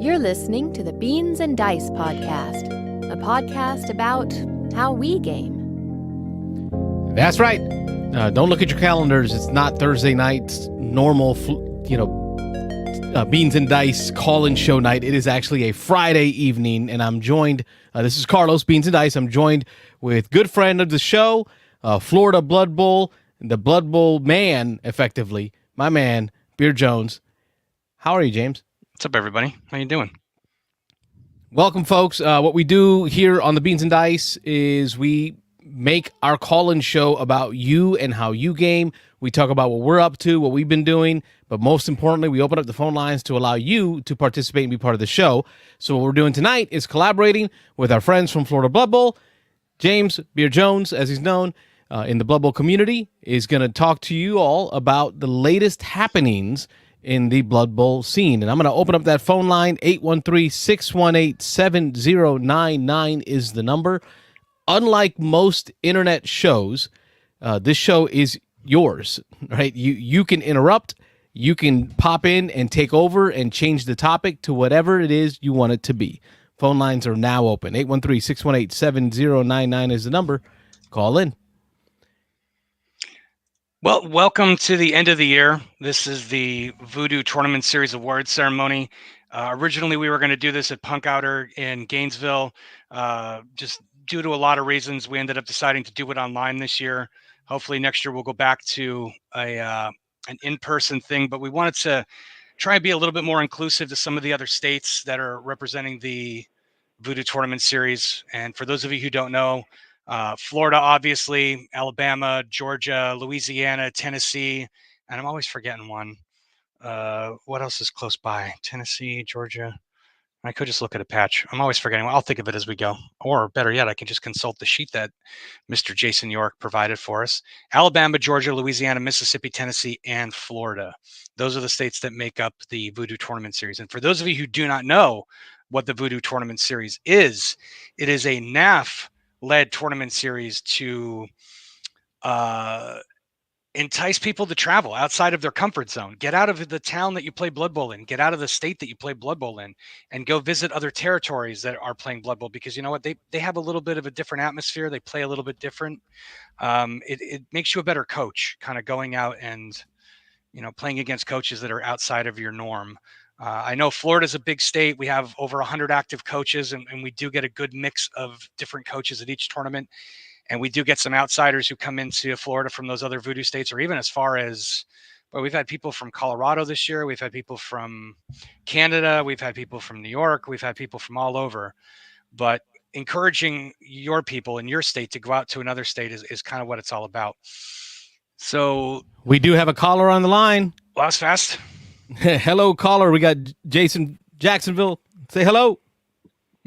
You're listening to the Beans and Dice podcast, a podcast about how we game. That's right. Don't look at your calendars. It's not Thursday night's normal, Beans and Dice call-in show night. It is actually a Friday evening, and I'm joined, this is Carlos, Beans and Dice. I'm joined with good friend of the show, Florida Blood Bowl, the Blood Bowl man, effectively, my man, Beer Jones. How are you, James? What's up, everybody? How you doing? Welcome, folks. What we do here on the Beans and Dice is we make our call-in show about you and how you game. We talk about what we're up to, what we've been doing, but most importantly, we open up the phone lines to allow you to participate and be part of the show. So what we're doing tonight is collaborating with our friends from Florida Blood Bowl. James Beer Jones, as he's known in the Blood Bowl community, is going to talk to you all about the latest happenings in the Blood Bowl scene. And I'm going to open up that phone line. 813-618-7099 is the number. Unlike most internet shows, this show is yours, right? You can interrupt, you can pop in and take over and change the topic to whatever it is you want it to be. Phone lines are now open. 813-618-7099 is the number. Call in. Well, welcome to the end of the year. This is the Voodoo Tournament Series Awards ceremony. Originally, we were going to do this at Punk Outer in Gainesville. Just due to a lot of reasons, we ended up deciding to do it online this year. Hopefully next year we'll go back to an in-person thing, but we wanted to try and be a little bit more inclusive to some of the other states that are representing the Voodoo Tournament Series. And for those of you who don't know, Florida, obviously, Alabama, Georgia, Louisiana, Tennessee, and I'm always forgetting one. What else is close by? Tennessee, Georgia. I could just look at a patch. I'm always forgetting. I'll think of it as we go. Or better yet, I can just consult the sheet that Mr. Jason York provided for us. Alabama, Georgia, Louisiana, Mississippi, Tennessee, and Florida. Those are the states that make up the Voodoo Tournament Series. And for those of you who do not know what the Voodoo Tournament Series is, it is a NAF-led tournament series to entice people to travel outside of their comfort zone, get out of the town that you play Blood Bowl in, get out of the state that you play Blood Bowl in, and go visit other territories that are playing Blood Bowl, because you know what, they have a little bit of a different atmosphere. They play a little bit different. It makes you a better coach, kind of going out and, playing against coaches that are outside of your norm. I know Florida's a big state. We have over 100 active coaches, and we do get a good mix of different coaches at each tournament. And we do get some outsiders who come into Florida from those other Voodoo states, or even as far as, well, we've had people from Colorado this year. We've had people from Canada. We've had people from New York. We've had people from all over. But encouraging your people in your state to go out to another state is kind of what it's all about. So We do have a caller on the line. well, that's fast. Hello, caller. We got Jason Jacksonville. Say hello.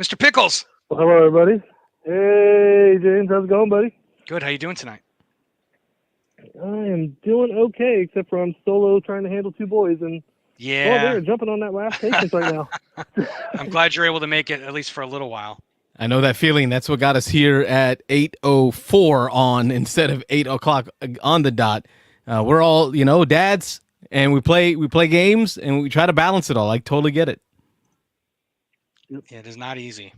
Mr. Pickles. Well, hello, everybody. Hey, James. How's it going, buddy? Good. How you doing tonight? I am doing okay, except for I'm solo trying to handle two boys, and Yeah. they're jumping on that last patience right now. I'm glad you're able to make it at least for a little while. I know that feeling. That's what got us here at 8:04 on instead of 8 o'clock on the dot. We're all, dads, and we play games, and we try to balance it all. I totally get it. Yeah, it is not easy.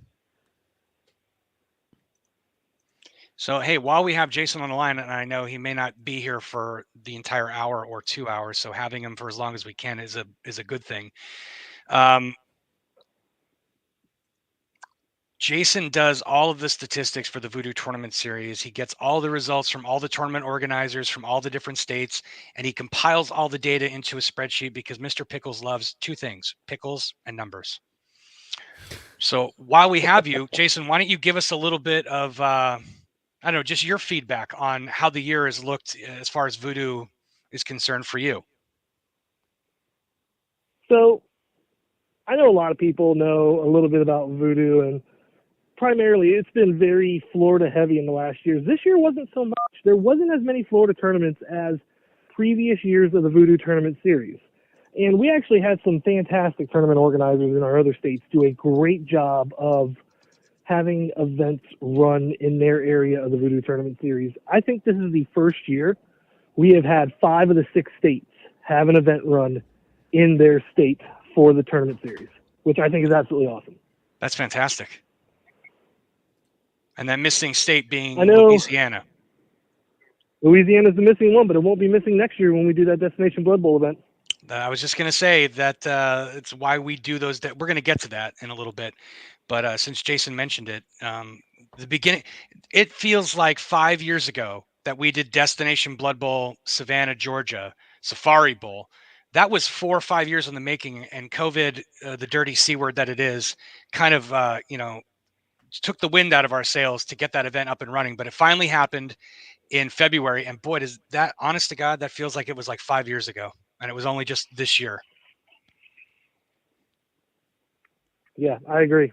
So, hey, while we have Jason on the line, and I know he may not be here for the entire hour or 2 hours, so having him for as long as we can is a good thing. Jason does all of the statistics for the Voodoo Tournament Series. He gets all the results from all the tournament organizers from all the different states, and he compiles all the data into a spreadsheet because Mr. Pickles loves two things: pickles and numbers. So while we have you, Jason, why don't you give us a little bit of, just your feedback on how the year has looked as far as Voodoo is concerned for you. So I know a lot of people know a little bit about Voodoo, and primarily it's been very Florida heavy in the last years. This year wasn't so much. There wasn't as many Florida tournaments as previous years of the Voodoo Tournament Series. And we actually had some fantastic tournament organizers in our other states do a great job of having events run in their area of the Voodoo Tournament Series. I think this is the first year we have had 5 of the 6 states have an event run in their state for the tournament series, which I think is absolutely awesome. That's fantastic. And that missing state being I know Louisiana. Louisiana's the missing one, but it won't be missing next year when we do that Destination Blood Bowl event. I was just going to say that it's why we do those. We're going to get to that in a little bit. But since Jason mentioned it, the beginning, it feels like 5 years ago that we did Destination Blood Bowl, Savannah, Georgia, Safari Bowl. That was 4 or 5 years in the making, and COVID, the dirty C word that it is, kind of, took the wind out of our sails to get that event up and running. But it finally happened in February, and boy, does that, honest to God, that feels like it was like 5 years ago, and it was only just this year. Yeah, I agree.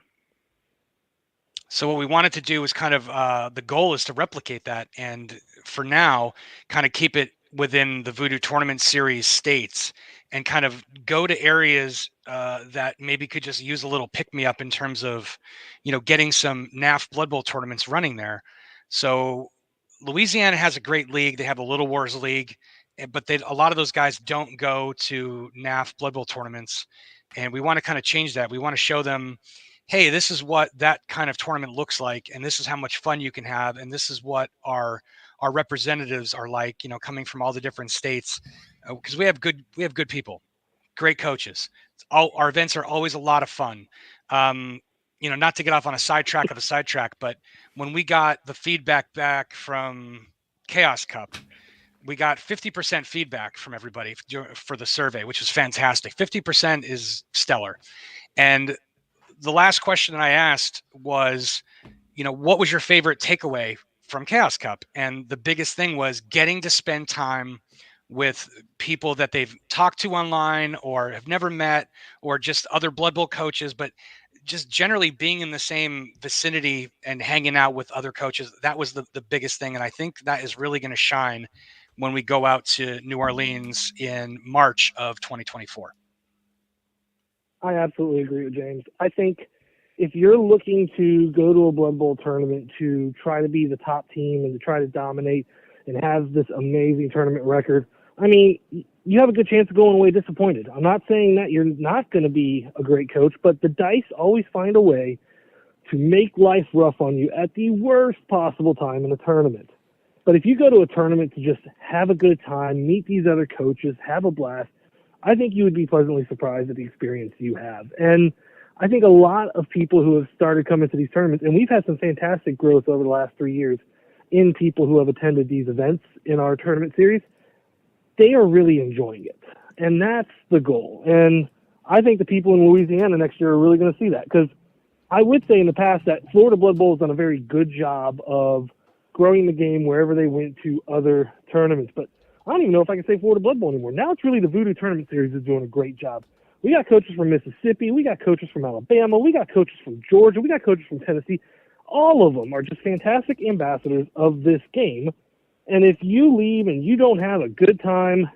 So what we wanted to do is kind of, the goal is to replicate that, and for now, kind of keep it within the Voodoo Tournament Series states, and kind of go to areas that maybe could just use a little pick-me-up in terms of, getting some NAF Blood Bowl tournaments running there. So Louisiana has a great league. They have a Little Wars league, but a lot of those guys don't go to NAF Blood Bowl tournaments, and we want to kind of change that. We want to show them, hey, this is what that kind of tournament looks like, and this is how much fun you can have, and this is what our representatives are like, coming from all the different states, because we have good people, great coaches. Our events are always a lot of fun. Not to get off on a sidetrack of a sidetrack, but when we got the feedback back from Chaos Cup, we got 50% feedback from everybody for the survey, which was fantastic. 50% is stellar. And the last question that I asked was, what was your favorite takeaway from Chaos Cup? And the biggest thing was getting to spend time with people that they've talked to online or have never met, or just other Blood Bowl coaches, but just generally being in the same vicinity and hanging out with other coaches. That was the biggest thing. And I think that is really going to shine when we go out to New Orleans in March of 2024. I absolutely agree with James. I think if you're looking to go to a Blood Bowl tournament to try to be the top team and to try to dominate and have this amazing tournament record, I mean, you have a good chance of going away disappointed. I'm not saying that you're not going to be a great coach, but the dice always find a way to make life rough on you at the worst possible time in a tournament. But if you go to a tournament to just have a good time, meet these other coaches, have a blast, I think you would be pleasantly surprised at the experience you have. And I think a lot of people who have started coming to these tournaments, and we've had some fantastic growth over the last 3 years in people who have attended these events in our tournament series, they are really enjoying it. And that's the goal. And I think the people in Louisiana next year are really going to see that, because I would say in the past that Florida Blood Bowl has done a very good job of growing the game wherever they went to other tournaments. But I don't even know if I can say Florida Blood Bowl anymore. Now it's really the Voodoo Tournament Series is doing a great job. We got coaches from Mississippi. We got coaches from Alabama. We got coaches from Georgia. We got coaches from Tennessee. All of them are just fantastic ambassadors of this game. And if you leave and you don't have a good time,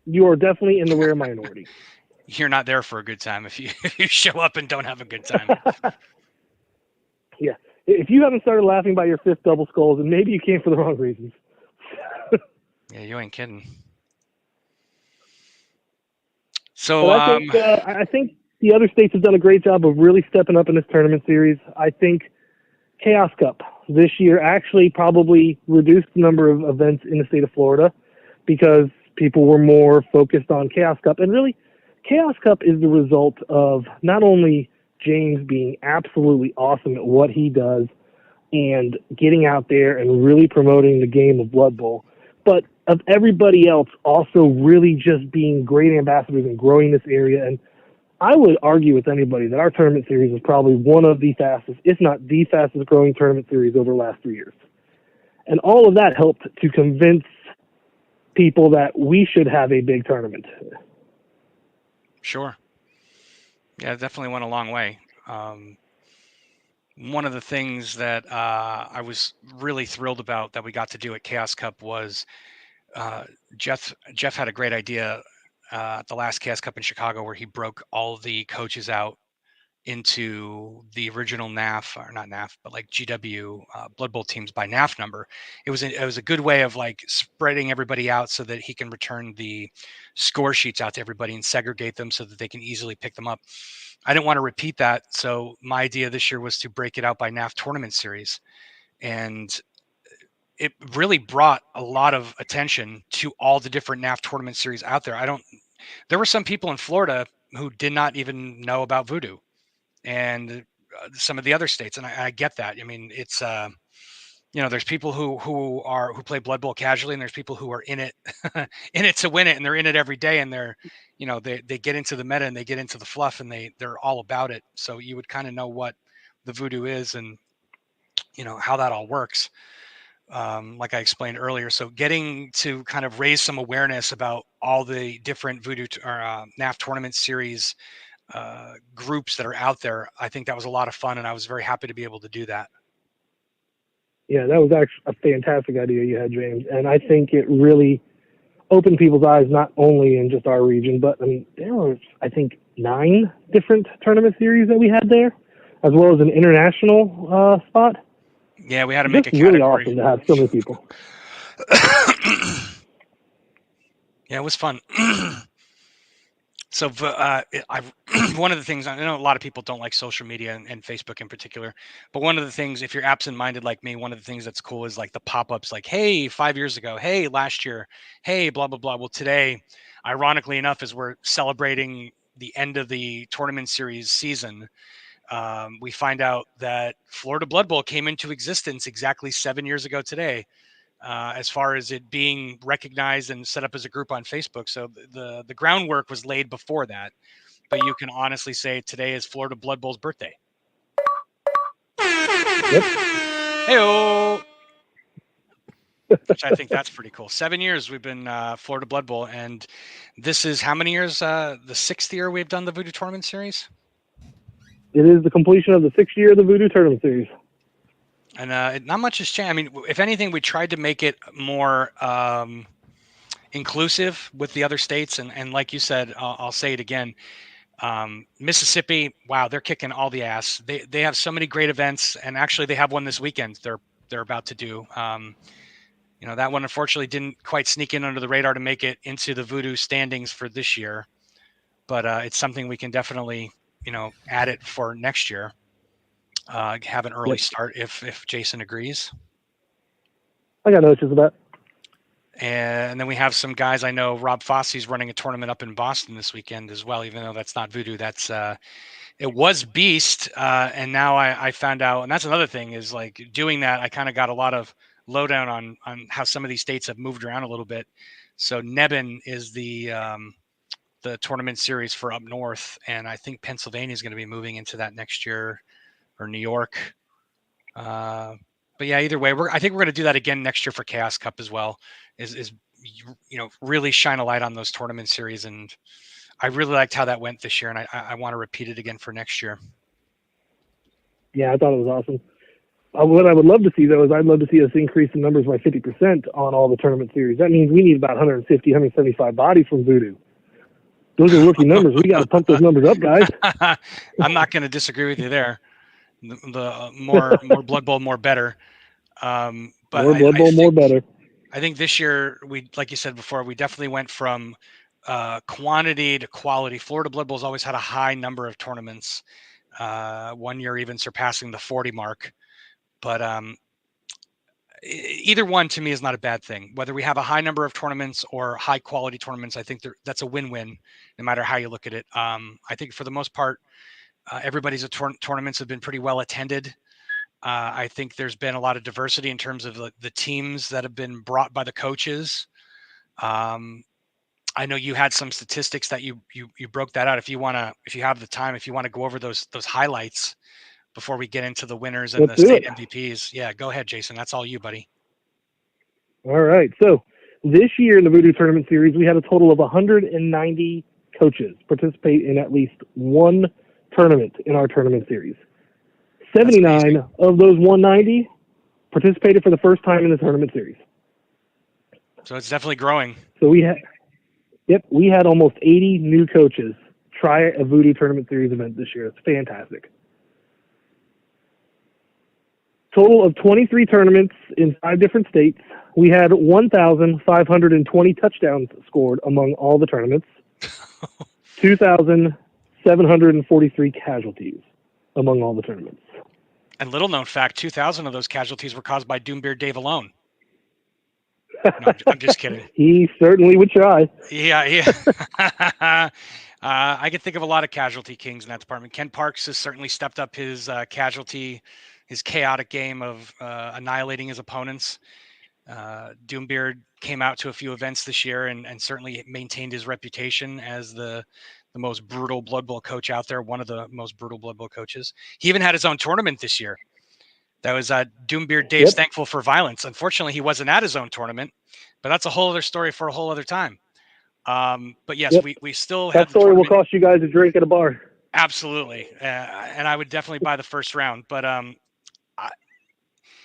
you are definitely in the rare minority. You're not there for a good time if you show up and don't have a good time. Yeah. If you haven't started laughing by your fifth double skulls, then maybe you came for the wrong reasons. Yeah, you ain't kidding. So I think the other states have done a great job of really stepping up in this tournament series. I think Chaos Cup this year actually probably reduced the number of events in the state of Florida because people were more focused on Chaos Cup. And really, Chaos Cup is the result of not only James being absolutely awesome at what he does and getting out there and really promoting the game of Blood Bowl, but of everybody else also really just being great ambassadors and growing this area. And I would argue with anybody that our tournament series is probably one of the fastest, if not the fastest growing tournament series over the last 3 years. And all of that helped to convince people that we should have a big tournament. Sure. Yeah, it definitely went a long way. One of the things that I was really thrilled about that we got to do at Chaos Cup was Jeff had a great idea at the last Chaos Cup in Chicago where he broke all of the coaches out into the original NAF, or not NAF, but like GW Blood Bowl teams by NAF number. It was a good way of like spreading everybody out so that he can return the score sheets out to everybody and segregate them so that they can easily pick them up. I didn't want to repeat that, so my idea this year was to break it out by NAF tournament series, and it really brought a lot of attention to all the different NAF tournament series out there. There were some people in Florida who did not even know about Voodoo, and some of the other states, and I get that. I mean, it's there's people who play Blood Bowl casually, and there's people who are in it in it to win it, and they're in it every day, and they're they get into the meta and they get into the fluff, and they're all about it. So you would kind of know what the Voodoo is and how that all works. Like I explained earlier. So getting to kind of raise some awareness about all the different Voodoo or NAF tournament series groups that are out there, I think that was a lot of fun, and I was very happy to be able to do that. Yeah, that was actually a fantastic idea you had, James, and I think it really opened people's eyes, not only in just our region, but I mean, there was, I think, 9 different tournament series that we had there, as well as an international spot. Yeah, we had to make a really category. Awesome to have so many people. Yeah, it was fun. So one of the things, I know a lot of people don't like social media and Facebook in particular, but one of the things, if you're absent-minded like me, one of the things that's cool is like the pop-ups like, hey, 5 years ago, hey, last year, hey, blah, blah, blah. Well, today, ironically enough, as we're celebrating the end of the tournament series season, we find out that Florida Blood Bowl came into existence exactly 7 years ago today. As far as it being recognized and set up as a group on Facebook. So the groundwork was laid before that, but you can honestly say today is Florida Blood Bowl's birthday. Yep. Hey-o! Which I think that's pretty cool. 7 years we've been Florida Blood Bowl, and this is how many years? The 6th year we've done the Voodoo Tournament Series? It is the completion of the 6th year of the Voodoo Tournament Series. And not much has changed. I mean, if anything, we tried to make it more inclusive with the other states. And like you said, I'll say it again. Mississippi, wow, they're kicking all the ass. They have so many great events, and actually they have one this weekend. They're about to do. That one unfortunately didn't quite sneak in under the radar to make it into the Voodoo standings for this year, but it's something we can definitely add it for next year. Have an early start if Jason agrees. I got no issues with that. And then we have some guys. I know Rob Fosse's running a tournament up in Boston this weekend as well, even though that's not Voodoo. That's it was Beast, and now I found out, and that's another thing is like doing that. I kind of got a lot of lowdown on how some of these states have moved around a little bit. So Nebben is the tournament series for up north, and I think Pennsylvania is going to be moving into that next year. Or New York. But yeah, either way, I think we're going to do that again next year for Chaos Cup as well, is really shine a light on those tournament series. And I really liked how that went this year, and I want to repeat it again for next year. Yeah, I thought it was awesome. What I would love to see, though, is I'd love to see us increase the numbers by 50% on all the tournament series. That means we need about 150, 175 bodies from Voodoo. Those are rookie numbers. We got to pump those numbers up, guys. I'm not going to disagree with you there. The more Blood Bowl, more better. But more Blood Bowl, more better. I think this year, like you said before, we definitely went from quantity to quality. Florida Blood Bowl's always had a high number of tournaments. 1 year even surpassing the 40 mark. But either one to me is not a bad thing. Whether we have a high number of tournaments or high quality tournaments, I think that's a win-win, no matter how you look at it. I think for the most part, everybody's tournaments have been pretty well attended. I think there's been a lot of diversity in terms of the teams that have been brought by the coaches. I know you had some statistics that you broke that out. If you have the time, if you want to go over those highlights before we get into the winners and the state MVPs. Yeah, go ahead, Jason. That's all you, buddy. All right. So this year in the Voodoo Tournament Series, we had a total of 190 coaches participate in at least one tournament in our tournament series. 79 of those 190 participated for the first time in the tournament series. So it's definitely growing. So we had almost 80 new coaches try a Voodoo Tournament Series event this year. It's fantastic. Total of 23 tournaments in 5 different states. We had 1,520 touchdowns scored among all the tournaments. 2,743 casualties among all the tournaments. And little known fact, 2,000 of those casualties were caused by Doombeard Dave alone. No, I'm just kidding. He certainly would try. Yeah. I can think of a lot of casualty kings in that department. Ken Parks has certainly stepped up his his chaotic game of annihilating his opponents. Doombeard came out to a few events this year and certainly maintained his reputation as the most brutal Blood Bowl coach out there, one of the most brutal Blood Bowl coaches. He even had his own tournament this year. That was Doombeard Dave's Thankful for Violence. Unfortunately, he wasn't at his own tournament, but that's a whole other story for a whole other time. But yes, we still have that story will cost you guys a drink at a bar. Absolutely, and I would definitely buy the first round. But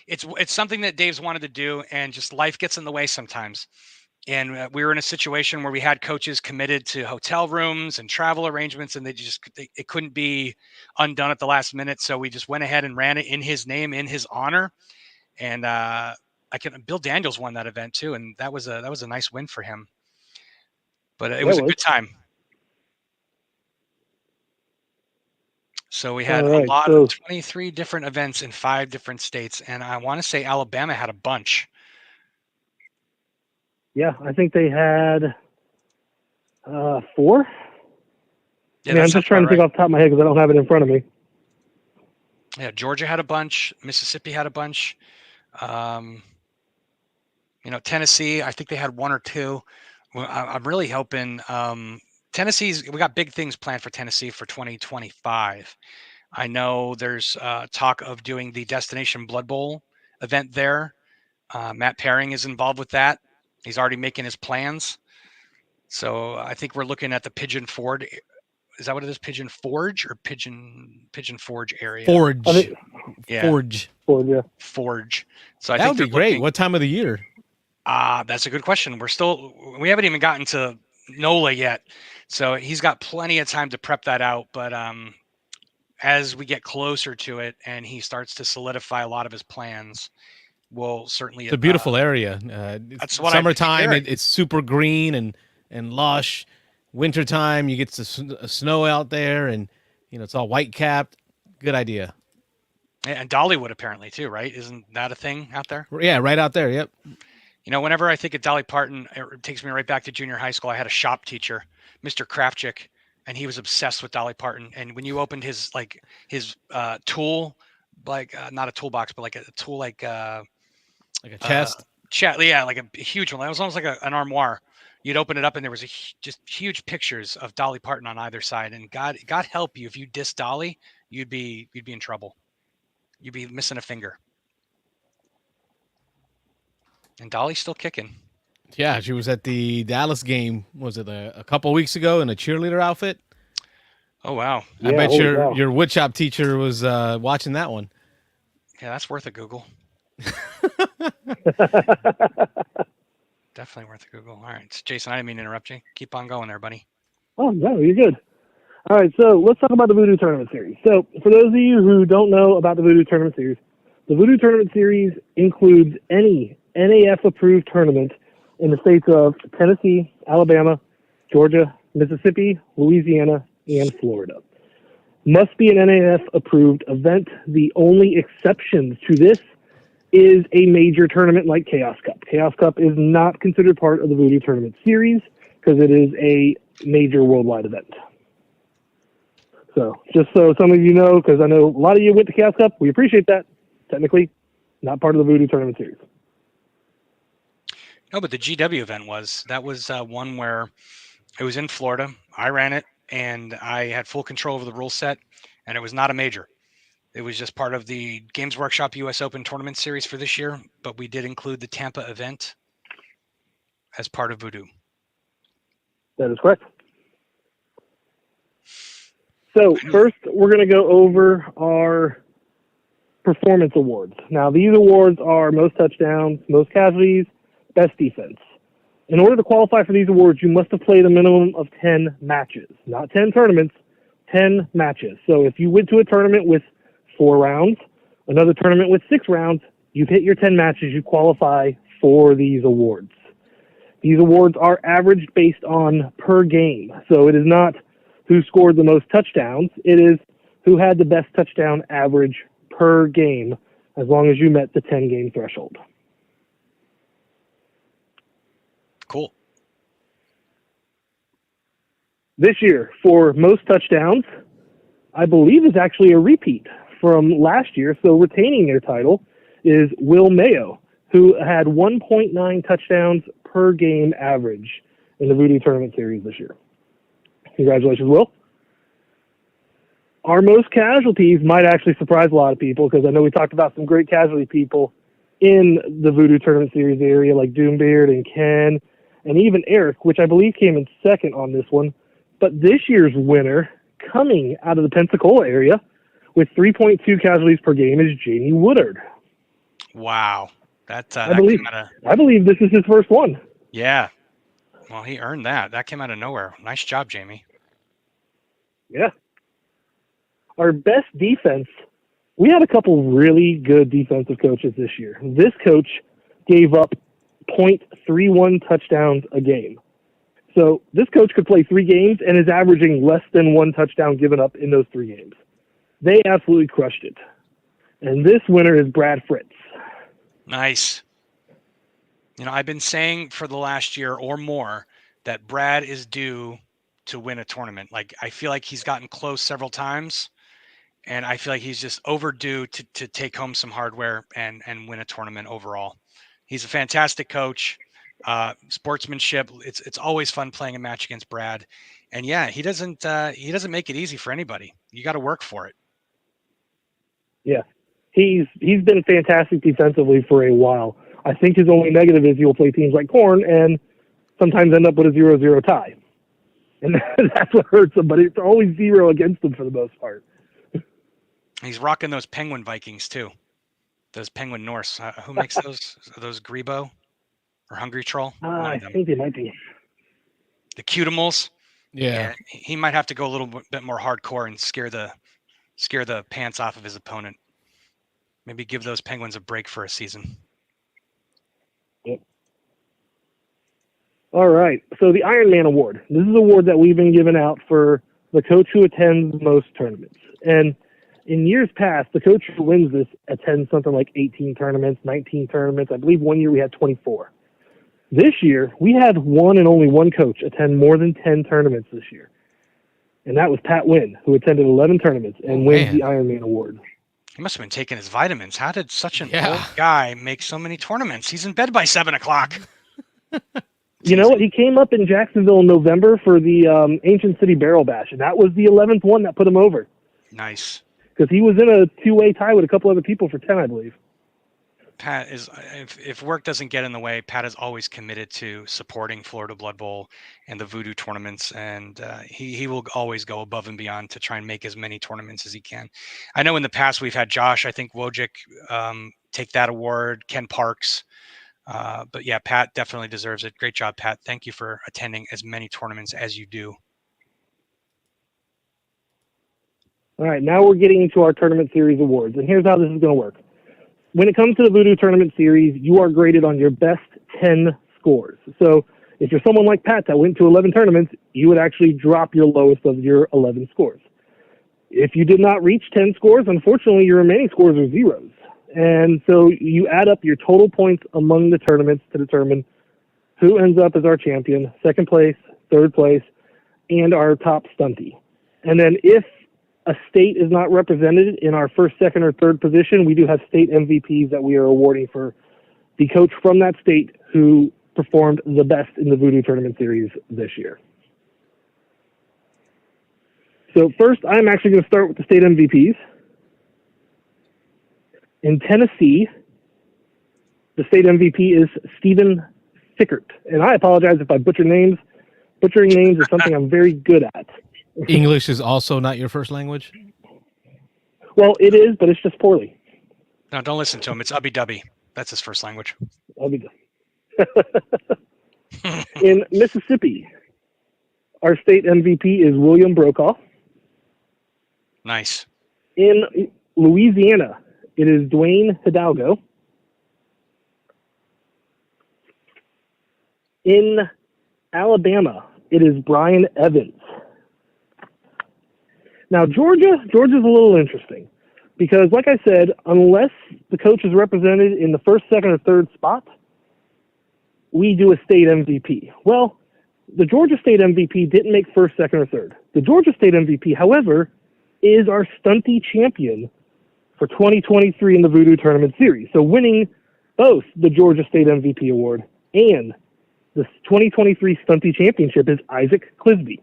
it's something that Dave's wanted to do, and just life gets in the way sometimes. And we were in a situation where we had coaches committed to hotel rooms and travel arrangements, and it couldn't be undone at the last minute. So we just went ahead and ran it in his name, in his honor. And Bill Daniels won that event too, and that was a nice win for him. But it was a good time. So we had a lot of 23 different events in 5 different states, and I want to say Alabama had a bunch. Yeah, I think they had 4. Yeah, I'm just trying to think off the top of my head because I don't have it in front of me. Yeah, Georgia had a bunch. Mississippi had a bunch. Tennessee, I think they had 1 or 2. Well, I'm really hoping we got big things planned for Tennessee for 2025. I know there's talk of doing the Destination Blood Bowl event there. Matt Paring is involved with that. He's already making his plans. So I think we're looking at the Pigeon Ford. Is that what it is? Pigeon Forge or Pigeon Forge area? Forge. Forge. Yeah. Forge. So that would be great. What time of the year? That's a good question. We haven't even gotten to NOLA yet. So he's got plenty of time to prep that out. But as we get closer to it and he starts to solidify a lot of his plans, we'll certainly. It's a beautiful area. That's what summertime. It's super green and lush. Wintertime, you get snow out there, and it's all white capped. Good idea. And Dollywood apparently too, right? Isn't that a thing out there? Yeah, right out there. Yep. Whenever I think of Dolly Parton, it takes me right back to junior high school. I had a shop teacher, Mr. Kravchik, and he was obsessed with Dolly Parton. And when you opened his tool, not a toolbox, but like a tool, like a chest. Like a huge one. It was almost like an armoire. You'd open it up, and there was just huge pictures of Dolly Parton on either side. And God help you if you diss Dolly, you'd be in trouble. You'd be missing a finger. And Dolly's still kicking. Yeah, she was at the Dallas game. Was it a couple of weeks ago in a cheerleader outfit? Oh wow! I bet your woodshop teacher was watching that one. Yeah, that's worth a Google. Definitely worth a Google. All right, Jason, I didn't mean to interrupt you. Keep on going there, buddy. Oh no, you're good. All right, so let's talk about the Voodoo Tournament Series. So for those of you who don't know about the Voodoo Tournament Series, the Voodoo Tournament Series includes any NAF-approved tournament in the states of Tennessee, Alabama, Georgia, Mississippi, Louisiana, and Florida. Must be an NAF-approved event. The only exceptions to this is a major tournament like Chaos Cup. Chaos Cup is not considered part of the Voodoo Tournament Series because it is a major worldwide event. So just so some of you know, because I know a lot of you went to Chaos Cup, we appreciate that. Technically, not part of the Voodoo Tournament Series. No, but the GW event was one where it was in Florida. I ran it, and I had full control over the rule set, and it was not a major. It was just part of the Games Workshop US Open Tournament Series for this year, but we did include the Tampa event as part of Voodoo. That is correct. So first, we're going to go over our performance awards. Now, these awards are most touchdowns, most casualties, best defense. In order to qualify for these awards, you must have played a minimum of 10 matches. Not 10 tournaments, 10 matches. So if you went to a tournament with 4 rounds, another tournament with 6 rounds, you've hit your 10 matches, you qualify for these awards. These awards are averaged based on per game. So it is not who scored the most touchdowns. It is who had the best touchdown average per game, as long as you met the 10-game threshold. Cool. This year, for most touchdowns, I believe is actually a repeat from last year. So retaining their title is Will Mayo, who had 1.9 touchdowns per game average in the Voodoo Tournament Series this year. Congratulations, Will. Our most casualties might actually surprise a lot of people, because I know we talked about some great casualty people in the Voodoo Tournament Series area, like Doombeard and Ken, and even Eric, which I believe came in second on this one. But this year's winner, coming out of the Pensacola area with 3.2 casualties per game, is Jamie Woodard. Wow. That I believe this is his first one. Yeah. Well, he earned that. That came out of nowhere. Nice job, Jamie. Yeah. Our best defense, we had a couple really good defensive coaches this year. This coach gave up 0.31 touchdowns a game. So this coach could play 3 games and is averaging less than 1 touchdown given up in those 3 games. They absolutely crushed it. And this winner is Brad Fritz. Nice. You know, I've been saying for the last year or more that Brad is due to win a tournament. Like, I feel like he's gotten close several times, and I feel like he's just overdue to take home some hardware and win a tournament overall. He's a fantastic coach. Sportsmanship. It's always fun playing a match against Brad. And yeah, he doesn't make it easy for anybody. You got to work for it. Yeah. He's been fantastic defensively for a while. I think his only negative is he'll play teams like Corn and sometimes end up with a 0-0 tie. And that's what hurts him, but it's always 0 against him for the most part. He's rocking those Penguin Vikings too. Those Penguin Norse. Who makes those? Are those Grebo or Hungry Troll? I think they might be. The Cutimals. Yeah. He might have to go a little bit more hardcore and scare the pants off of his opponent. Maybe give those Penguins a break for a season. Yep. All right. So the Iron Man Award. This is an award that we've been giving out for the coach who attends most tournaments. And in years past, the coach who wins this attends something like 18 tournaments, 19 tournaments. I believe one year we had 24. This year, we had one and only one coach attend more than 10 tournaments this year. And that was Pat Wynn, who attended 11 tournaments and wins the Iron Man Award. He must have been taking his vitamins. How did such an old guy make so many tournaments? He's in bed by 7 o'clock. You know what? He came up in Jacksonville in November for the Ancient City Barrel Bash, and that was the 11th one that put him over. Nice. Because he was in a 2-way tie with a couple other people for 10, I believe. Pat is, if work doesn't get in the way, Pat is always committed to supporting Florida Blood Bowl and the Voodoo tournaments, and he will always go above and beyond to try and make as many tournaments as he can. I know in the past we've had Josh, I think Wojcik, take that award, Ken Parks, but yeah, Pat definitely deserves it. Great job, Pat. Thank you for attending as many tournaments as you do. All right, now we're getting into our Tournament Series awards, and here's how this is going to work. When it comes to the Voodoo Tournament Series, you are graded on your best 10 scores. So if you're someone like Pat that went to 11 tournaments, you would actually drop your lowest of your 11 scores. If you did not reach 10 scores, unfortunately, your remaining scores are zeros. And so you add up your total points among the tournaments to determine who ends up as our champion, second place, third place, and our top stunty. And then if a state is not represented in our first, second, or third position, we do have state MVPs that we are awarding for the coach from that state who performed the best in the Voodoo Tournament Series this year. So first, I'm actually going to start with the state MVPs. In Tennessee, the state MVP is Stephen Fickert. And I apologize if I butcher names. Butchering names is something I'm very good at. English is also not your first language? Well, it is, but it's just poorly. No, don't listen to him. It's Ubby Dubby. That's his first language. I'll be done. In Mississippi, our state MVP is William Brokaw. Nice. In Louisiana, it is Dwayne Hidalgo. In Alabama, it is Brian Evans. Now, Georgia's a little interesting because, like I said, unless the coach is represented in the first, second, or third spot, we do a state MVP. Well, the Georgia State MVP didn't make first, second, or third. The Georgia State MVP, however, is our stunty champion for 2023 in the Voodoo Tournament Series. So winning both the Georgia State MVP award and the 2023 Stunty Championship is Isaac Clisby,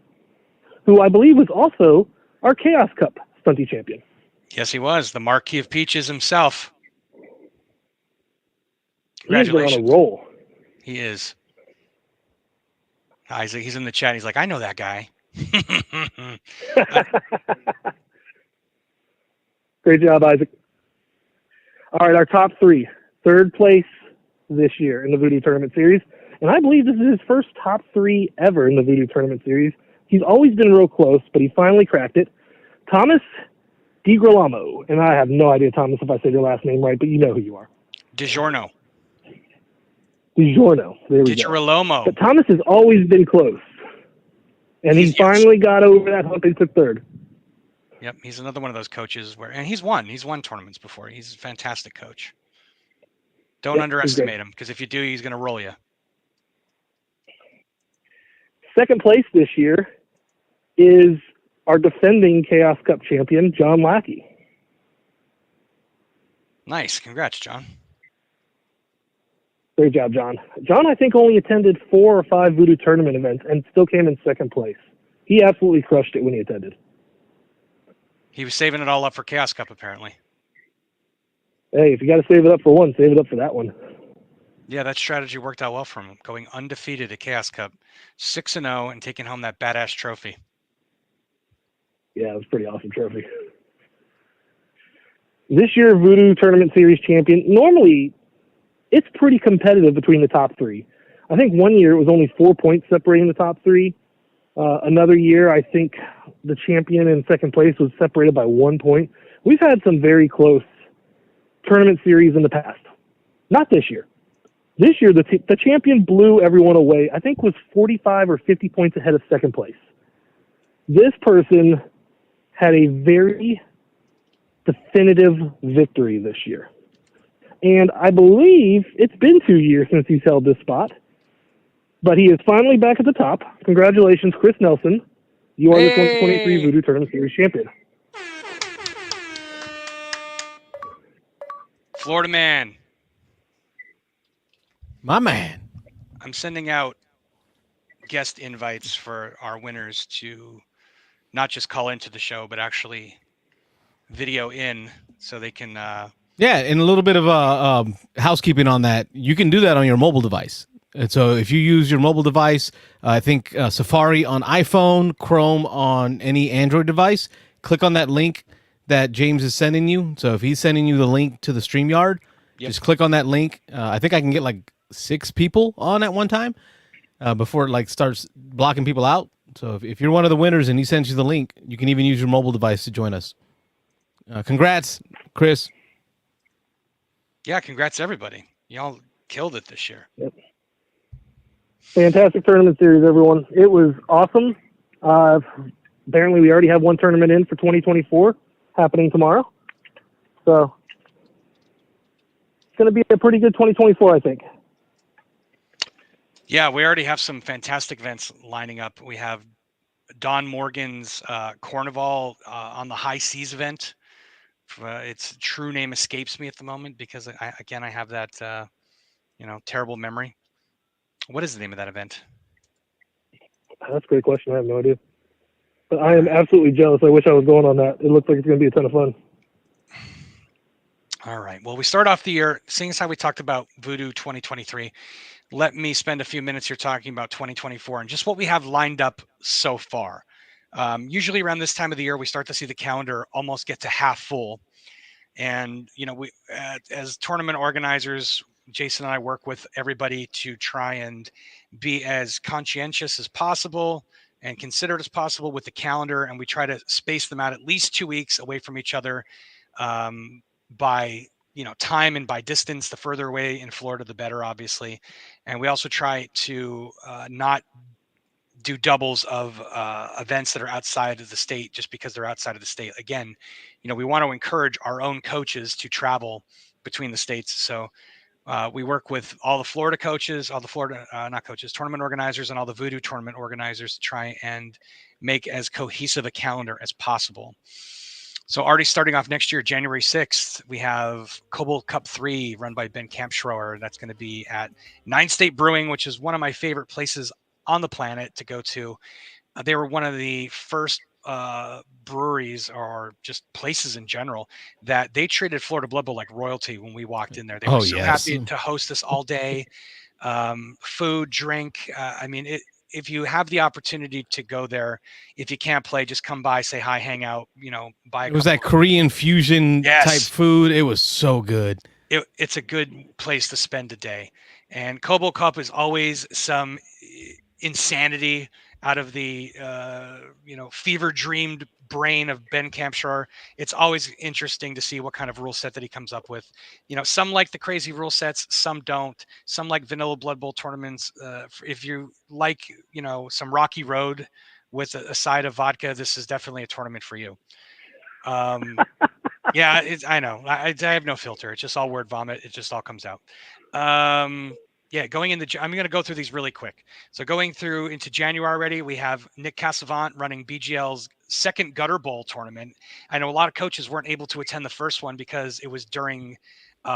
who I believe was also our Chaos Cup Stunty Champion. Yes, he was. The Marquis of Peaches himself. He's been on a roll. He is. Isaac, he's in the chat. He's like, I know that guy. Great job, Isaac. All right, our top three. Third place this year in the Voodoo Tournament Series. And I believe this is his first top three ever in the Voodoo Tournament Series. He's always been real close, but he finally cracked it. Thomas DiGirolamo. And I have no idea, Thomas, if I said your last name right, but you know who you are. DiGiorno. DiGiorno. There we go. DiGirolamo. But Thomas has always been close. And he finally got over that hump and took third. Yep, he's another one of those coaches and he's won tournaments before. He's a fantastic coach. Don't underestimate him, because if you do, he's going to roll you. Second place this year is our defending Chaos Cup champion, John Lackey. Nice. Congrats, John. Great job, John. John, I think, only attended 4 or 5 Voodoo tournament events and still came in second place. He absolutely crushed it when he attended. He was saving it all up for Chaos Cup, apparently. Hey, if you got to save it up for one, save it up for that one. Yeah, that strategy worked out well for him, going undefeated at Chaos Cup, 6-0, and taking home that badass trophy. Yeah, it was a pretty awesome trophy. This year, Voodoo Tournament Series champion, normally it's pretty competitive between the top three. I think one year it was only 4 points separating the top three. Another year, I think the champion in second place was separated by 1 point. We've had some very close tournament series in the past. Not this year. This year, the champion blew everyone away. I think was 45 or 50 points ahead of second place. This person had a very definitive victory this year. And I believe it's been 2 years since he's held this spot. But he is finally back at the top. Congratulations, Chris Nelson. You are the 2023 Voodoo Tournament Series champion. Florida man. My man. I'm sending out guest invites for our winners to not just call into the show, but actually video in so they can... Yeah, and a little bit of housekeeping on that. You can do that on your mobile device. And so if you use your mobile device, I think Safari on iPhone, Chrome on any Android device, click on that link that James is sending you. So if he's sending you the link to the StreamYard, just click on that link. I think I can get like 6 people on at one time before it like starts blocking people out. So if you're one of the winners and he sends you the link, you can even use your mobile device to join us. Congrats, Chris. Yeah, congrats everybody. Y'all killed it this year. Yep. Fantastic tournament series, everyone. It was awesome. Apparently, we already have one tournament in for 2024 happening tomorrow. So it's going to be a pretty good 2024, I think. Yeah, we already have some fantastic events lining up. We have Don Morgan's Carnival on the High Seas event. Its true name escapes me at the moment because, I have that, terrible memory. What is the name of that event? That's a great question. I have no idea. But I am absolutely jealous. I wish I was going on that. It looks like it's going to be a ton of fun. All right. Well, we start off the year, seeing as how we talked about Voodoo 2023, let me spend a few minutes here talking about 2024 and just what we have lined up so far. Usually around this time of the year, we start to see the calendar almost get to half full. And, we as tournament organizers, Jason and I work with everybody to try and be as conscientious as possible and considerate as possible with the calendar, and we try to space them out at least 2 weeks away from each other, by time and by distance. The further away in Florida, the better, obviously. And we also try to not do doubles of events that are outside of the state just because they're outside of the state. Again, we want to encourage our own coaches to travel between the states. So we work with all the Florida coaches, all the Florida, not coaches, tournament organizers, and all the Voodoo tournament organizers to try and make as cohesive a calendar as possible. So already starting off next year, January 6th, we have Cobalt Cup 3 run by Ben Kampschroer. That's going to be at Nine State Brewing, which is one of my favorite places on the planet to go to. They were one of the first breweries, or just places in general, that they treated Florida Blood Bowl like royalty when we walked in there. They were so happy to host us all day. Food, drink. If you have the opportunity to go there, if you can't play, just come by, say hi, hang out, buy. It was that Korean fusion type food. It was so good. It's a good place to spend a day. And Cobalt Cup is always some insanity out of the fever dreamed brain of Ben Kampschroer. It's always interesting to see what kind of rule set that he comes up with. Some like the crazy rule sets, some don't. Some like vanilla Blood Bowl tournaments. If you like some rocky road with a side of vodka, this is definitely a tournament for you. Yeah, I know. I have no filter. It's just all word vomit. It just all comes out. Going into, I'm going to go through these really quick. So going through into January already, we have Nick Casavant running BGL's second Gutter Bowl tournament. I know a lot of coaches weren't able to attend the first one because it was during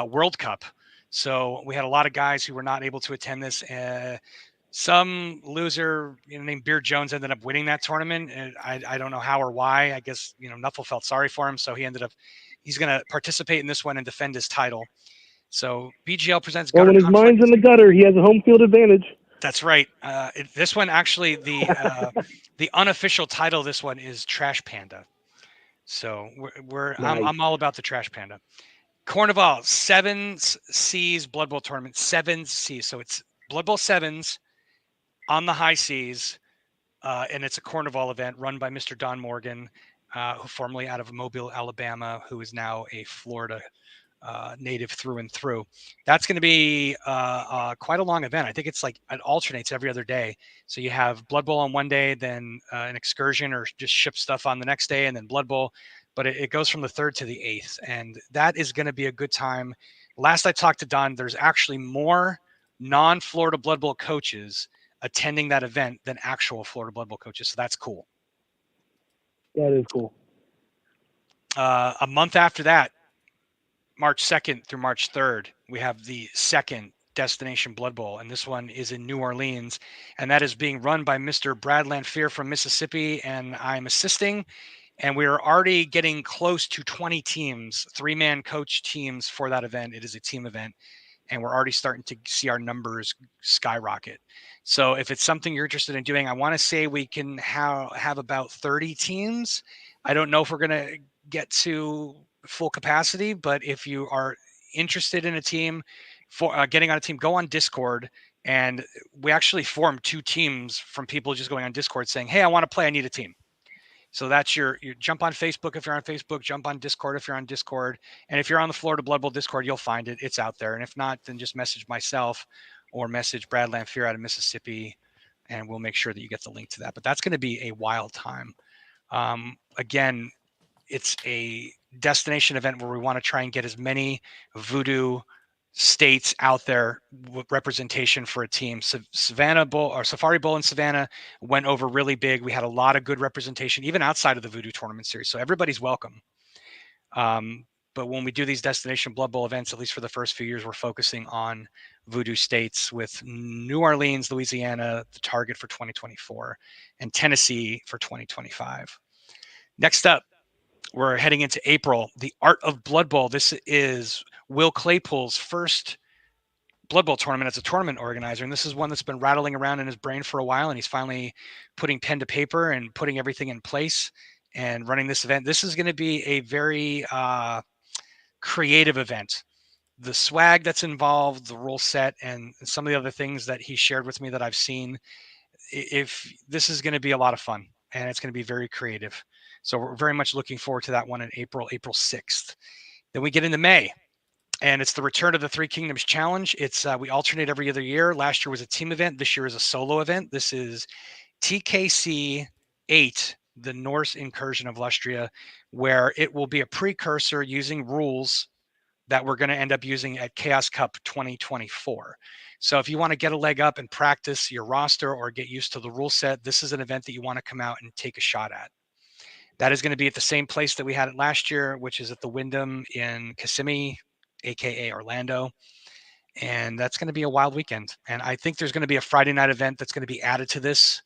World Cup. So we had a lot of guys who were not able to attend this. Some loser named Beard Jones ended up winning that tournament. And I don't know how or why. I guess, Nuffle felt sorry for him. So he's going to participate in this one and defend his title. So BGL presents. Well, when his mind's in the gutter, he has a home field advantage. That's right. This one actually, the unofficial title of this one is Trash Panda. So nice. I'm all about the Trash Panda. Cornwall 7 Seas Blood Bowl tournament, 7 Seas. So it's Blood Bowl 7s on the high seas, and it's a Cornwall event run by Mr. Don Morgan, who formerly out of Mobile, Alabama, who is now a Florida native through and through. That's going to be quite a long event. I think it's like it alternates every other day. So you have Blood Bowl on one day, then an excursion or just ship stuff on the next day, and then Blood Bowl. But it goes from the 3rd to the 8th, and that is going to be a good time. Last I talked to Don, there's actually more non-Florida Blood Bowl coaches attending that event than actual Florida Blood Bowl coaches. So that's cool. That is cool. A month after that, March 2nd through March 3rd, we have the second Destination Blood Bowl, and this one is in New Orleans, and that is being run by Mr. Brad Lanphier from Mississippi, and I'm assisting, and we are already getting close to 20 teams, 3-man coach teams for that event. It is a team event, and we're already starting to see our numbers skyrocket. So if it's something you're interested in doing, I want to say we can have about 30 teams. I don't know if we're going to get to full capacity, but if you are interested in a team, for getting on a team, go on Discord, and we actually formed 2 teams from people just going on Discord saying, hey, I want to play, I need a team. So that's your jump on Facebook if you're on Facebook, jump on Discord if you're on Discord, and if you're on the Florida Blood Bowl Discord, you'll find it. It's out there, and if not, then just message myself or message Brad Lanphier out of Mississippi, and we'll make sure that you get the link to that. But that's going to be a wild time. Again, it's a destination event where we want to try and get as many Voodoo states out there with representation for a team. So Savannah Bowl or Safari Bowl in Savannah went over really big. We had a lot of good representation, even outside of the Voodoo tournament series. So everybody's welcome. But when we do these Destination Blood Bowl events, at least for the first few years, we're focusing on Voodoo states, with New Orleans, Louisiana, the target for 2024, and Tennessee for 2025. Next up, we're heading into April, the Art of Blood Bowl. This is Will Claypool's first Blood Bowl tournament as a tournament organizer. And this is one that's been rattling around in his brain for a while. And he's finally putting pen to paper and putting everything in place and running this event. This is going to be a very creative event. the swag that's involved, the rule set, and some of the other things that he shared with me that I've seen, if this is going to be a lot of fun, and it's going to be very creative. So we're very much looking forward to that one in April 6th. Then we get into May, and it's the return of the Three Kingdoms Challenge. It's we alternate every other year. Last year was a team event. This year is a solo event. This is TKC 8, the Norse incursion of Lustria, where it will be a precursor using rules that we're going to end up using at Chaos Cup 2024. So if you want to get a leg up and practice your roster or get used to the rule set, this is an event that you want to come out and take a shot at. That is going to be at the same place that we had it last year, which is at the Wyndham in Kissimmee, aka Orlando. And that's going to be a wild weekend. And I think there's going to be a Friday night event that's going to be added to this.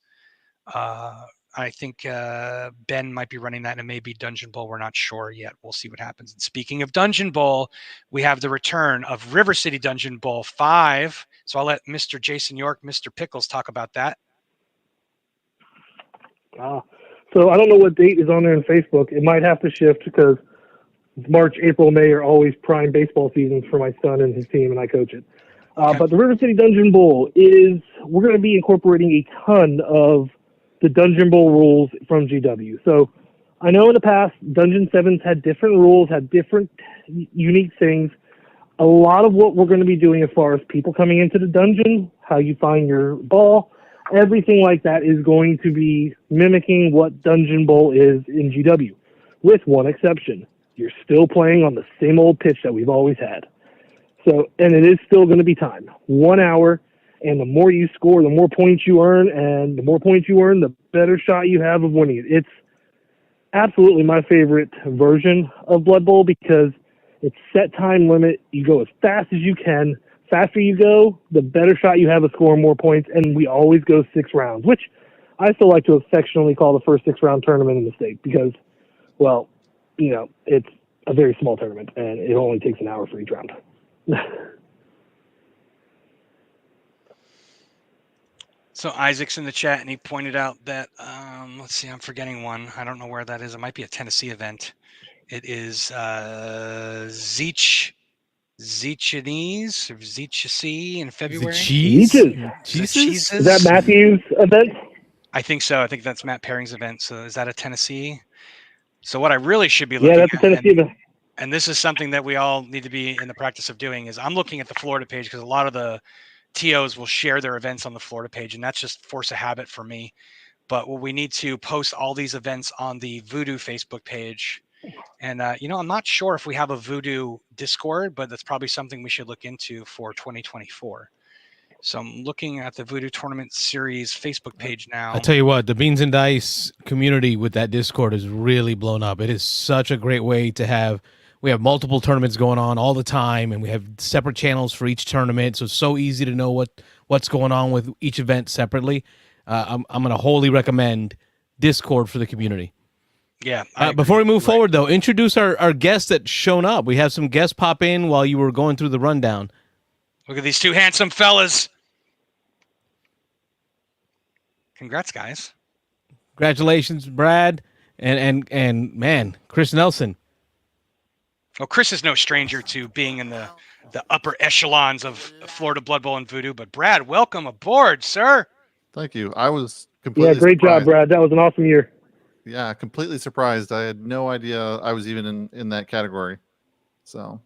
I think Ben might be running that, and it may be Dungeon Bowl. We're not sure yet. We'll see what happens. And speaking of Dungeon Bowl, we have the return of River City Dungeon Bowl 5. So I'll let Mr. Jason York, Mr. Pickles talk about that. So I don't know what date is on there on Facebook. It might have to shift because March, April, May are always prime baseball seasons for my son and his team, and I coach it. Okay. But the River City Dungeon Bowl we're going to be incorporating a ton of the Dungeon Bowl rules from GW. So I know in the past, Dungeon 7s had different rules, had different unique things. A lot of what we're going to be doing as far as people coming into the dungeon, how you find your ball, everything like that is going to be mimicking what Dungeon Bowl is in GW, with one exception. You're still playing on the same old pitch that we've always had. So, and it is still going to be time. 1 hour. And the more you score, the more points you earn, and the more points you earn, the better shot you have of winning it. It's absolutely my favorite version of Blood Bowl because it's set time limit. You go as fast as you can. Faster you go, the better shot you have of scoring more points, and we always go 6 rounds, which I still like to affectionately call the first 6-round tournament in the state because, well, you know, it's a very small tournament, and it only takes an hour for each round. So Isaac's in the chat, and he pointed out that, let's see, I'm forgetting one. I don't know where that is. It might be a Tennessee event. It is Zeechanese or Zeechese in February. Cheeses? Is that Matthew's event? I think so. I think that's Matt Perring's event. So is that a Tennessee? So what I really should be looking that's a Tennessee event. And this is something that we all need to be in the practice of doing, is I'm looking at the Florida page because a lot of the TOs will share their events on the Florida page, and that's just force of habit for me. But we need to post all these events on the Voodoo Facebook page. And, I'm not sure if we have a Voodoo Discord, but that's probably something we should look into for 2024. So I'm looking at the Voodoo Tournament Series Facebook page now. I tell you what, the Beans and Dice community with that Discord is really blown up. It is such a great way to have. We have multiple tournaments going on all the time, and we have separate channels for each tournament. So it's so easy to know what's going on with each event separately. I'm going to wholly recommend Discord for the community. Yeah. Before we move forward, though, introduce our guests that's shown up. We have some guests pop in while you were going through the rundown. Look at these two handsome fellas. Congrats, guys. Congratulations, Brad, and man, Chris Nelson. Well, Chris is no stranger to being in the upper echelons of Florida Blood Bowl and Voodoo, but Brad, welcome aboard, sir. Thank you. I was completely great surprised. job, Brad. That was an awesome year. Yeah, completely surprised. I had no idea I was even in that category. So,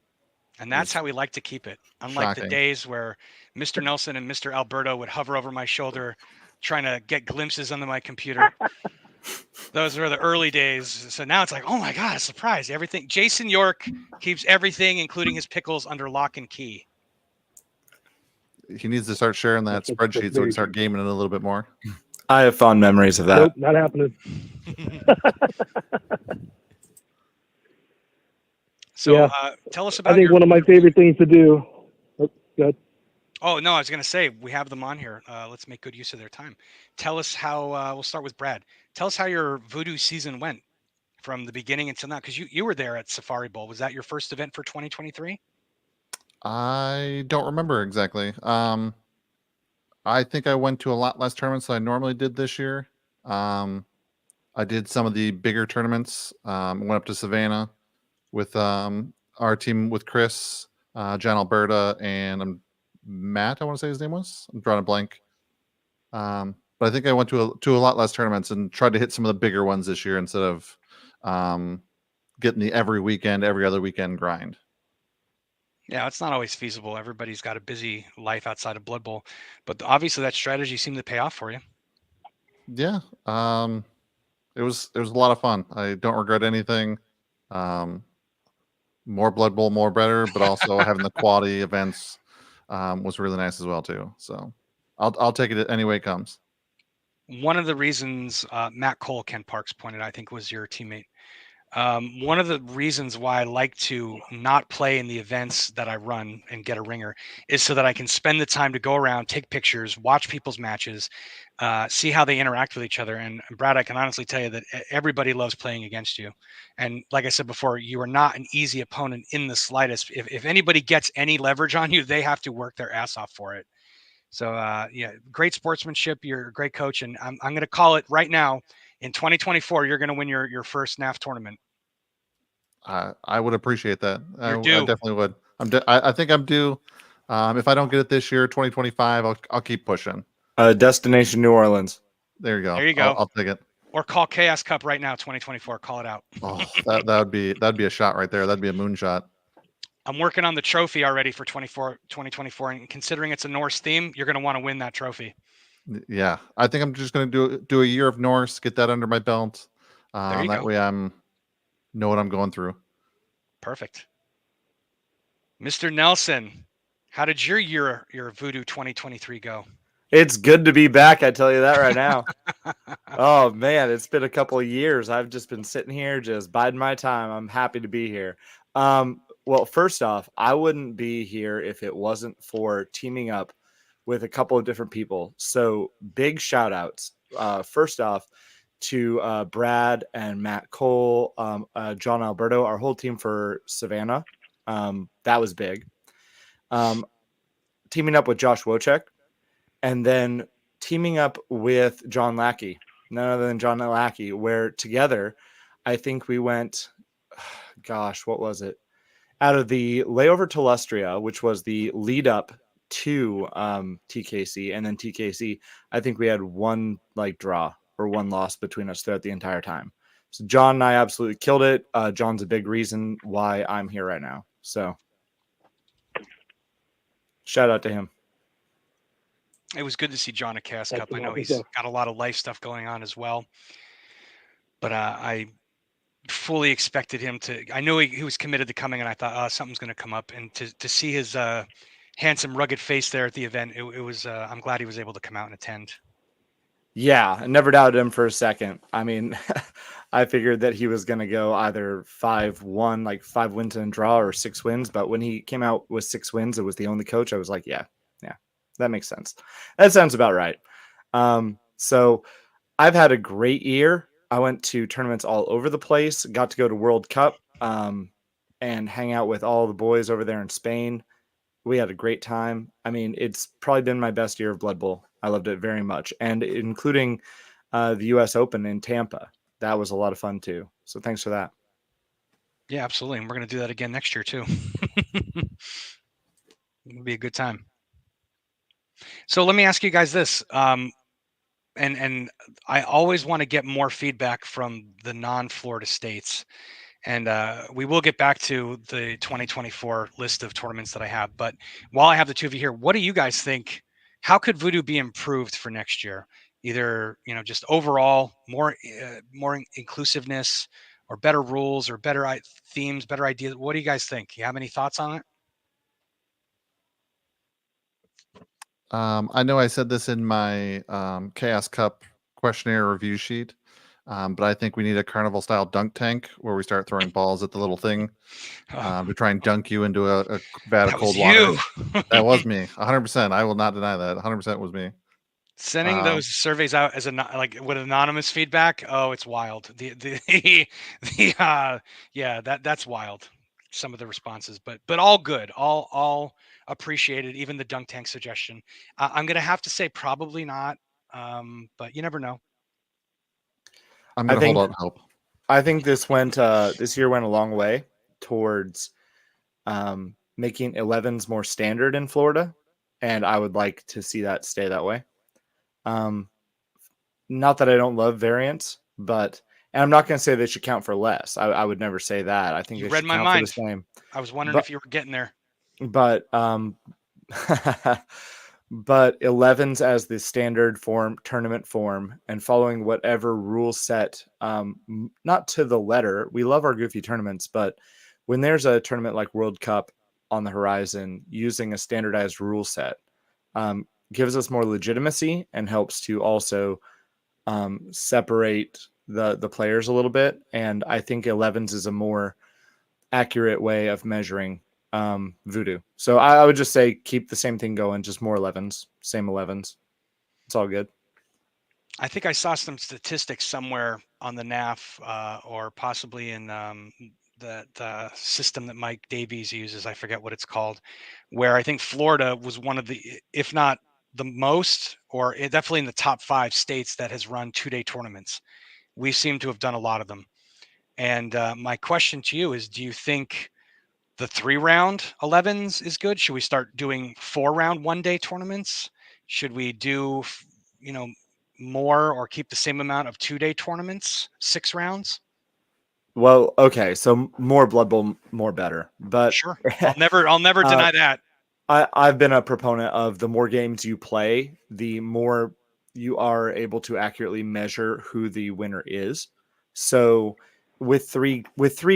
and that's how we like to keep it. Unlike the shocking. days where Mr. Nelson and Mr. Alberto would hover over my shoulder trying to get glimpses onto my computer. Those were the early days. So now it's like, oh my God, a surprise. Everything. Jason York keeps everything, including his pickles, under lock and key. He needs to start sharing that spreadsheet so we can start gaming it a little bit more. I have fond memories of that. Nope, not happening. So tell us about I think one of my favorite things to do. Oh, go ahead. Oh, no, I was going to say, we have them on here. Let's make good use of their time. Tell us how, we'll start with Brad. Tell us how your Voodoo season went from the beginning until now, because you were there at Safari Bowl. Was that your first event for 2023? I don't remember exactly. I think I went to a lot less tournaments than I normally did this year. I did some of the bigger tournaments. Went up to Savannah with our team with Chris. John Alberta, and Matt, I want to say his name was. I'm drawing a blank. But I think I went to a lot less tournaments and tried to hit some of the bigger ones this year instead of getting the every weekend, every other weekend grind. Yeah, it's not always feasible. Everybody's got a busy life outside of Blood Bowl, but obviously that strategy seemed to pay off for you. Yeah, it was a lot of fun. I don't regret anything. More Blood Bowl, more better, but also having the quality events was really nice as well too. So I'll take it any way it comes. One of the reasons Matt Cole, Ken Parks pointed, I think was your teammate. One of the reasons why I like to not play in the events that I run and get a ringer is so that I can spend the time to go around, take pictures, watch people's matches, see how they interact with each other. And Brad, I can honestly tell you that everybody loves playing against you. And like I said before, you are not an easy opponent in the slightest. If anybody gets any leverage on you, they have to work their ass off for it. So yeah, great sportsmanship. You're a great coach, and I'm going to call it right now. In 2024, you're going to win your first NAF tournament. I would appreciate that. I due. definitely would. I think I'm due. If I don't get it this year, 2025, I'll keep pushing. Destination New Orleans. There you go. There you go. I'll take it. Or call Chaos Cup right now, 2024. Call it out. Oh, that'd be a shot right there. That'd be a moonshot. I'm working on the trophy already for 2024, and considering it's a Norse theme, you're going to want to win that trophy. Yeah, I think I'm just going to do a year of Norse, get that under my belt. That way I'm know what I'm going through. Perfect. Mr. Nelson, how did your Voodoo 2023 go? It's good to be back. I tell you that right now. Oh man, it's been a couple of years. I've just been sitting here, just biding my time. I'm happy to be here. Well, first off, I wouldn't be here if it wasn't for teaming up with a couple of different people. So big shout outs. First off to Brad and Matt Cole, John Alberto, our whole team for Savannah. That was big. Teaming up with Josh Wojcik, and then teaming up with John Lackey, none other than John Lackey, where together, I think we went, gosh, what was it? Out of the layover to Lustria, which was the lead up to TKC, and then TKC, I think we had one draw or one loss between us throughout the entire time. So John and I absolutely killed it. John's a big reason why I'm here right now. So shout out to him. It was good to see John at Chaos Cup. I know he's got a lot of life stuff going on as well, but I fully expected him to. I knew he was committed to coming, and I thought, something's going to come up. And to see his handsome, rugged face there at the event, it was. I'm glad he was able to come out and attend. Yeah, I never doubted him for a second. I mean, I figured that he was going to go either 5-1, like 5 wins and draw, or 6 wins. But when he came out with 6 wins, it was the only coach. I was like, yeah, that makes sense. That sounds about right. So I've had a great year. I went to tournaments all over the place, got to go to World Cup and hang out with all the boys over there in Spain. We had a great time. I mean, it's probably been my best year of Blood Bowl. I loved it very much, and including the U.S. Open in Tampa. That was a lot of fun too. So thanks for that. Yeah, absolutely. And we're going to do that again next year too. It'll be a good time. So let me ask you guys this. And I always want to get more feedback from the non-Florida states. And we will get back to the 2024 list of tournaments that I have. But while I have the two of you here, what do you guys think? How could Voodoo be improved for next year? Either, just overall more inclusiveness, or better rules, or better themes, better ideas. What do you guys think? You have any thoughts on it? I know I said this in my Chaos Cup questionnaire review sheet, but I think we need a carnival style dunk tank where we start throwing balls at the little thing to try and dunk you into a vat of cold water. That was me, 100%. I will not deny that. 100% was me. Sending those surveys out as with anonymous feedback. Oh, it's wild. That's wild. Some of the responses, but all good, all appreciated. Even the dunk tank suggestion. I'm gonna have to say probably not, but you never know. I'm gonna hold out hope. I think this year went a long way towards making 11s more standard in Florida, and I would like to see that stay that way. Not that I don't love variants, but and I'm not going to say they should count for less. I would never say that. I think You they read should my count for the mind. same. I was wondering But if you were getting there. but but 11s as the standard form, tournament form, and following whatever rule set, not to the letter. We love our goofy tournaments, but when there's a tournament like World Cup on the horizon, using a standardized rule set gives us more legitimacy and helps to also separate the players a little bit. And I think 11s is a more accurate way of measuring voodoo. So I would just say keep the same thing going, just more 11s, same 11s. It's all good. I think I saw some statistics somewhere on the NAF or possibly in the system that Mike Davies uses. I forget what it's called, where I think Florida was one of the, if not the most, or definitely in the top 5 states that has run 2-day tournaments. We seem to have done a lot of them. And my question to you is, do you think the 3-round 11s is good? Should we start doing 4-round 1-day tournaments? Should we do, more or keep the same amount of 2-day tournaments, 6 rounds? Well, okay, so more Blood Bowl, more better. But Sure, I'll never deny that. I've been a proponent of the more games you play, the more you are able to accurately measure who the winner is. So with three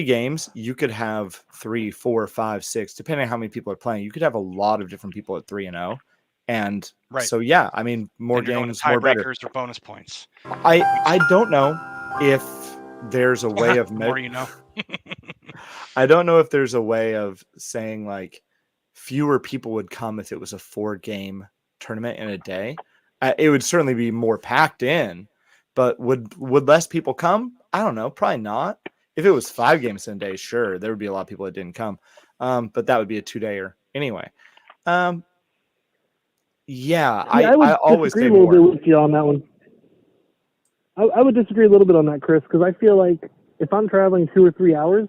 games, you could have 3, 4, 5, 6, depending on how many people are playing. You could have a lot of different people at 3-0. And Right. so, yeah, I mean, more games, more better. Tiebreakers or bonus points. I don't know if there's a way of the more you know. I don't know if there's a way of saying like fewer people would come if it was a 4-game tournament in a day. It would certainly be more packed in, but would less people come? I don't know, probably not. If it was 5 games in a day, sure, there would be a lot of people that didn't come, but that would be a 2-dayer anyway. Yeah, I always disagree say a little more. bit with you on that one. I would disagree a little bit on that, Chris, because I feel like if I'm traveling 2 or 3 hours,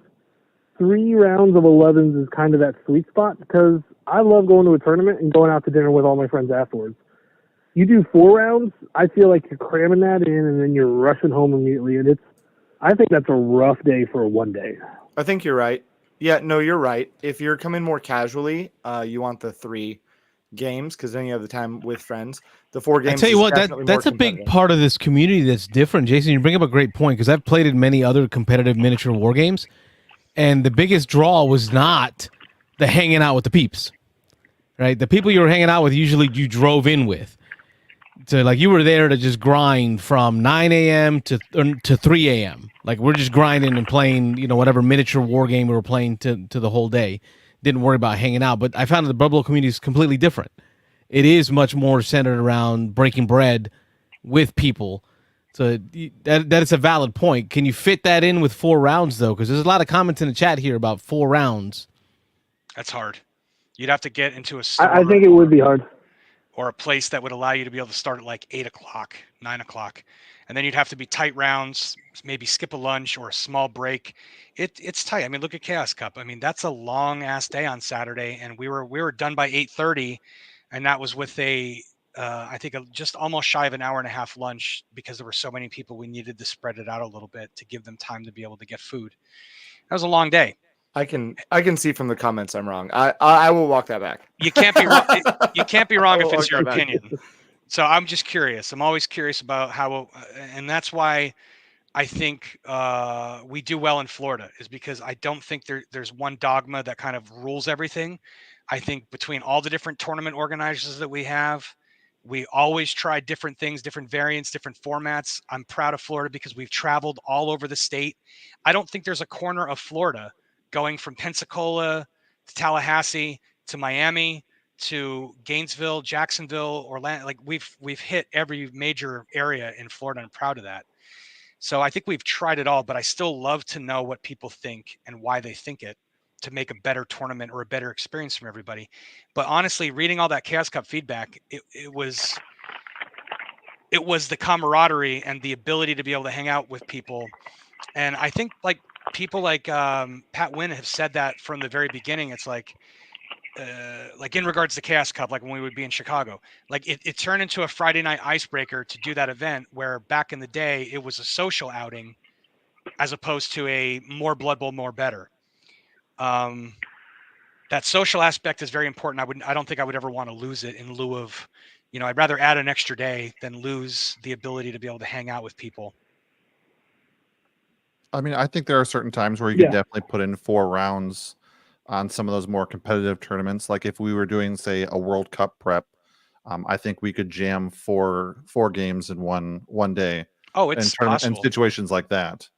3 rounds of 11s is kind of that sweet spot, because I love going to a tournament and going out to dinner with all my friends afterwards. You do 4 rounds, I feel like you're cramming that in and then you're rushing home immediately, and I think that's a rough day for a 1 day. I think you're right. Yeah, no, you're right. If you're coming more casually, you want the 3 games because then you have the time with friends. The 4 games. I tell you what, that's a big part of this community that's different. Jason, you bring up a great point because I've played in many other competitive miniature war games, and the biggest draw was not the hanging out with the peeps, right? The people you were hanging out with usually you drove in with. So like you were there to just grind from 9 a.m. to 3 a.m. Like we're just grinding and playing, whatever miniature war game we were playing to the whole day. Didn't worry about hanging out. But I found the Blood Bowl community is completely different. It is much more centered around breaking bread with people. So that is a valid point. Can you fit that in with 4 rounds though? Because there's a lot of comments in the chat here about 4 rounds. That's hard. You'd have to get into a store. I think it would be hard. Or a place that would allow you to be able to start at like 8 o'clock, 9 o'clock. And then you'd have to be tight rounds, maybe skip a lunch or a small break. It's tight. I mean, look at Chaos Cup. I mean, that's a long ass day on Saturday. And we were done by 8:30. And that was with I think just almost shy of an hour and a half lunch because there were so many people. We needed to spread it out a little bit to give them time to be able to get food. That was a long day. I can see from the comments I'm wrong. I will walk that back. You can't be wrong. You can't be wrong if it's your opinion. So I'm just curious. I'm always curious about how, and that's why I think we do well in Florida is because I don't think there's one dogma that kind of rules everything. I think between all the different tournament organizers that we have, we always try different things, different variants, different formats. I'm proud of Florida because we've traveled all over the state. I don't think there's a corner of Florida going from Pensacola to Tallahassee to Miami to Gainesville, Jacksonville, Orlando. Like we've hit every major area in Florida. I'm proud of that. So I think we've tried it all, but I still love to know what people think and why they think it to make a better tournament or a better experience from everybody. But honestly, reading all that Chaos Cup feedback, it was the camaraderie and the ability to be able to hang out with people. And I think like people like Pat Wynn have said that from the very beginning. It's like, like in regards to Chaos Cup, like when we would be in Chicago, like it turned into a Friday night icebreaker to do that event, where back in the day it was a social outing as opposed to a more Blood Bowl, more better. That social aspect is very important. I don't think I would ever want to lose it in lieu of, I'd rather add an extra day than lose the ability to be able to hang out with people. I mean, I think there are certain times where you Yeah. could definitely put in 4 rounds on some of those more competitive tournaments. Like if we were doing, say, a World Cup prep, I think we could jam four games in one day. Oh, it's in situations like that.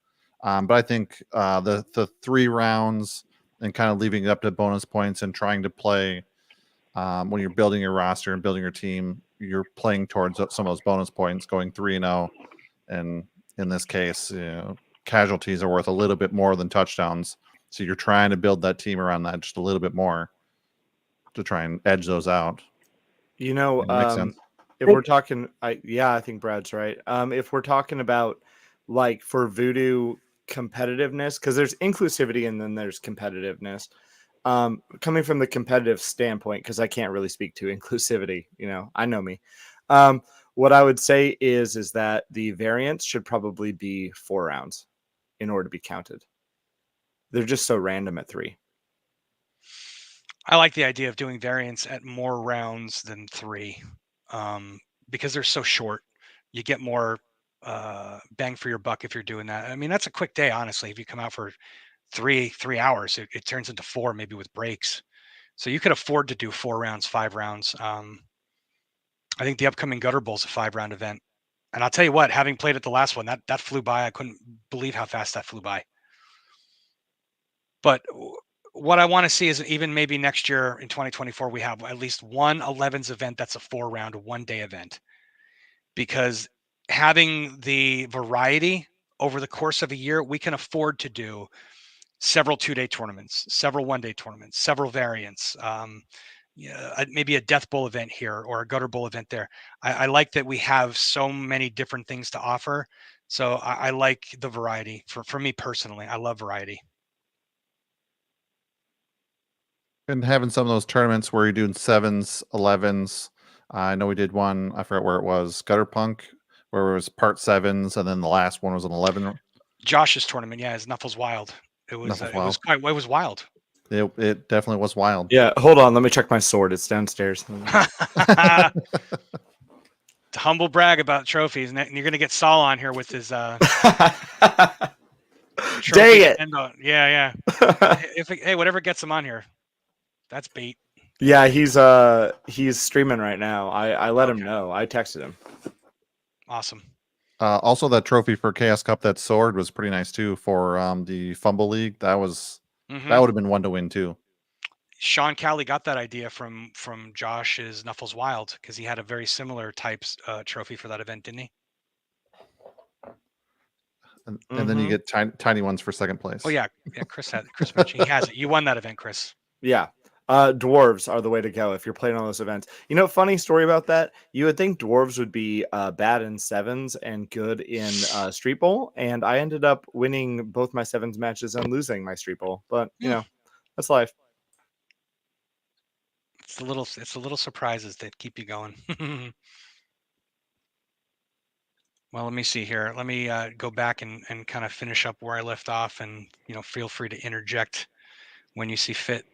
But I think the 3 rounds and kind of leaving it up to bonus points and trying to play when you're building your roster and building your team, you're playing towards some of those bonus points, going 3-0, and in this case, casualties are worth a little bit more than touchdowns. So you're trying to build that team around that just a little bit more to try and edge those out. Makes sense. If we're talking, I think Brad's right. If we're talking about like for Voodoo competitiveness, because there's inclusivity and then there's competitiveness. Coming from the competitive standpoint, because I can't really speak to inclusivity, I know me. What I would say is that the variants should probably be 4 rounds in order to be counted. They're just so random at 3. I like the idea of doing variants at more rounds than 3, because they're so short. You get more bang for your buck if you're doing that. I mean, that's a quick day, honestly. If you come out for 3 hours, it turns into 4, maybe with breaks. So you could afford to do 4 rounds, 5 rounds. I think the upcoming Gutter Bowl is a 5-round event. And I'll tell you what, having played at the last one, that flew by. I couldn't believe how fast that flew by. But what I want to see is even maybe next year in 2024, we have at least one 11s event that's a 4-round, 1-day event. Because having the variety over the course of a year, we can afford to do several 2-day tournaments, several 1-day tournaments, several variants, maybe a Death Bowl event here or a Gutter Bowl event there. I like that we have so many different things to offer. So I like the variety. For me personally, I love variety. And having some of those tournaments where you're doing 7s, 11s. I know we did one, I forget where it was, Gutter Punk, where it was part 7s, and then the last one was an 11. Josh's tournament, yeah, is Knuffles Wild. It was wild. It definitely was wild. Yeah, hold on, let me check my sword. It's downstairs. To humble brag about trophies, and you're gonna get Saul on here with his Dang it! Yeah. Hey, whatever gets him on here, that's bait. Yeah, he's streaming right now. I let him know. I texted him. Awesome. Also, that trophy for Chaos Cup, that sword was pretty nice too for the Fumble League. That would have been one to win too. Sean Cowley got that idea from Josh's Knuffles Wild because he had a very similar types trophy for that event, didn't he? And then you get tiny ones for second place. Oh yeah, Chris mentioned he has it. You won that event, Chris. Yeah. Dwarves are the way to go if you're playing on those events. Funny story about that. You would think dwarves would be bad in 7s and good in Street Bowl, and I ended up winning both my 7s matches and losing my Street Bowl. But that's life. It's the little surprises that keep you going. Well, let me see here. Let me go back and kind of finish up where I left off, and feel free to interject when you see fit.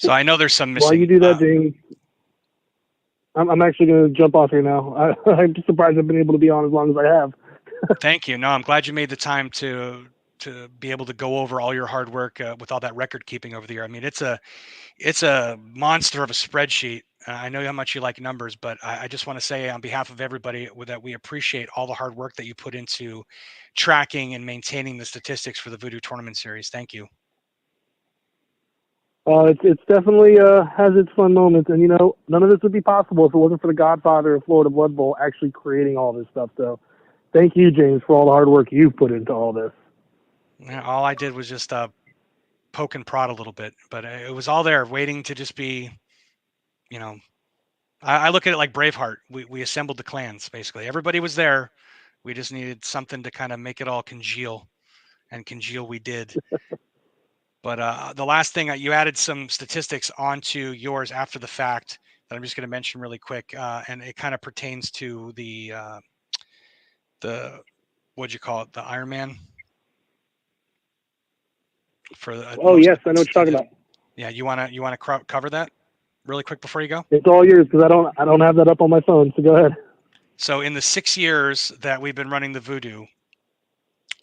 So I know there's some missing. While you do that, James, I'm actually going to jump off here now. I'm just surprised I've been able to be on as long as I have. Thank you. No, I'm glad you made the time to be able to go over all your hard work with all that record keeping over the year. I mean, it's a monster of a spreadsheet. I know how much you like numbers, but I just want to say on behalf of everybody that we appreciate all the hard work that you put into tracking and maintaining the statistics for the Voodoo Tournament Series. Thank you. It's definitely has its fun moments, and none of this would be possible if it wasn't for the Godfather of Florida Blood Bowl actually creating all this stuff. So, thank you, James, for all the hard work you've put into all this. Yeah, all I did was just poke and prod a little bit, but it was all there, waiting to just be, I look at it like Braveheart. We assembled the clans basically. Everybody was there. We just needed something to kind of make it all congeal, and congeal we did. But the last thing, you added some statistics onto yours after the fact that I'm just going to mention really quick, and it kind of pertains to the what'd you call it, the Ironman. For the Yes, I know what you're talking about. Yeah, you wanna cover that really quick before you go? It's all yours because I don't have that up on my phone. So go ahead. So in the 6 years that we've been running the Voodoo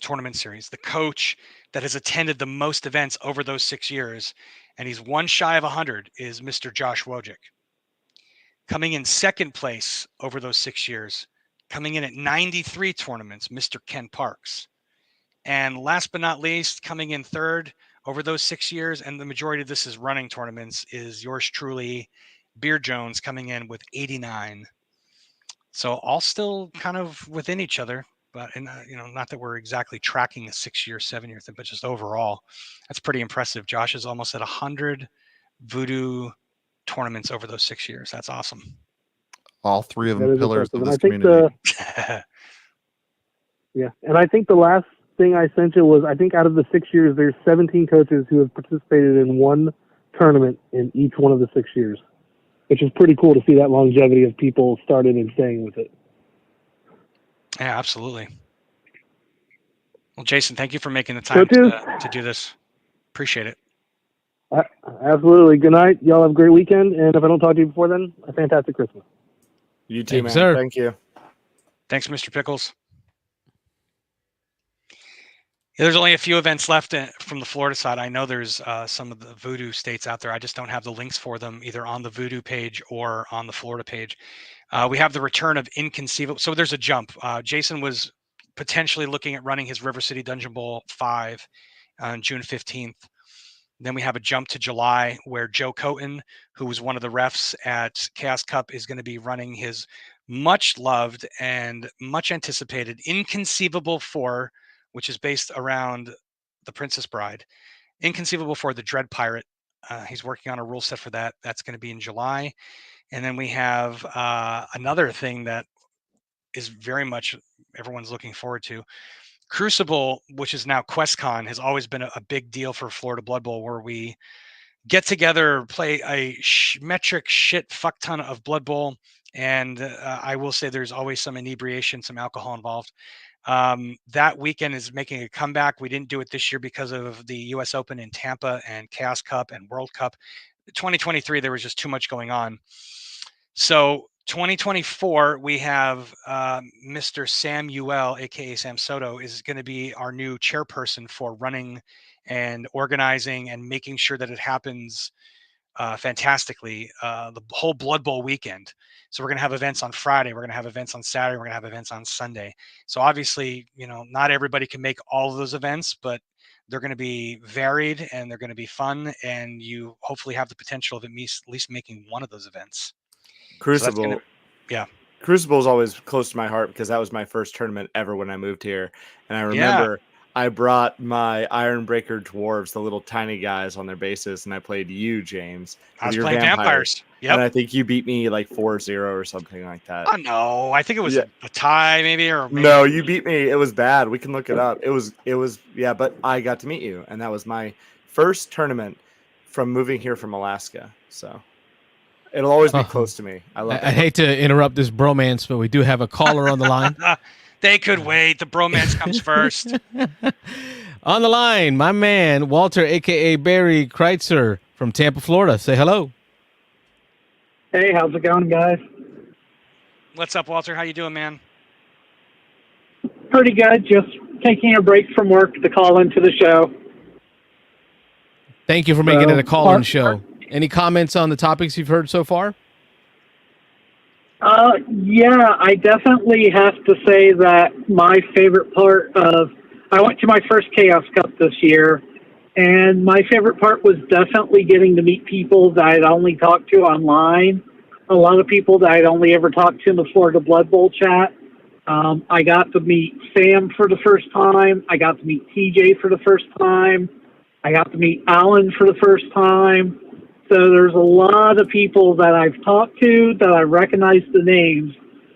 tournament series, the coach that has attended the most events over those 6 years, and he's one shy of 100, is Mr. Josh Wojcik. Coming in second place over those 6 years, coming in at 93 tournaments, Mr. Ken Parks. And last but not least, coming in third over those 6 years, and the majority of this is running tournaments, is yours truly, Beer Jones, coming in with 89. So all still kind of within each other, but not that we're exactly tracking a 6 year, 7 year thing, but just overall, that's pretty impressive. Josh is almost at 100 Voodoo tournaments over those 6 years. That's awesome. All three of them That is pillars impressive. of And this I think community. Yeah, and I think the last thing I sent you was, I think out of the 6 years, there's 17 coaches who have participated in one tournament in each one of the 6 years, which is pretty cool to see that longevity of people starting and staying with it. Yeah, absolutely. Well, Jason, thank you for making the time to do this. Appreciate it. Absolutely. Good night. Y'all have a great weekend. And if I don't talk to you before then, a fantastic Christmas. You too, man. Sir. Thank you. Thanks, Mr. Pickles. Yeah, there's only a few events left from the Florida side. I know there's some of the Voodoo states out there. I just don't have the links for them either on the Voodoo page or on the Florida page. We have the return of Inconceivable. So there's a jump. Jason was potentially looking at running his River City Dungeon Bowl 5 on June 15th. Then we have a jump to July where Joe Coton, who was one of the refs at Chaos Cup, is going to be running his much loved and much anticipated Inconceivable 4, which is based around the Princess Bride. Inconceivable 4, the Dread Pirate. He's working on a rule set for that. That's going to be in July. And then we have another thing that is very much everyone's looking forward to. Crucible, which is now QuestCon, has always been a big deal for Florida Blood Bowl, where we get together, play a metric shit fuck ton of Blood Bowl, and I will say there's always some inebriation, some alcohol involved. That weekend is making a comeback. We didn't do it this year because of the U.S. Open in Tampa and Chaos Cup and World Cup. 2023, there was just too much going on. So 2024, we have Mr. Samuel, aka Sam Soto, is going to be our new chairperson for running and organizing and making sure that it happens fantastically the whole Blood Bowl weekend. So we're going to have events on Friday, we're going to have events on Saturday, we're going to have events on Sunday. So obviously, not everybody can make all of those events, but they're going to be varied and they're going to be fun, and you hopefully have the potential of at least making one of those events. Crucible. So Crucible is always close to my heart because that was my first tournament ever when I moved here. And I remember I brought my Ironbreaker dwarves, the little tiny guys on their bases, and I played you, James. I was playing vampires. Yep. And I think you beat me like 4-0 or something like that. Oh, no. I think it was a tie maybe, No, you beat me. It was bad. We can look it up. It was, but I got to meet you. And that was my first tournament from moving here from Alaska. So it'll always be close to me. I love it. I hate to interrupt this bromance, but we do have a caller on the line. They could wait. The bromance comes first. On the line, my man, Walter, a.k.a. Barry Kreitzer from Tampa, Florida. Say hello. Hey, how's it going, guys? What's up, Walter? How you doing, man? Pretty good. Just taking a break from work to call into the show. Thank you for making it a call-in show. Any comments on the topics you've heard so far? Yeah, I definitely have to say that my favorite part I went to my first Chaos Cup this year, and my favorite part was definitely getting to meet people that I'd only talked to online, a lot of people that I'd only ever talked to in the Florida Blood Bowl chat. I got to meet Sam for the first time. I got to meet TJ for the first time. I got to meet Alan for the first time. So there's a lot of people that I've talked to that I recognize the names,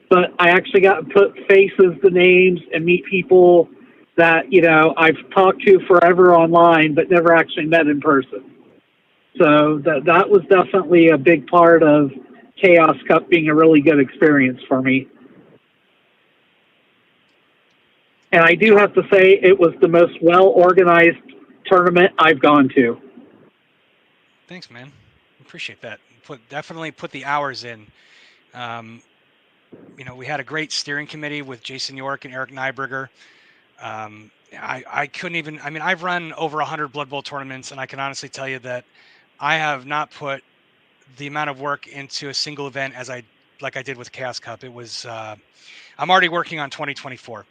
but I actually got to put faces to names and meet people that, you know, I've talked to forever online, but never actually met in person. So that was definitely a big part of Chaos Cup being a really good experience for me. And I do have to say it was the most well-organized tournament I've gone to. Thanks, man. Appreciate that. Definitely put the hours in. You know, we had a great steering committee with Jason York and Eric Nyberger. I couldn't even, I mean, I've run over 100 Blood Bowl tournaments, and I can honestly tell you that I have not put the amount of work into a single event like I did with Chaos Cup. It was, I'm already working on 2024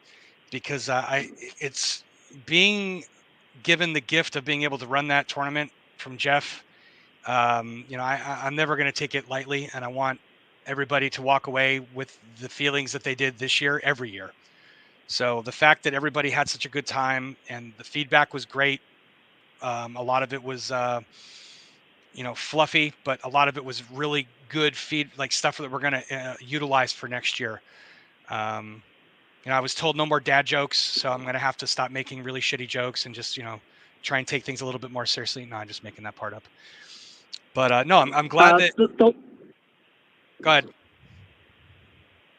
because it's being given the gift of being able to run that tournament from Jeff. You know, I'm never going to take it lightly, and I want everybody to walk away with the feelings that they did this year, every year. So the fact that everybody had such a good time and the feedback was great. A lot of it was, you know, fluffy, but a lot of it was really good like stuff that we're going to utilize for next year. You know, I was told no more dad jokes, so I'm going to have to stop making really shitty jokes and just, you know, try and take things a little bit more seriously. No, I'm just making that part up. But no, I'm glad that. Go ahead.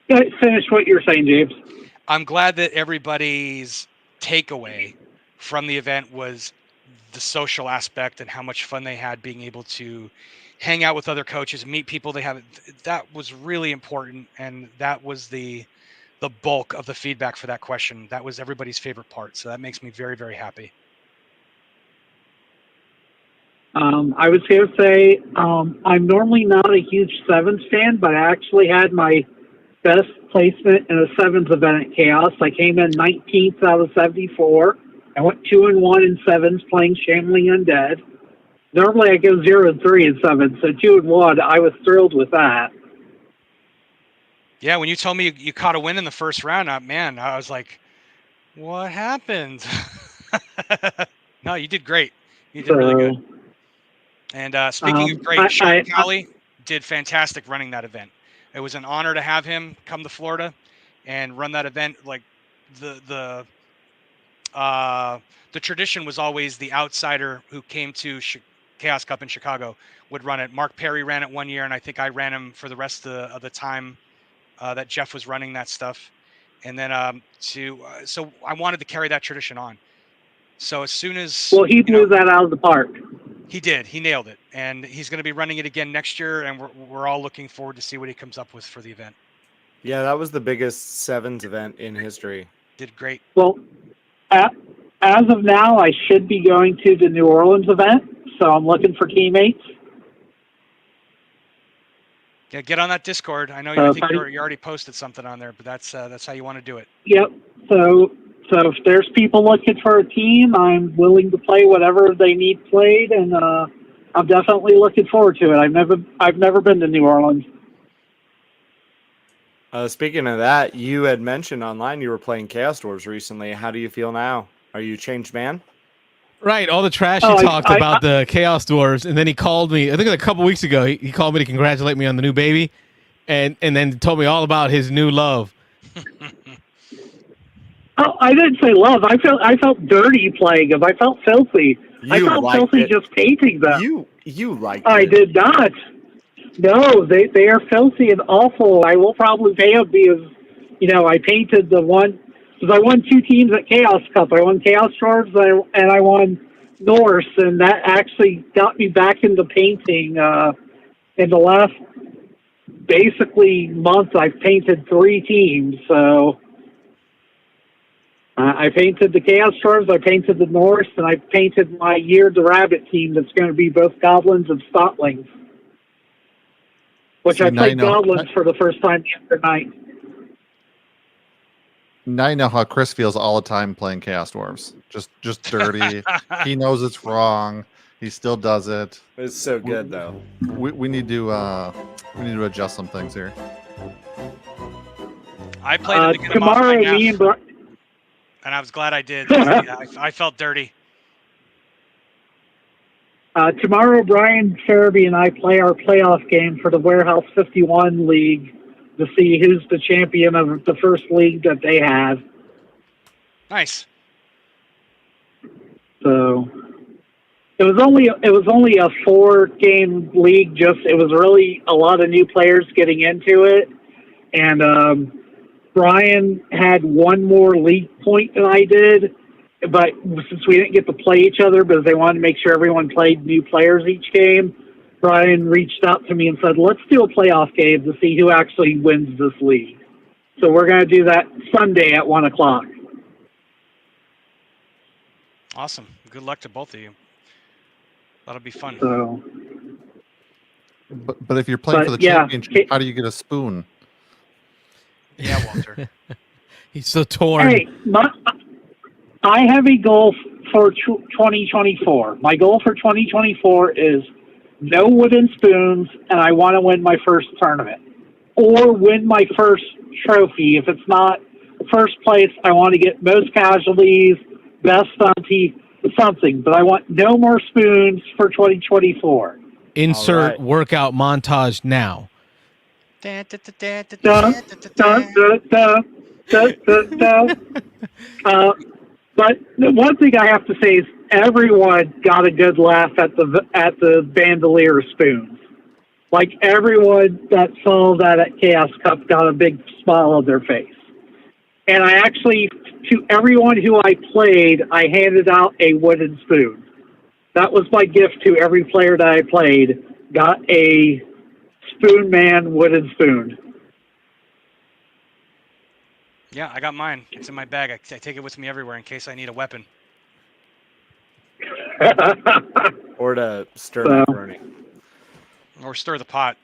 Finish what you're saying, James. I'm glad that everybody's takeaway from the event was the social aspect and how much fun they had being able to hang out with other coaches, meet people they haven't. That was really important, and that was the bulk of the feedback for that question. That was everybody's favorite part, so that makes me very, very happy. I was going to say I'm normally not a huge Sevens fan, but I actually had my best placement in a Sevens event at Chaos. I came in 19th out of 74. I went 2-1 in Sevens playing Shambling Undead. Normally I go 0-3 in Sevens, so 2-1. I was thrilled with that. Yeah, when you told me you caught a win in the first round, man, I was like, what happened? No, you did great. You did really good. And speaking of great, Sean Cowley did fantastic running that event. It was an honor to have him come to Florida and run that event. Like the tradition was always the outsider who came to Chaos Cup in Chicago would run it. Mark Perry ran it one year, and I think I ran him for the rest of the time that Jeff was running that stuff. And then so I wanted to carry that tradition on. So as soon as he blew that out of the park. He did. He nailed it, and he's going to be running it again next year. And we're all looking forward to see what he comes up with for the event. Yeah, that was the biggest Sevens event in history. Did great. Well, as of now, I should be going to the New Orleans event, so I'm looking for teammates. Yeah, get on that Discord. I know you already posted something on there, but that's how you want to do it. Yep. So if there's people looking for a team, I'm willing to play whatever they need played, and I'm definitely looking forward to it. I've never been to New Orleans. Speaking of that, you had mentioned online you were playing Chaos Dwarves recently. How do you feel now? Are you a changed man? Right, all the trash he talked about the Chaos Dwarves, and then he called me, I think a couple weeks ago, he called me to congratulate me on the new baby, and then told me all about his new love. Oh, I didn't say love. I felt dirty playing them. I felt filthy. I felt filthy just painting them. You liked I did not. No, they are filthy and awful. I will probably pay them because, you know, I painted the one, because I won 2 teams at Chaos Cup. I won Chaos Dwarves and I won Norse, and that actually got me back into painting. In the last, basically, month, I've painted 3 teams, so... I painted the Chaos Dwarves, I painted the Norse, and I painted my Year the Rabbit team that's going to be both Goblins and Stotlings. Which I played Goblins for the first time the other night. Now I know how Chris feels all the time playing Chaos Dwarves. Just dirty. He knows it's wrong. He still does it. It's so good, though. We need to adjust some things here. I played it to get him off my gaff. And I was glad I did. I felt dirty. Tomorrow, Brian Farabee and I play our playoff game for the Warehouse 51 League to see who's the champion of the first league that they have. Nice. So it was only a 4-game league. It was really a lot of new players getting into it, and Brian had one more league point than I did, but since we didn't get to play each other because they wanted to make sure everyone played new players each game, Brian reached out to me and said, let's do a playoff game to see who actually wins this league. So we're going to do that Sunday at 1 o'clock. Awesome. Good luck to both of you. That'll be fun. So, but if you're playing for the championship, how do you get a spoon? Yeah, Walter. He's so torn. Hey, I have a goal for 2024. My goal for 2024 is no wooden spoons, and I want to win my first tournament or win my first trophy. If it's not first place, I want to get most casualties, best ante, something. But I want no more spoons for 2024. Insert workout montage now. But the one thing I have to say is everyone got a good laugh at the bandolier spoons. Like everyone that saw that at Chaos Cup got a big smile on their face. And I actually, to everyone who I played, I handed out a wooden spoon. That was my gift to every player that I played. Got a Spoon Man wooden spoon. Yeah, I got mine. It's in my bag. I take it with me everywhere in case I need a weapon. Or to stir macaroni. Or stir the pot.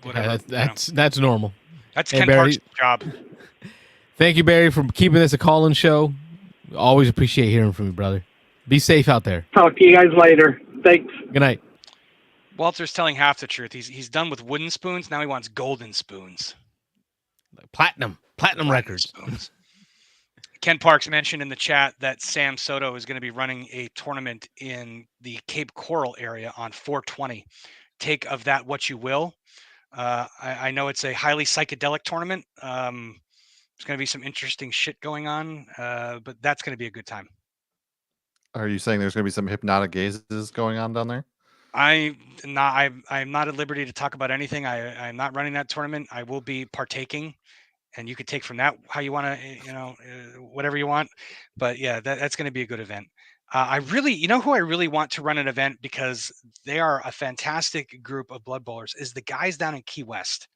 Whatever. Yeah, that's normal. That's Hey, Ken Barry. Park's job. Thank you, Barry, for keeping this a call-in show. Always appreciate hearing from you, brother. Be safe out there. Talk to you guys later. Thanks. Good night. Walter's telling half the truth. He's done with wooden spoons. Now he wants golden spoons. Platinum records. Spoons. Ken Parks mentioned in the chat that Sam Soto is going to be running a tournament in the Cape Coral area on 420. Take of that what you will. I know it's a highly psychedelic tournament. There's going to be some interesting shit going on, but that's going to be a good time. Are you saying there's going to be some hypnotic gazes going on down there? I'm not at liberty to talk about anything. I'm not running that tournament. I will be partaking, and you could take from that how you want to, whatever you want. But yeah, that's going to be a good event. I really, who I really want to run an event because they are a fantastic group of blood bowlers is the guys down in Key West.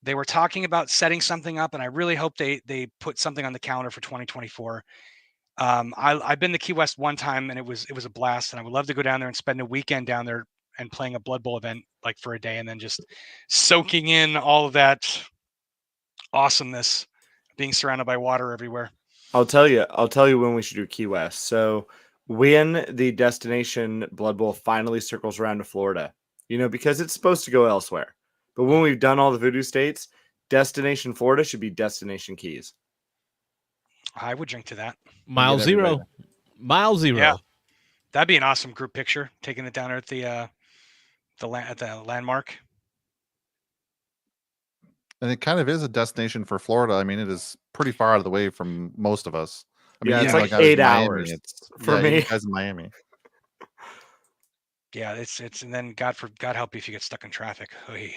They were talking about setting something up, and I really hope they put something on the calendar for 2024. I've been to Key West one time, and it was a blast, and I would love to go down there and spend a weekend down there and playing a Blood Bowl event like for a day, and then just soaking in all of that awesomeness, being surrounded by water everywhere. I'll tell you when we should do Key West. So when the destination Blood Bowl finally circles around to Florida, because it's supposed to go elsewhere. But when we've done all the voodoo states, destination Florida should be destination Keys. I would drink to that. Mile zero. Yeah, that'd be an awesome group picture. Taking it down there at the landmark. And it kind of is a destination for Florida. I mean, it is pretty far out of the way from most of us. I mean, it's like I was 8 in Miami, hours for me. You guys in Miami. Yeah, it's and then God help you if you get stuck in traffic. Oy.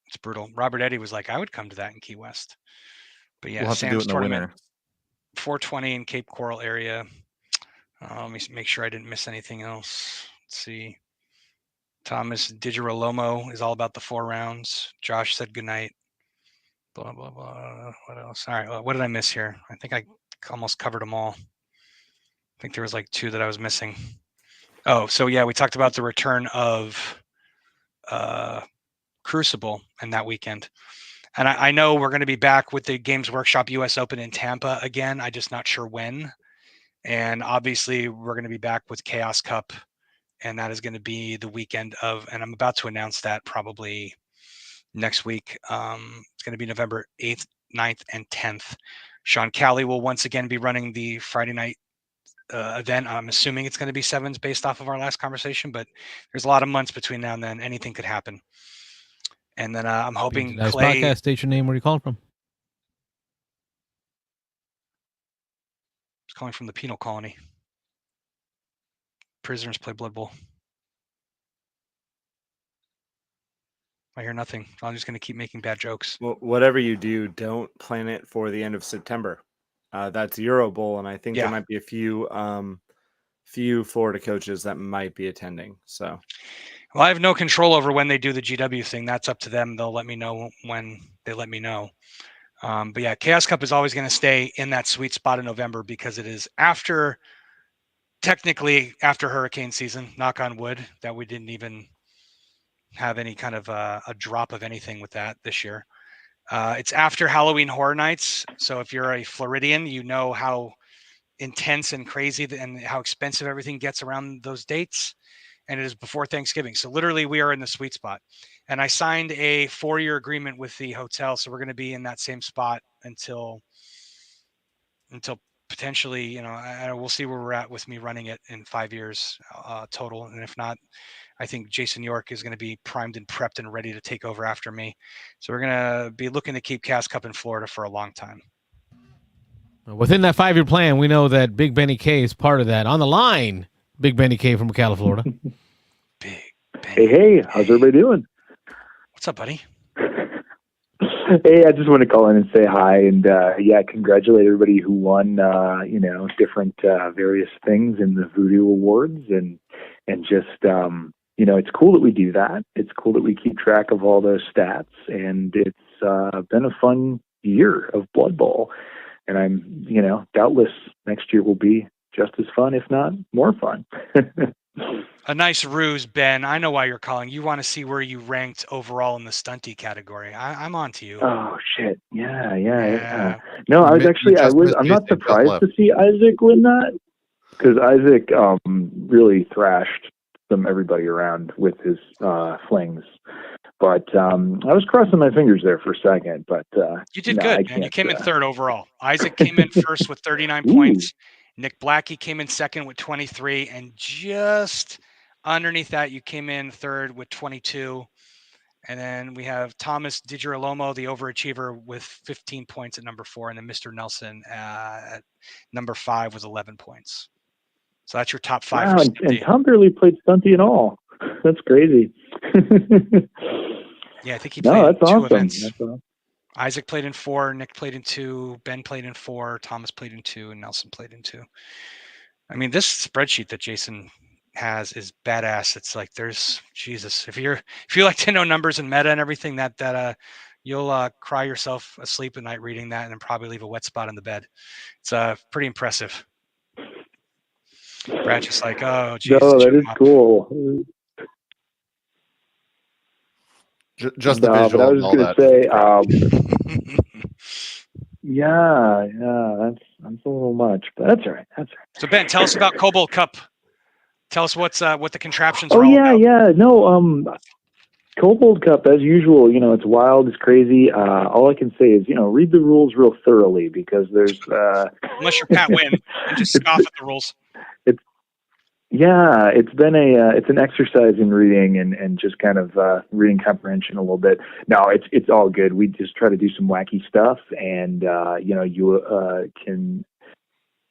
It's brutal. Robert Eddy was like, I would come to that in Key West. But yeah, We'll have to do it in the winter. 420 in Cape Coral area. Let me make sure I didn't miss anything else. Let's see. Thomas Digirolomo is all about the 4 rounds. Josh said goodnight. Blah, blah, blah. What else? All right. What did I miss here? I think I almost covered them all. I think there was like 2 that I was missing. Oh, so yeah, we talked about the return of Crucible and that weekend. And I know we're going to be back with the Games Workshop US Open in Tampa again. I'm just not sure when. And obviously, we're going to be back with Chaos Cup. And that is going to be the weekend of, and I'm about to announce that probably next week. It's going to be November 8th, 9th, and 10th. Sean Calley will once again be running the Friday night event. I'm assuming it's going to be 7s based off of our last conversation, but there's a lot of months between now and then. Anything could happen. And then I'm hoping Nice Clay. Podcast, state your name. Where you calling from? It's calling from the penal colony. Prisoners play Blood Bowl. I hear nothing. I'm just going to keep making bad jokes. Well, whatever you do, don't plan it for the end of September. That's Euro Bowl, and I think there might be a few Florida coaches that might be attending. So, well, I have no control over when they do the GW thing. That's up to them. They'll let me know when they let me know. But yeah, Chaos Cup is always going to stay in that sweet spot in November because it is technically after hurricane season, knock on wood, that we didn't even have any kind of a drop of anything with that this year. It's after Halloween Horror Nights. So if you're a Floridian, you know how intense and crazy and how expensive everything gets around those dates. And it is before Thanksgiving. So literally we are in the sweet spot. And I signed a 4-year agreement with the hotel. So we're going to be in that same spot until potentially, we'll see where we're at with me running it in 5 years total. And if not, I think Jason York is going to be primed and prepped and ready to take over after me. So we're going to be looking to keep Chaos Cup in Florida for a long time. Within that 5-year plan, we know that Big Benny K is part of that. On the line, Big Benny K from Ocala, Florida. Big Benny. Hey, how's everybody doing? What's up, buddy? Hey, I just want to call in and say hi and congratulate everybody who won different various things in the Voodoo Awards and just it's cool that we do that. It's cool that we keep track of all those stats, and it's been a fun year of Blood Bowl. And I'm, doubtless next year will be just as fun, if not more fun. A nice ruse, Ben. I know why you're calling. You want to see where you ranked overall in the stunty category. I'm on to you. Oh shit! Yeah. No, I'm not surprised to see Isaac win that, because Isaac really thrashed everybody around with his flings. But I was crossing my fingers there for a second. But you did good, man. You came in third overall. Isaac came in first with 39 points. Nick Blackie came in second with 23, and just underneath that, you came in third with 22. And then we have Thomas DiGirolamo, the overachiever, with 15 points at number 4, and then Mr. Nelson at number 5 with 11 points. So that's your top 5. Wow, and Tom barely played stunty at all. That's crazy. Yeah, I think he played that's 2 awesome. events. That's awesome. Isaac played in 4, Nick played in 2, Ben played in 4, Thomas played in 2, and Nelson played in 2. I mean, this spreadsheet that Jason has is badass. It's like there's Jesus. If you like to know numbers and meta and everything, that you'll cry yourself asleep at night reading that, and then probably leave a wet spot in the bed. It's pretty impressive. Brad's just like, oh, Jesus. No, that is cool. Just the visual. But I was going to say, that's a little much, but that's all right. So Ben, tell us about Cobalt Cup. Tell us what the contraptions are all about. No, Cobalt Cup, as usual, it's wild, it's crazy. All I can say is, read the rules real thoroughly, because there's unless you're Pat Wynn and just scoff at the rules. It's been it's an exercise in reading and just kind of reading comprehension a little bit. No, it's all good. We just try to do some wacky stuff, and you can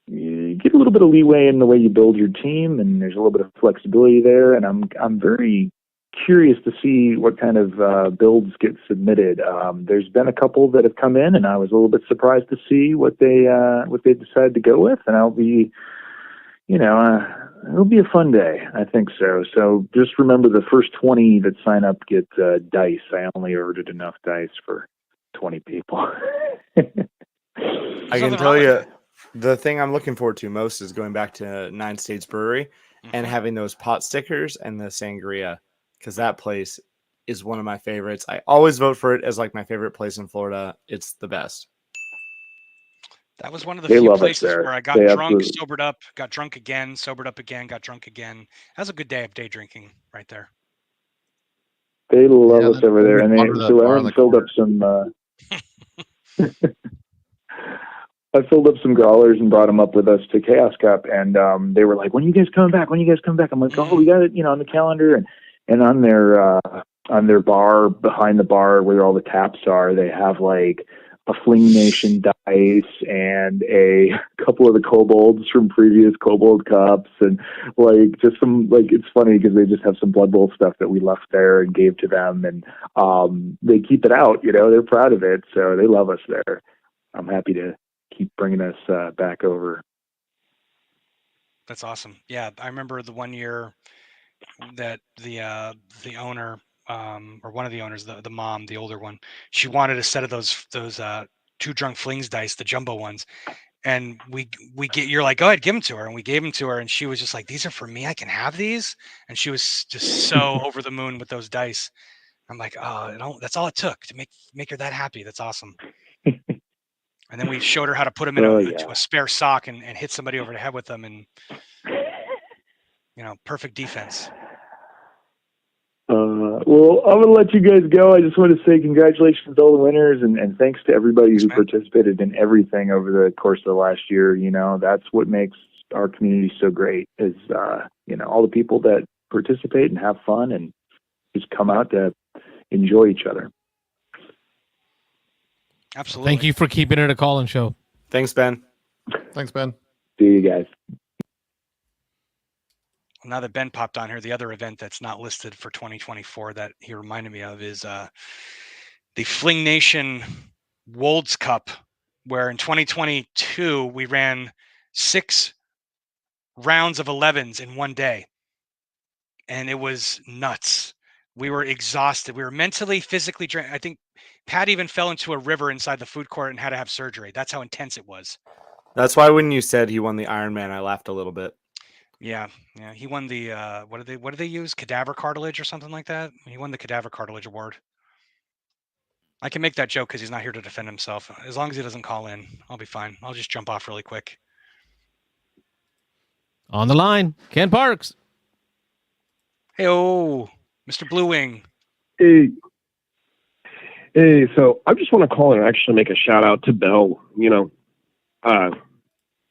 get a little bit of leeway in the way you build your team, and there's a little bit of flexibility there. And I'm very curious to see what kind of builds get submitted. There's been a couple that have come in, and I was a little bit surprised to see what they decided to go with, and I'll be. It'll be a fun day. I think so. So just remember, the first 20 that sign up get dice. I only ordered enough dice for 20 people. I can tell you, the thing I'm looking forward to most is going back to Nine States Brewery and having those pot stickers and the sangria, because that place is one of my favorites. I always vote for it as like my favorite place in Florida. It's the best. That was one of the few places where I got drunk, sobered up, got drunk again, sobered up again, got drunk again. That was a good day of day drinking right there. They love us over there. And so Aaron filled up some... I filled up some growlers and brought them up with us to Chaos Cup. And they were like, when are you guys coming back? I'm like, oh, we got it, on the calendar. And on their bar, behind the bar where all the taps are, they have like Fling Nation dice and a couple of the kobolds from previous Kobold Cups, and like just some, like, it's funny because they just have some Blood Bowl stuff that we left there and gave to them, and they keep it out. They're proud of it, so they love us there. I'm happy to keep bringing us back over. That's awesome. Yeah, I remember the one year that the owner, or one of the owners, the mom, the older one, she wanted a set of those Two Drunk Flings dice, the jumbo ones, and you're like, go ahead, give them to her, and we gave them to her, and she was just like, these are for me, I can have these, and she was just so over the moon with those dice. I'm like, oh, that's all it took to make her that happy. That's awesome. And then we showed her how to put them into a spare sock and hit somebody over the head with them, and perfect defense. Well, I'm going to let you guys go. I just want to say congratulations to all the winners, and thanks to everybody who participated in everything over the course of the last year. That's what makes our community so great is, all the people that participate and have fun and just come out to enjoy each other. Absolutely. Thank you for keeping it a call-in show. Thanks, Ben. Thanks, Ben. See you guys. Now that Ben popped on here, the other event that's not listed for 2024 that he reminded me of is the Fling Nation Wolds Cup, where in 2022 we ran 6 rounds of 11s in one day, and it was nuts. We were exhausted. We were mentally, physically drained. I think Pat even fell into a river inside the food court and had to have surgery. That's how intense it was. That's why when you said he won the Ironman, I laughed a little bit. Yeah. He won the what do they use? Cadaver cartilage or something like that. He won the cadaver cartilage award. I can make that joke because he's not here to defend himself. As long as he doesn't call in, I'll be fine. I'll just jump off really quick. On the line, Ken Parks. Hey, Mr. Blue Wing. Hey, so I just want to call and actually make a shout out to Belle. A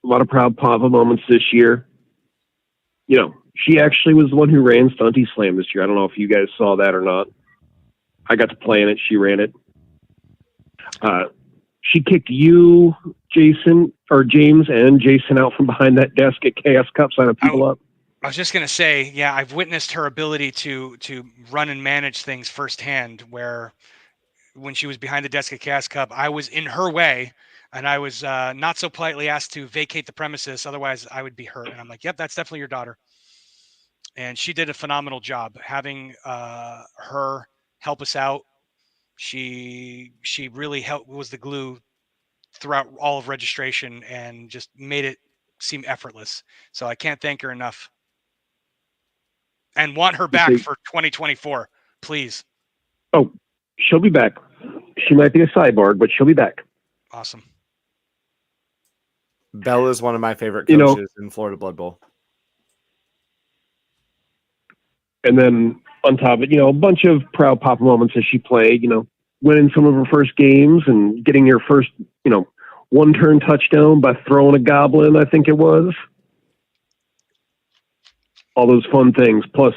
lot of proud Pava moments this year. She actually was the one who ran Stunty Slam this year. I don't know if you guys saw that or not. I got to play in it. She ran it. She kicked you, James, and Jason out from behind that desk at Chaos Cup, signing people up. I was just going to say, yeah, I've witnessed her ability to run and manage things firsthand, where when she was behind the desk at Chaos Cup, I was in her way, and I was not so politely asked to vacate the premises. Otherwise, I would be hurt. And I'm like, yep, that's definitely your daughter. And she did a phenomenal job having her help us out. She really was the glue throughout all of registration and just made it seem effortless. So I can't thank her enough. And want her back for 2024, please. Oh, she'll be back. She might be a cyborg, but she'll be back. Awesome. Belle is one of my favorite coaches in Florida Blood Bowl. And then on top of it, a bunch of proud Papa moments as she played, winning some of her first games and getting your first, one-turn touchdown by throwing a goblin, I think it was. All those fun things. Plus,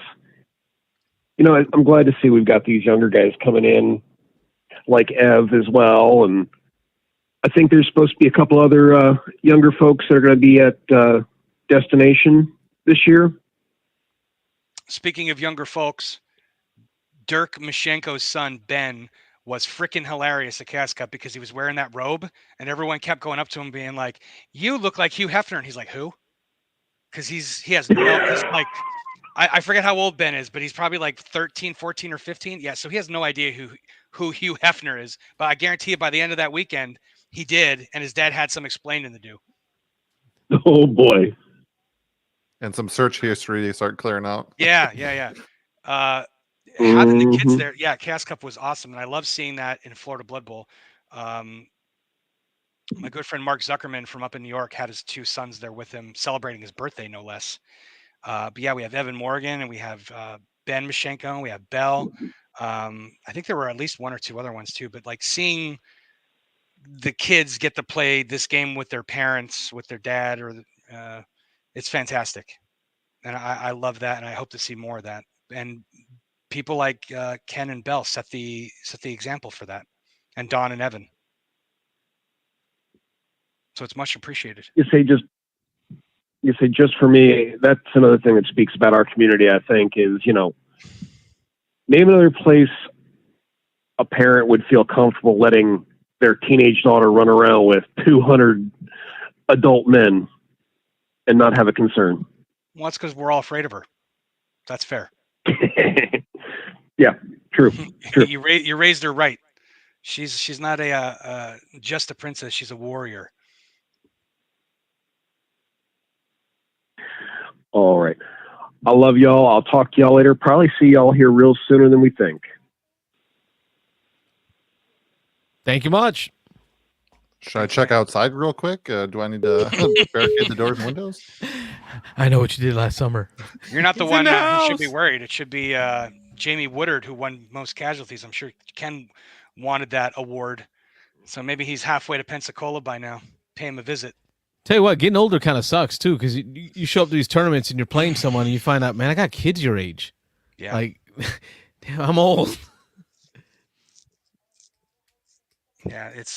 I'm glad to see we've got these younger guys coming in, like Ev as well. And I think there's supposed to be a couple other younger folks that are going to be at Destination this year. Speaking of younger folks, Dirk Mashenko's son, Ben, was freaking hilarious at Chaos Cup because he was wearing that robe, and everyone kept going up to him being like, you look like Hugh Hefner. And he's like, who? Because he's like, I forget how old Ben is, but he's probably like 13, 14, or 15. Yeah, so he has no idea who Hugh Hefner is. But I guarantee you by the end of that weekend, he did, and his dad had some explaining to do. Oh, boy. And some search history they start clearing out. Yeah. Having the kids there, Chaos Cup was awesome, and I love seeing that in Florida Blood Bowl. My good friend Mark Zuckerman from up in New York had his 2 sons there with him, celebrating his birthday, no less. But yeah, we have Evan Morgan, and we have Ben Mashenko, and we have Belle. I think there were at least 1 or 2 other ones too. But like seeing the kids get to play this game with their parents, with their dad, it's fantastic, and I love that, and I hope to see more of that. And people like Ken and Belle set the example for that, and Don and Evan. So it's much appreciated. You say just for me, that's another thing that speaks about our community, I think, is, name another place a parent would feel comfortable letting their teenage daughter run around with 200 adult men and not have a concern. Well, that's because we're all afraid of her. That's fair. Yeah, true. You raised her right. She's not just a princess. She's a warrior. All right. I love y'all. I'll talk to y'all later. Probably see y'all here real sooner than we think. Thank you much. Should I check outside real quick? Do I need to barricade the doors and windows? I know what you did last summer. You're not the one who should be worried. It should be Jamie Woodard, who won most casualties. I'm sure Ken wanted that award. So maybe he's halfway to Pensacola by now. Pay him a visit. Tell you what, getting older kind of sucks too, because you show up to these tournaments and you're playing someone and you find out, man, I got kids your age. Yeah. Like, damn, I'm old. Yeah, it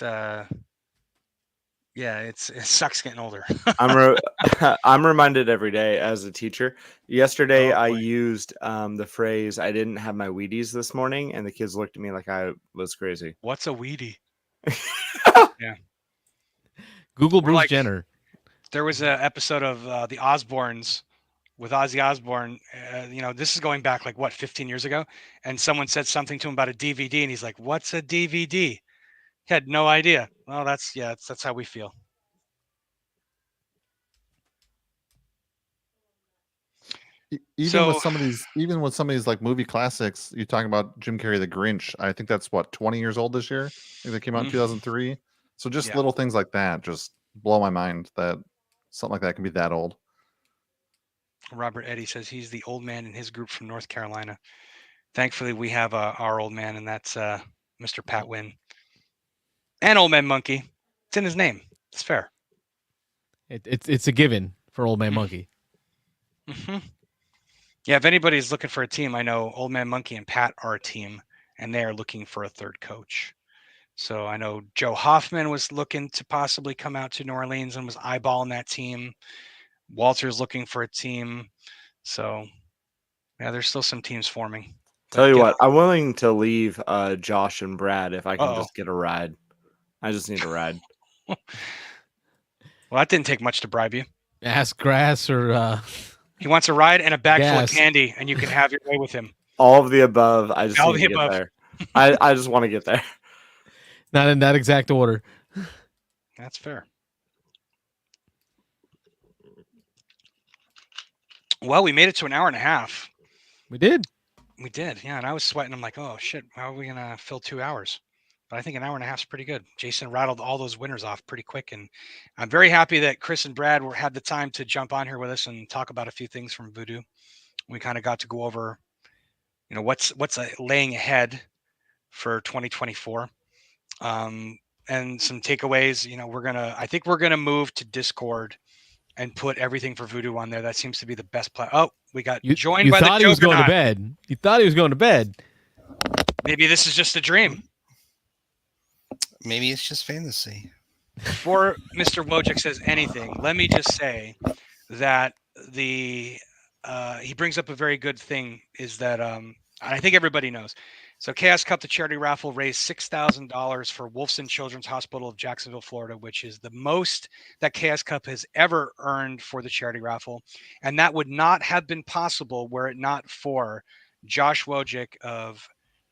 sucks getting older. I'm reminded every day as a teacher. Yesterday, Oh, I boy. used the phrase, I didn't have my Wheaties this morning, and the kids looked at me like I was crazy. What's a weedy? Yeah. Google Bruce like- Jenner. There was an episode of The Osbournes with Ozzy Osbourne. This is going back 15 years ago. And someone said something to him about a DVD, and he's like, "What's a DVD?" He had no idea. Well, that's how we feel. Even with some of these like movie classics, you're talking about Jim Carrey, The Grinch. I think that's 20 years old this year. I think that came out in 2003. So just little things like that just blow my mind that something like that can be that old. Robert Eddy says he's the old man in his group from North Carolina. Thankfully, we have our old man, and that's Mr. Pat Wynn. And Old Man Monkey. It's in his name. It's fair. It's a given for Old Man Monkey. Mm-hmm. Yeah, if anybody's looking for a team, I know Old Man Monkey and Pat are a team, and they are looking for a third coach. So I know Joe Hoffman was looking to possibly come out to New Orleans and was eyeballing that team. Walter's looking for a team. So, yeah, there's still some teams forming. Tell you what, I'm willing to leave Josh and Brad if I can Uh-oh. just get a ride. I just need a ride. Well, that didn't take much to bribe you. Ask grass or... He wants a ride and a bag full of Gas. candy, and you can have your way with him. All of the above. I just All need the to above. get there. I just want to get there. Not in that exact order. That's fair. Well, we made it to an hour and a half. We did. We did, yeah. And I was sweating. I'm like, oh, shit, how are we going to fill 2 hours? But I think an hour and a half is pretty good. Jason rattled all those winners off pretty quick. And I'm very happy that Chris and Brad had the time to jump on here with us and talk about a few things from Voodoo. We kind of got to go over, what's laying ahead for 2024. And some takeaways. I think we're going to move to Discord and put everything for Voodoo on there. That seems to be the best plan. Oh, we got joined by the thought he was going to Juggernaut. bed. You thought he was going to bed. Maybe this is just a dream. Maybe it's just fantasy. Before Mr. Wojcik says anything, let me just say that he brings up a very good thing, is that I think everybody knows. So Chaos Cup, the charity raffle, raised $6,000 for Wolfson Children's Hospital of Jacksonville, Florida, which is the most that Chaos Cup has ever earned for the charity raffle. And that would not have been possible were it not for Josh Wojcik of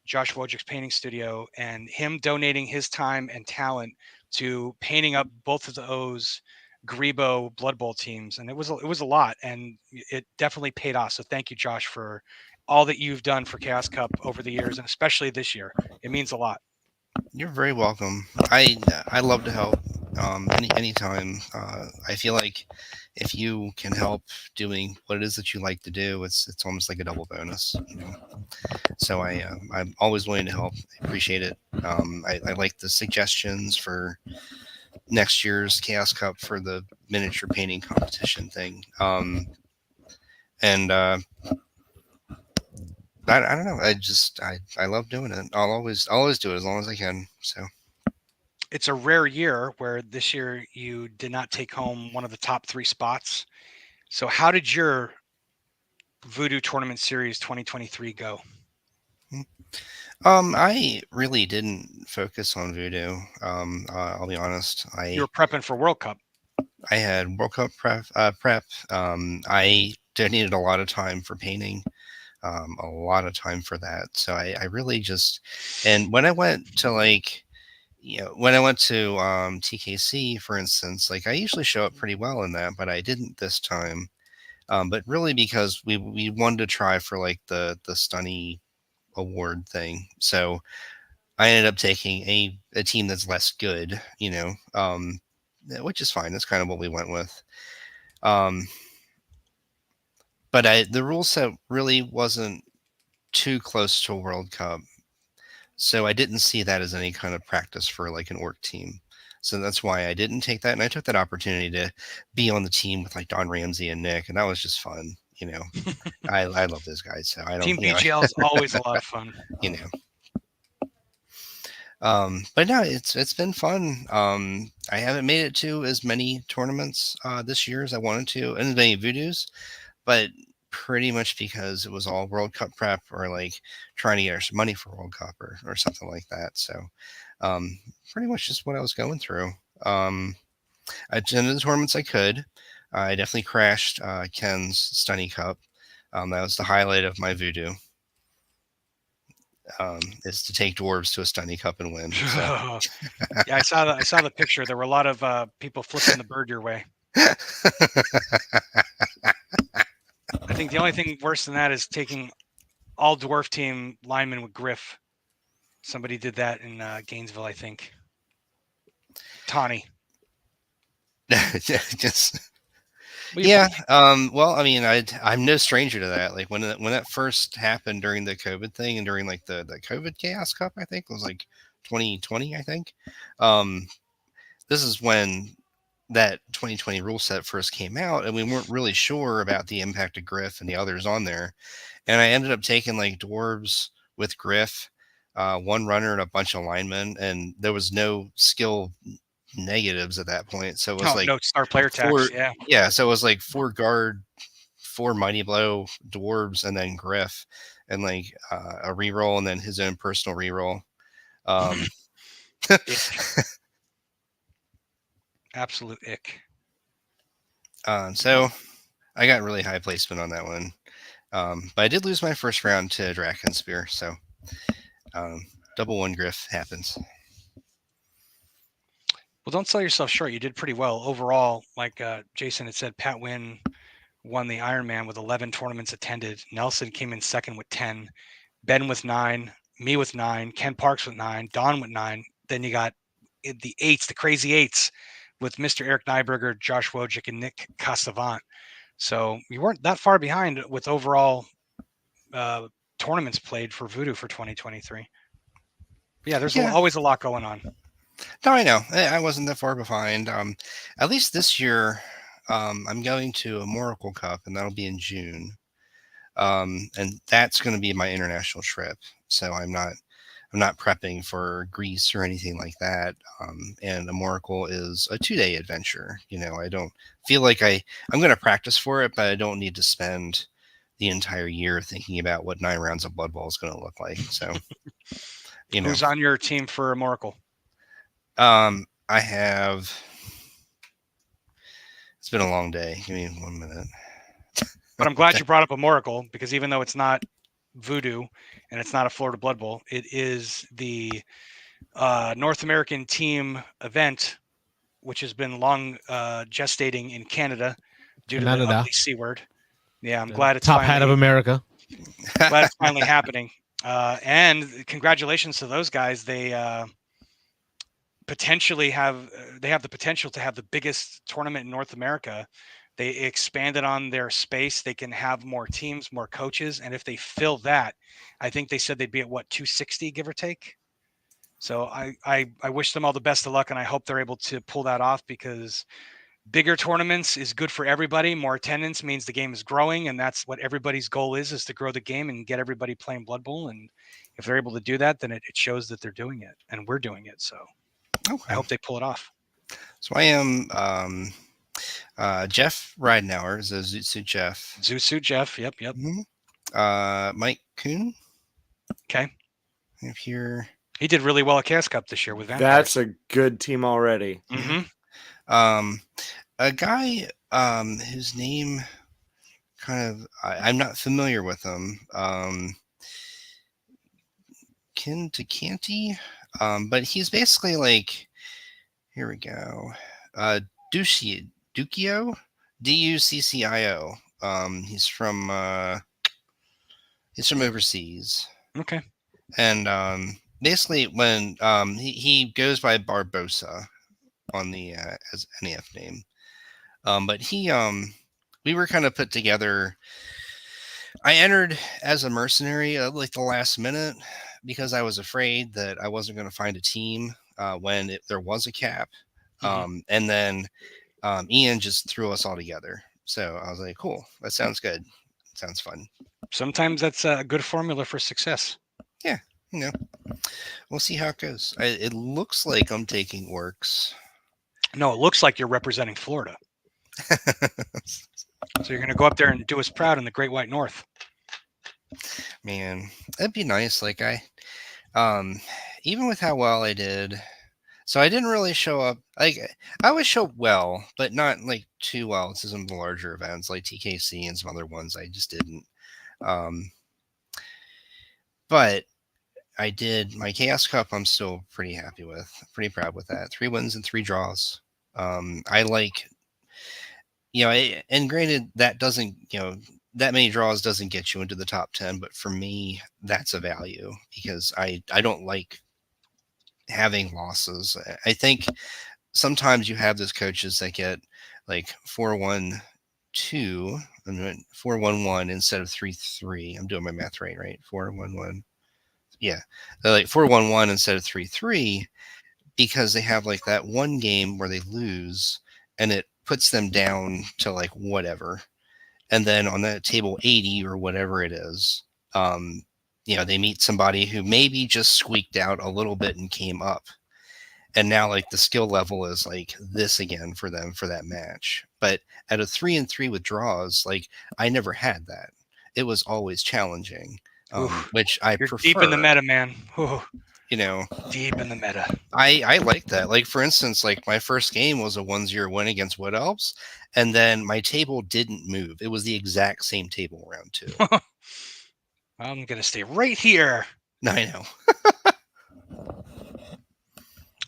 Josh Wojcik's painting studio and him donating his time and talent to painting up both of those Grebo Blood Bowl teams. And it was a lot, and it definitely paid off. So thank you, Josh, for all that you've done for Chaos Cup over the years, and especially this year. It means a lot. You're very welcome. I love to help anytime. I feel like if you can help doing what it is that you like to do, it's almost like a double bonus. So I'm always willing to help. I appreciate it. I like the suggestions for next year's Chaos Cup for the miniature painting competition thing. I don't know. I love doing it. I'll always do it as long as I can. So it's a rare year where this year you did not take home one of the top 3 spots. So how did your Voodoo Tournament Series 2023 go? I really didn't focus on Voodoo. I'll be honest. You were prepping for World Cup. I had World Cup prep. I donated a lot of time for painting, a lot of time for that. So I really just, and when I went to when I went to TKC, for instance, like I usually show up pretty well in that, but I didn't this time. But really because we wanted to try for like the Stunny award thing. So I ended up taking a team that's less good, which is fine. That's kind of what we went with. But the rule set really wasn't too close to a World Cup. So I didn't see that as any kind of practice for like an orc team. So that's why I didn't take that. And I took that opportunity to be on the team with like Don Ramsey and Nick. And that was just fun. I love those guys. So I don't Team BGL is always a lot of fun. But no, it's been fun. I haven't made it to as many tournaments this year as I wanted to, and as many Voodoos, but pretty much because it was all World Cup prep or like trying to get some money for World Cup or something like that. So pretty much just what I was going through. I attended the tournaments I could. I definitely crashed Ken's Stunny Cup. That was the highlight of my Voodoo. Is to take dwarves to a Stunny Cup and win. So. Yeah, I saw the picture. There were a lot of people flipping the bird your way. I think the only thing worse than that is taking all dwarf team linemen with Griff. Somebody did that in Gainesville, I think. Tawny. Just. Yeah. Well, I mean, I'm no stranger to that. Like when that first happened during the COVID thing and during like the COVID Chaos Cup, I think it was like 2020. I think. This is when that 2020 rule set first came out, and we weren't really sure about the impact of Griff and the others on there. And I ended up taking like dwarves with Griff, one runner and a bunch of linemen, and there was no skill negatives at that point. So it was like no star player tax. Yeah. So it was like 4 guard, 4 mighty blow dwarves, and then Griff, and like a reroll, and then his own personal reroll. Absolute ick. So I got really high placement on that one. But I did lose my first round to Drakenspear. So double 1 Griff happens. Well, don't sell yourself short. You did pretty well overall. Like Jason had said, Pat Wynn won the Ironman with 11 tournaments attended. Nelson came in second with 10. Ben with 9. Me with 9. Ken Parks with 9. Don with 9. Then you got the 8s, the crazy 8s, with Mr. Eric Nyberger, Josh Wojcik, and Nick Castavant. So you weren't that far behind with overall tournaments played for Voodoo for 2023. But yeah, there's always a lot going on. No, I know. I wasn't that far behind. At least this year, I'm going to a Moracle Cup, and that'll be in June. And that's going to be my international trip. So I'm not prepping for Greece or anything like that. And a Moracle is a 2-day adventure. I don't feel like I'm going to practice for it, but I don't need to spend the entire year thinking about what 9 rounds of Blood Bowl is going to look like. So, Who's on your team for a Moracle? I have. It's been a long day. Give me 1 minute. But I'm glad you brought up a Moracle, because even though it's not Voodoo and it's not a Florida Blood Bowl, it is the North American team event, which has been long gestating in Canada due to the ugly C word. Yeah, I'm glad it's top hat of America. Glad it's finally happening. And congratulations to those guys. They potentially have the potential to have the biggest tournament in North America. They expanded on their space. They can have more teams, more coaches, and if they fill that, I think they said they'd be at 260, give or take. So I wish them all the best of luck, and I hope they're able to pull that off, because bigger tournaments is good for everybody. More attendance means the game is growing, and that's what everybody's goal is to grow the game and get everybody playing Blood Bowl. And if they're able to do that, then it shows that they're doing it, and we're doing it. So Okay. I hope they pull it off. So I am Jeff Ridenauer is a Zoot Suit Jeff. Zoot Suit Jeff. Yep. Mm-hmm. Mike Kuhn. Okay. If here. He did really well at Cast Cup this year with Vampires. That's a good team already. Mm-hmm. A guy whose name kind of I'm not familiar with him. Kin to Canty. But he's basically like, here we go. Dukio, Duccio. He's from overseas. Okay. And basically when he goes by Barbosa on the as NEF name. But we were kind of put together. I entered as a mercenary like the last minute because I was afraid that I wasn't going to find a team when there was a cap. And then Ian just threw us all together. So I was like, cool, that sounds good. Sounds fun. Sometimes that's a good formula for success. Yeah, we'll see how it goes. It looks like I'm taking orcs. No, it looks like you're representing Florida. So you're going to go up there and do us proud in the Great White North. Man, that'd be nice. Like even with how well I did, so I didn't really show up. Like I always show well, but not like too well to some of the larger events like TKC and some other ones. I just didn't. But I did my Chaos Cup. I'm still pretty happy with, pretty proud with that. 3 wins and 3 draws. I like, and granted that doesn't, that many draws doesn't get you into the top 10, but for me, that's a value because I don't like having losses. I think sometimes you have those coaches that get like 4-1-2 and 4-1-1 instead of 3-3. I'm doing my math right? 4-1-1. Yeah. They're like 4-1-1 instead of 3-3 because they have like that one game where they lose and it puts them down to like whatever. And then on that table 80 or whatever it is, they meet somebody who maybe just squeaked out a little bit and came up. And now like the skill level is like this again for them for that match. But at a 3-3 with draws, like I never had that. It was always challenging, which I You're prefer. Deep in the meta, man. Ooh. Deep in the meta. I like that. Like for instance, like my first game was a 1-0 win against Wood Elves, and then my table didn't move. It was the exact same table round 2. I'm gonna stay right here. I know.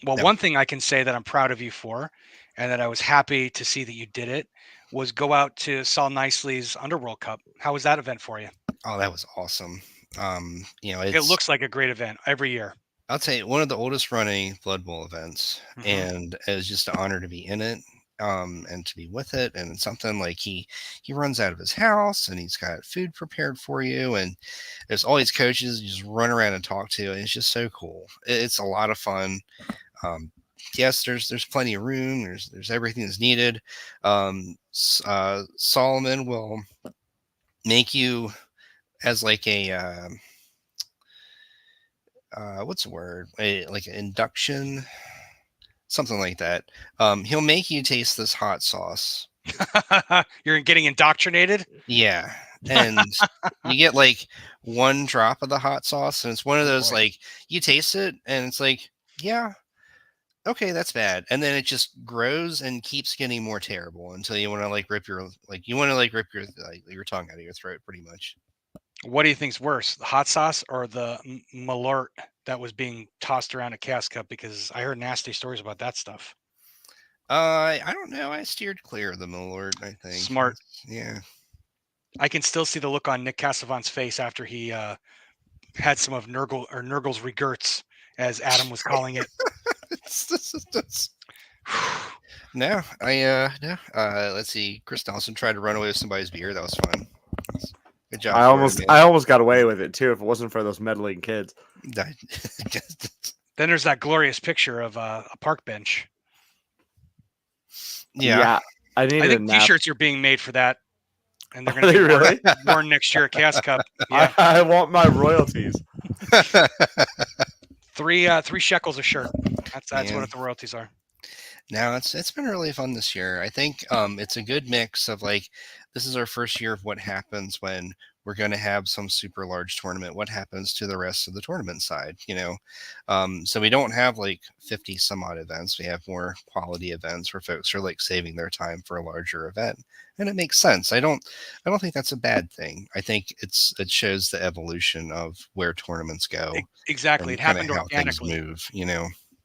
Well, one thing I can say that I'm proud of you for, and that I was happy to see that you did it, was go out to Saul Nicely's Underworld Cup. How was that event for you? Oh, that was awesome. It looks like a great event every year. I'll tell you, one of the oldest running Blood Bowl events, and it was just an honor to be in it, and to be with it. And it's something like he runs out of his house and he's got food prepared for you, and there's all these coaches you just run around and talk to, and it's just so cool. It's a lot of fun. Yes, there's plenty of room. There's everything that's needed. Solomon will make you as like a what's the word? Like an induction, something like that. He'll make you taste this hot sauce. You're getting indoctrinated? Yeah. And you get like 1 drop of the hot sauce, and it's one of those like you taste it and it's like, yeah, okay, that's bad. And then it just grows and keeps getting more terrible until you want to like rip your your tongue out of your throat pretty much. What do you think's worse, the hot sauce or the malort that was being tossed around at Chaos Cup? Because I heard nasty stories about that stuff. I don't know. I steered clear of the malort, I think. Smart. Yeah. I can still see the look on Nick Casavant's face after he had some of Nurgle's regerts, as Adam was calling it. No, let's see. Chris Donaldson tried to run away with somebody's beer. That was fun. Good job. I almost got away with it too if it wasn't for those meddling kids. Then there's that glorious picture of a park bench. Yeah. I think T-shirts are being made for that, and they're going to be worn next year at Chaos Cup. Yeah. I want my royalties. 3 shekels a shirt. That's Man. what the royalties are. No, it's been really fun this year. I think it's a good mix of like this is our first year of what happens when we're going to have some super large tournament. What happens to the rest of the tournament side? So we don't have like 50 some odd events. We have more quality events where folks are like saving their time for a larger event, and it makes sense. I don't think that's a bad thing. I think it shows the evolution of where tournaments go. Exactly, And it happened how things organically. move.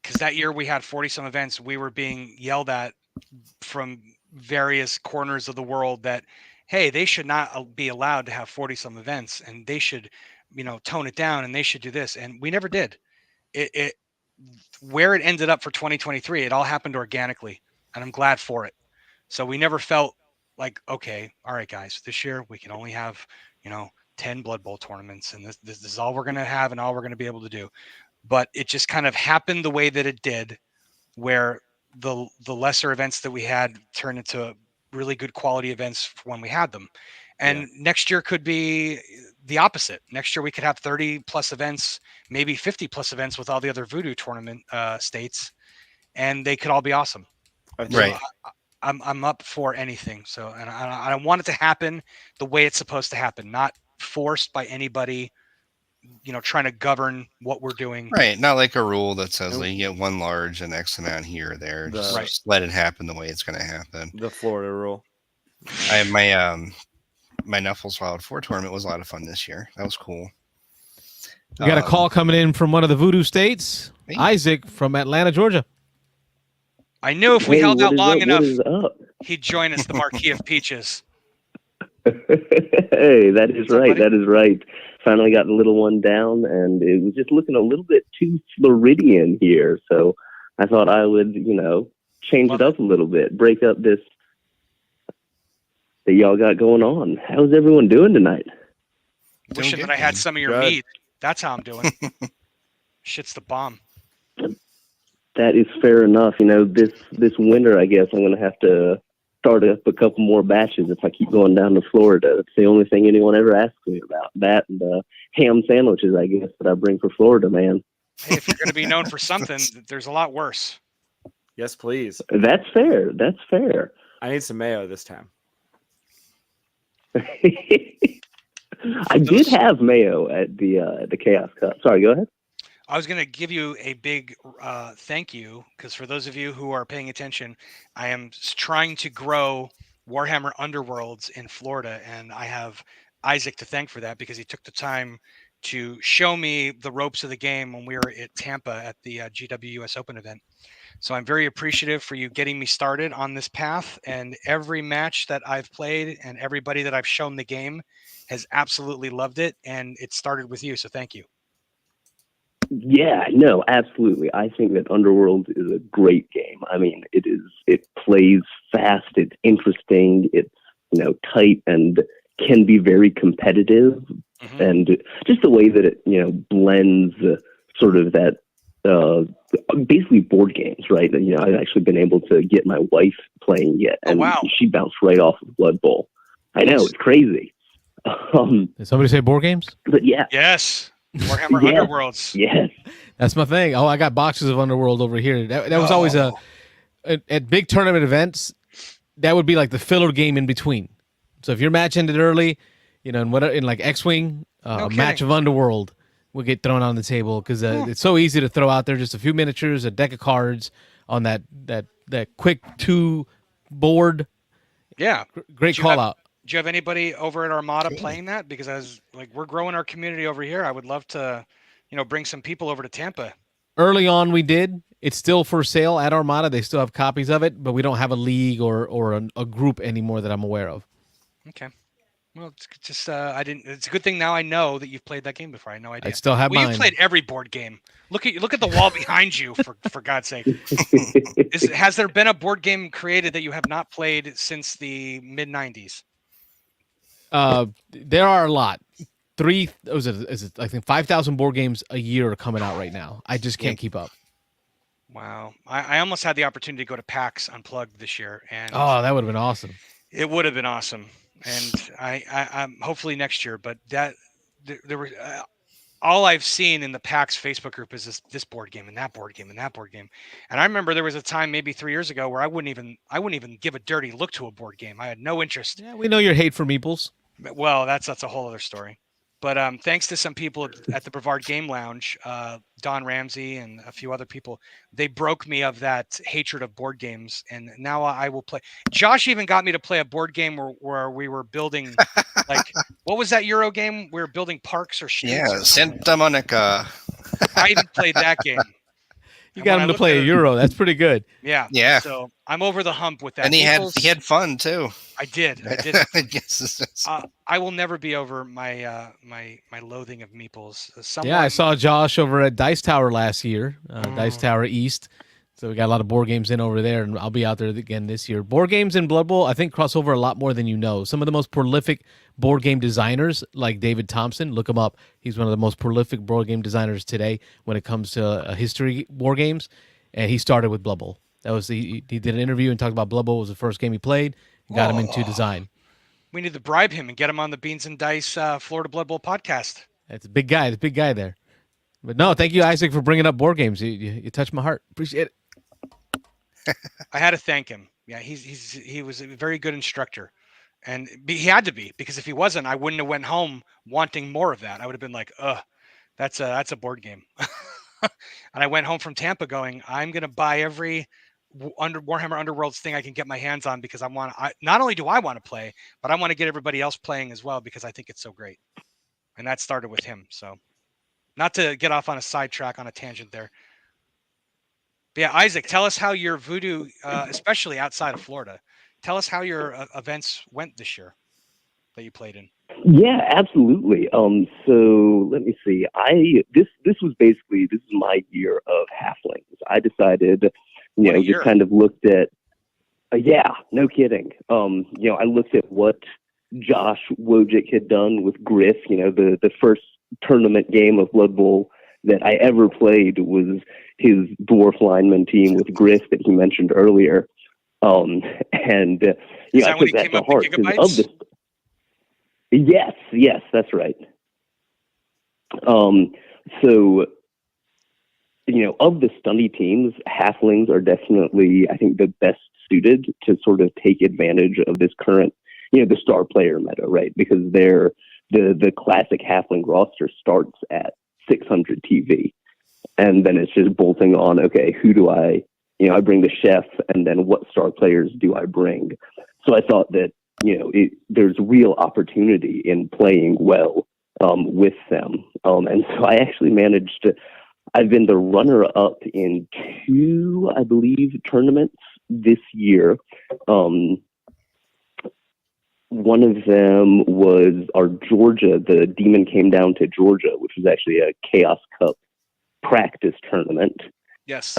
Because that year we had 40 some events, we were being yelled at from various corners of the world that, hey, they should not be allowed to have 40 some events, and they should, tone it down, and they should do this. And we never did. It where it ended up for 2023, it all happened organically, and I'm glad for it. So we never felt like, okay, all right, guys, this year we can only have, 10 Blood Bowl tournaments, and this is all we're going to have and all we're going to be able to do. But it just kind of happened the way that it did, where the lesser events that we had turned into really good quality events when we had them. And next year could be the opposite. Next year we could have 30 plus events, maybe 50 plus events with all the other Voodoo tournament states, and they could all be awesome. Right. So I'm up for anything. So, and I want it to happen the way it's supposed to happen, not forced by anybody, trying to govern what we're doing. Right. Not like a rule that says like, you get one large and X amount here or there. Just let it happen the way it's going to happen. The Florida rule. My Knuffles Wild 4 tournament was a lot of fun this year. That was cool. We got a call coming in from one of the Voodoo states, Isaac from Atlanta, Georgia. I knew if we held out long enough, up? He'd join us, the Marquis of Peaches. Hey, that is right. That is right. Finally got the little one down, and it was just looking a little bit too Floridian here. So I thought I would, change it up a little bit, break up this that y'all got going on. How's everyone doing tonight? Wishing that I had some of your meat. That's how I'm doing. Shit's the bomb. That is fair enough. This winter, I guess I'm going to have to start up a couple more batches if I keep going down to Florida. That's the only thing anyone ever asks me about. That and ham sandwiches, I guess, that I bring for Florida, man. Hey, if you're going to be known for something, there's a lot worse. Yes, please. That's fair. That's fair. I need some mayo this time. I did have mayo at the Chaos Cup. Sorry, go ahead. I was going to give you a big thank you, because for those of you who are paying attention, I am trying to grow Warhammer Underworlds in Florida, and I have Isaac to thank for that, because he took the time to show me the ropes of the game when we were at Tampa at the GW US Open event. So I'm very appreciative for you getting me started on this path, and every match that I've played and everybody that I've shown the game has absolutely loved it, and it started with you, so thank you. Yeah, no, absolutely. I think that Underworld is a great game. I mean, it plays fast, it's interesting, it's, tight, and can be very competitive. Mm-hmm. And just the way that it, blends sort of that, basically board games, right? I've actually been able to get my wife playing it, and she bounced right off of Blood Bowl. I know, it's crazy. Did somebody say board games? But yeah. Yes. Warhammer Underworlds. Yes. That's my thing. Oh, I got boxes of Underworld over here. That was always at big tournament events, that would be like the filler game in between. So if your match ended early, in like X-Wing, match of Underworld will get thrown on the table, because it's so easy to throw out there just a few miniatures, a deck of cards on that quick 2 board. Yeah. Great call out. Do you have anybody over at Armada playing that? Because we're growing our community over here, I would love to, bring some people over to Tampa. Early on, we did. It's still for sale at Armada. They still have copies of it, but we don't have a league or a group anymore that I'm aware of. Okay. Well, it's just It's a good thing now I know that you've played that game before. I had no idea. I still have mine. You've played every board game. Look at the wall behind you, for God's sake. Has there been a board game created that you have not played since the mid-90s? There are a lot. I think 5,000 board games a year are coming out right now. I just can't keep up. Wow. I almost had the opportunity to go to PAX Unplugged this year, and that would have been awesome. It would have been awesome. And I'm hopefully next year, but that there were all I've seen in the PAX Facebook group is this board game and that board game and that board game. And I remember there was a time maybe 3 years ago where I wouldn't even give a dirty look to a board game. I had no interest. Yeah, we know your hate for meeples. Well, that's a whole other story. But thanks to some people at the Brevard Game Lounge, Don Ramsey and a few other people, they broke me of that hatred of board games, and now I will play. Josh even got me to play a board game where we were building, like, what was that Euro game? We were building parks or streets. Yeah, Santa Monica. I even played that game. You got him to play a Euro. That's pretty good. Yeah. Yeah. So I'm over the hump with that. And he had fun too. I did. Yes. I will never be over my my loathing of meeples. Yeah, I saw Josh over at Dice Tower last year, Dice Tower East. So we got a lot of board games in over there, and I'll be out there again this year. Board games and Blood Bowl, I think, cross over a lot more than you know. Some of the most prolific board game designers, like David Thompson, look him up. He's one of the most prolific board game designers today when it comes to history war games, and he started with Blood Bowl. That was he did an interview and talked about Blood Bowl was the first game he played, and got him into design. We need to bribe him and get him on the Beans and Dice Florida Blood Bowl podcast. That's a big guy. That's a big guy there. But no, thank you, Isaac, for bringing up board games. You touched my heart. Appreciate it. I had to thank him. Yeah, he was a very good instructor, and he had to be, because if he wasn't, I wouldn't have went home wanting more of that. I would have been like, that's a board game. And I went home from Tampa going, I'm gonna buy every Warhammer Underworlds thing I can get my hands on, because not only do I want to play, but I want to get everybody else playing as well, because I think it's so great. And that started with him. So, not to get off on a sidetrack on a tangent there. But yeah, Isaac, tell us how your Voodoo, especially outside of Florida, tell us how your events went this year that you played in. Yeah, absolutely. So let me see. This is my year of halflings. I decided, just kind of looked at, yeah, no kidding. I looked at what Josh Wojcik had done with Griff. The first tournament game of Blood Bowl that I ever played was his dwarf lineman team with Griff that he mentioned earlier. I took that to heart because of this. Yes, that's right. Of the stunty teams, halflings are definitely, I think, the best suited to sort of take advantage of this current, the star player meta, right? Because the classic halfling roster starts at 600 TV. And then it's just bolting on, okay, who do I bring the chef, and then what star players do I bring? So I thought that, there's real opportunity in playing well with them. And so I actually I've been the runner-up in 2, I believe, tournaments this year. One of them was our Georgia, the Demon Came Down to Georgia, which was actually a Chaos Cup practice tournament. Yes.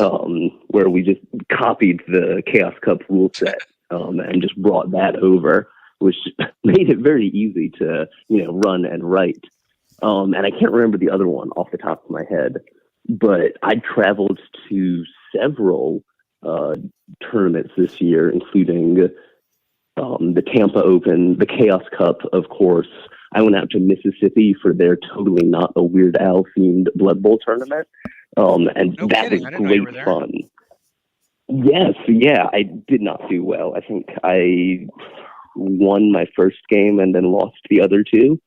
Where we just copied the Chaos Cup rule set and just brought that over, which made it very easy to, run and write. And I can't remember the other one off the top of my head, but I traveled to several tournaments this year, including the Tampa Open, the Chaos Cup, of course. I went out to Mississippi for their Totally Not a Weird Al themed Blood Bowl tournament. And that was great fun. Yes, yeah, I did not do well. I think I won my first game and then lost the other 2.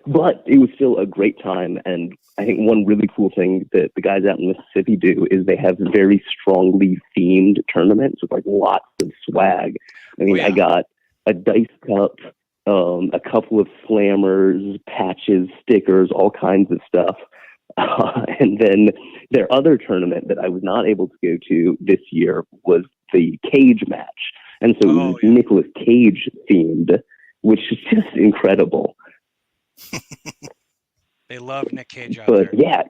But it was still a great time. And I think one really cool thing that the guys out in Mississippi do is they have very strongly themed tournaments with like lots of swag. I mean, I got a dice cup, a couple of slammers, patches, stickers, all kinds of stuff. And then their other tournament that I was not able to go to this year was the cage match. And so it was Nicolas Cage themed, which is just incredible. They love Nick Cage out there. But yeah,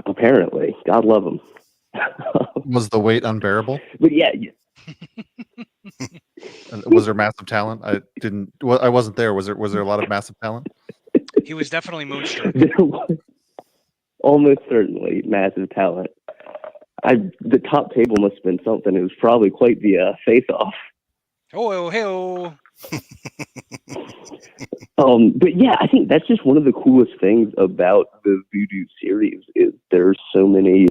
apparently, God love him. Was the weight unbearable? But yeah. Was there massive talent? I wasn't there. Was there a lot of massive talent? He was definitely moonstruck. There was almost certainly massive talent. The top table must have been something. It was probably quite the face-off. Oh, hey. But yeah, I think that's just one of the coolest things about the Voodoo series is there's so many,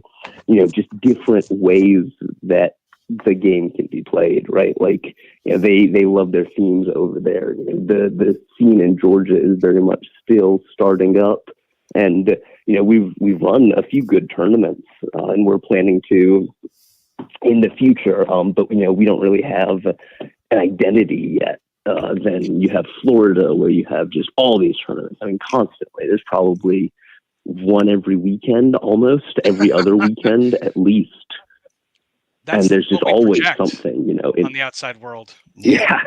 just different ways that the game can be played, right? Like, they love their themes over there. The scene in Georgia is very much still starting up, and we've run a few good tournaments, and we're planning to in the future. But we don't really have an identity yet. Then you have Florida, where you have just all these tournaments. I mean, constantly. There's probably one every weekend, almost every other weekend at least. And there's just always something, on the outside world. Yeah.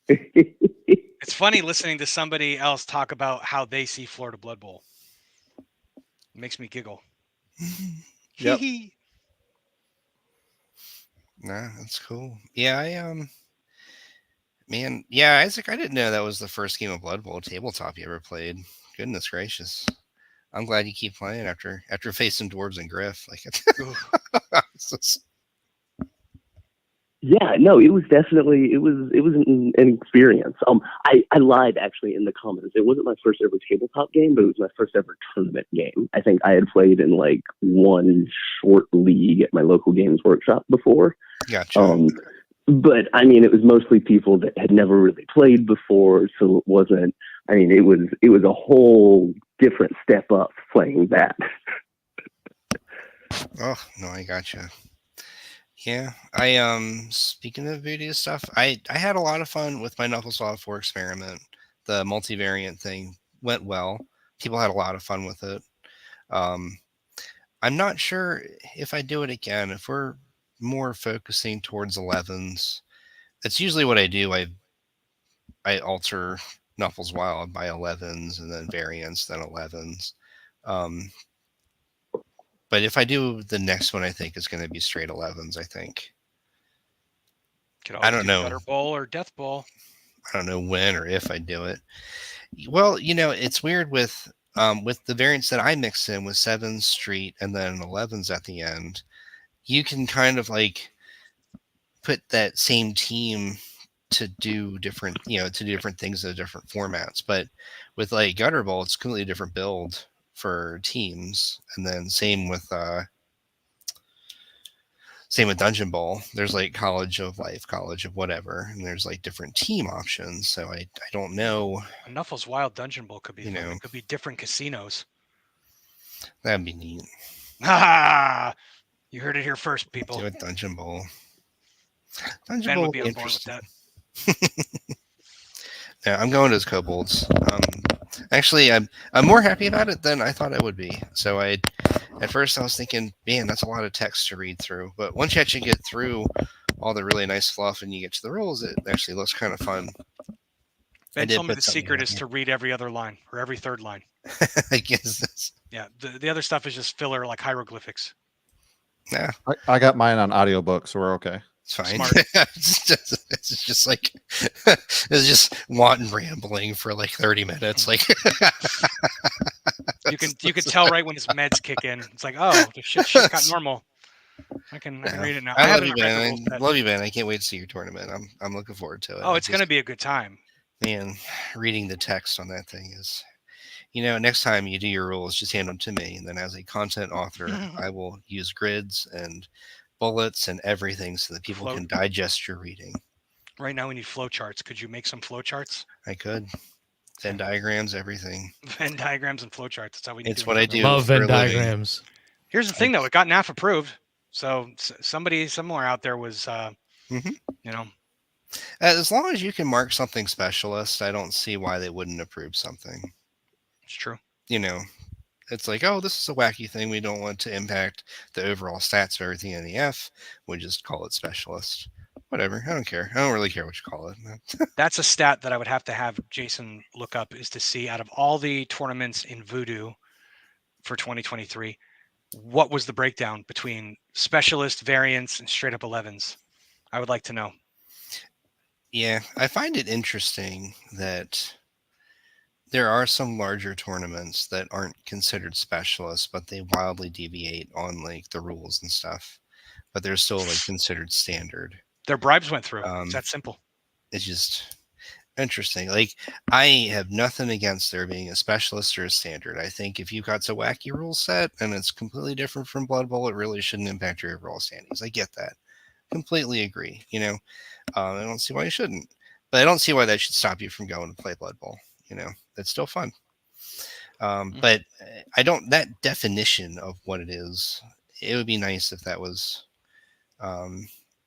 It's funny listening to somebody else talk about how they see Florida Blood Bowl. It makes me giggle. Yep. Nah, that's cool. Yeah, man, yeah, Isaac, I didn't know that was the first game of Blood Bowl tabletop you ever played. Goodness gracious. I'm glad you keep playing after facing dwarves and Griff. Like Yeah, no, it was definitely it was an experience. I lied actually in the comments. It wasn't my first ever tabletop game, but it was my first ever tournament game. I think I had played in like one short league at my local games workshop before. Gotcha. But I mean, it was mostly people that had never really played before, so it wasn't. I mean, it was a whole different step up playing that. Oh no, I gotcha. Yeah, I speaking of voodoo stuff, I had a lot of fun with my Knuckles Law 4 experiment. The multivariant thing went well. People had a lot of fun with it. I'm not sure if I do it again. If we're more focusing towards 11s, that's usually what I do. I alter Knuckles Wild by 11s and then variants, then 11s. But if I do the next one, I think is going to be straight 11s. I think. I don't know. Gutter Bowl or Death Bowl. I don't know when or if I do it. Well, it's weird with the variants that I mix in with 7s, street, and then 11s at the end. You can kind of like put that same team to do different, different things in different formats. But with like Gutter Bowl, it's a completely different build for teams, and then same with Dungeon Bowl. There's like College of Life, College of whatever, and there's like different team options. So I don't know. Knuckles Wild Dungeon Bowl could be fun. It could be different casinos. That'd be neat. Ah, you heard it here first, people. Do a Dungeon Bowl. Ben would be on board with that. Yeah, I'm going as kobolds. Actually, I'm more happy about it than I thought I would be. So at first I was thinking, man, that's a lot of text to read through. But once you actually get through all the really nice fluff and you get to the rules, it actually looks kind of fun. Ben told me the secret is to read every other line or every third line. I guess. Yeah, the other stuff is just filler like hieroglyphics. Yeah, I got mine on audiobook, so we're okay. It's fine. It's just like it's just wanton rambling for like 30 minutes. Like you can tell right when his meds kick in. It's like, oh, the shit got normal. I can read it now. I love you, Ben. I love you, Ben. I can't wait to see your tournament. I'm looking forward to it. Oh, it's gonna be a good time. Man, reading the text on that thing is, next time you do your rules, just hand them to me, and then as a content author, I will use grids and bullets and everything so that people can digest your reading. Right now we need flow charts. Could you make some flow charts? I could. Venn diagrams, everything. Venn diagrams and flow charts. That's how we need It's what I do. Love Venn diagrams. Here's the thing though, it got NAF approved. So somebody somewhere out there was as long as you can mark something specialist, I don't see why they wouldn't approve something. It's true. It's like, oh, this is a wacky thing. We don't want to impact the overall stats of everything in the F. We just call it specialist. Whatever. I don't care. I don't really care what you call it. That's a stat that I would have to have Jason look up, is to see out of all the tournaments in Voodoo for 2023, what was the breakdown between specialist, variants, and straight up 11s? I would like to know. Yeah, I find it interesting that there are some larger tournaments that aren't considered specialists, but they wildly deviate on like the rules and stuff. But they're still like considered standard. Their bribes went through. It's that simple. It's just, Interesting. Like, I have nothing against there being a specialist or a standard. I think if you've got a wacky rule set and it's completely different from Blood Bowl, it really shouldn't impact your overall standings. I get that. Completely agree. I don't see why you shouldn't. But I don't see why that should stop you from going to play Blood Bowl. It's still fun. But I don't, that definition of what it is, it would be nice if that was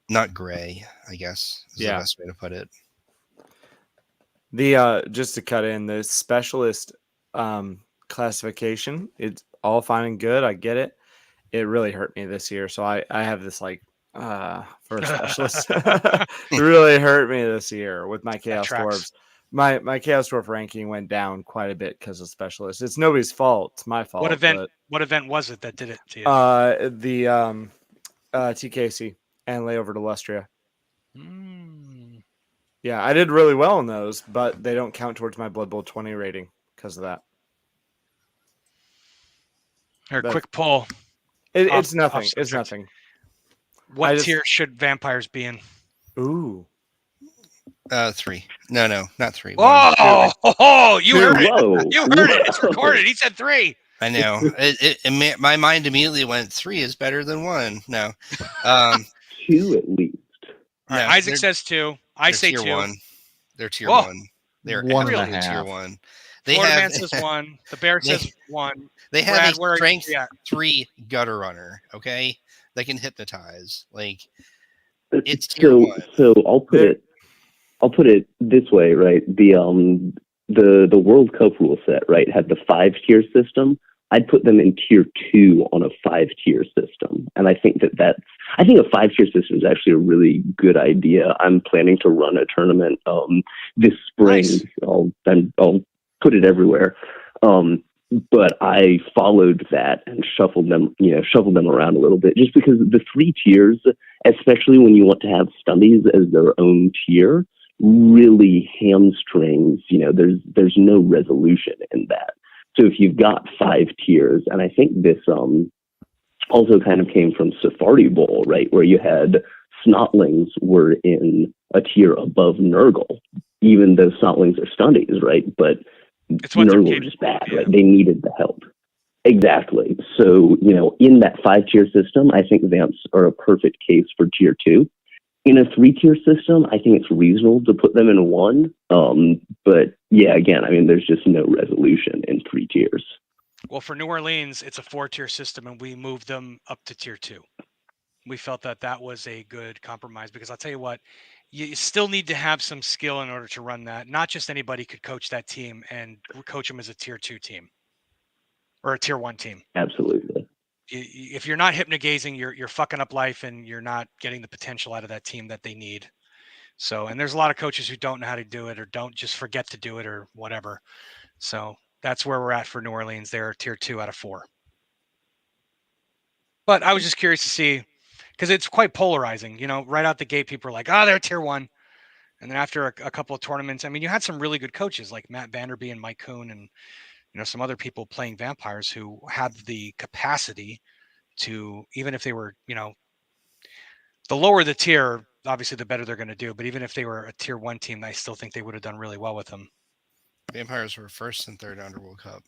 not gray, I guess, is the best way to put it. The just to cut in, the specialist classification, it's all fine and good. I get it. It really hurt me this year. So I have this for a specialist. It really hurt me this year with my Chaos Dwarves. My Chaos Dwarf ranking went down quite a bit because of specialists. It's nobody's fault. It's my fault. What event was it that did it to you? The TKC and layover to Lustria. Yeah, I did really well in those, but they don't count towards my Blood Bowl 20 rating because of that. Or quick poll. It's nothing. It's nothing. What tier should vampires be in? Ooh. 3. No, not 3. You heard it. You heard it. It's recorded. He said 3. I know. My mind immediately went 3 is better than 1. No. 2 at least. All right, Isaac says 2. I say 2. 1. They're tier 1. They're 1.5. tier 1. Florida Man says 1. The Bear says 1. They have a strength 3 gutter runner, okay? They can hypnotize. Like, it's tier 1. So I'll put it this way, right? The World Cup rule set, right, had the 5-tier system. I'd put them in tier 2 on a 5-tier system. And I think I think a 5-tier system is actually a really good idea. I'm planning to run a tournament this spring. Nice. I'll put it everywhere. But I followed that and shuffled them around a little bit, just because the 3 tiers, especially when you want to have Stunties as their own tier, really hamstrings, there's no resolution in that. So if you've got 5 tiers, and I think this also kind of came from Safari Bowl, right, where you had Snotlings were in a tier above Nurgle, even though Snotlings are Stunties, right? But Nurgle were just bad, right? They needed the help. Exactly. So, in that 5-tier system, I think Vamps are a perfect case for tier 2. In a 3-tier system, I think it's reasonable to put them in 1. But yeah, again, I mean, there's just no resolution in 3 tiers. Well, for New Orleans, it's a 4-tier system, and we moved them up to tier 2. We felt that was a good compromise, because I'll tell you what, you still need to have some skill in order to run that. Not just anybody could coach that team and coach them as a tier 2 team or a tier 1 team. Absolutely. If you're not hypnogazing, you're fucking up life, and you're not getting the potential out of that team that they need. So, and there's a lot of coaches who don't know how to do it, or don't, just forget to do it, or whatever. So that's where we're at for New Orleans. They're tier 2 out of 4. But I was just curious to see, because it's quite polarizing. Right out the gate, people are like, they're tier 1. And then after a couple of tournaments, I mean, you had some really good coaches like Matt Vanderby and Mike Kuhn, and some other people playing vampires who had the capacity to, even if they were, the lower the tier, obviously the better they're going to do. But even if they were a tier 1 team, I still think they would have done really well with them. Vampires were 1st and 3rd under World Cup.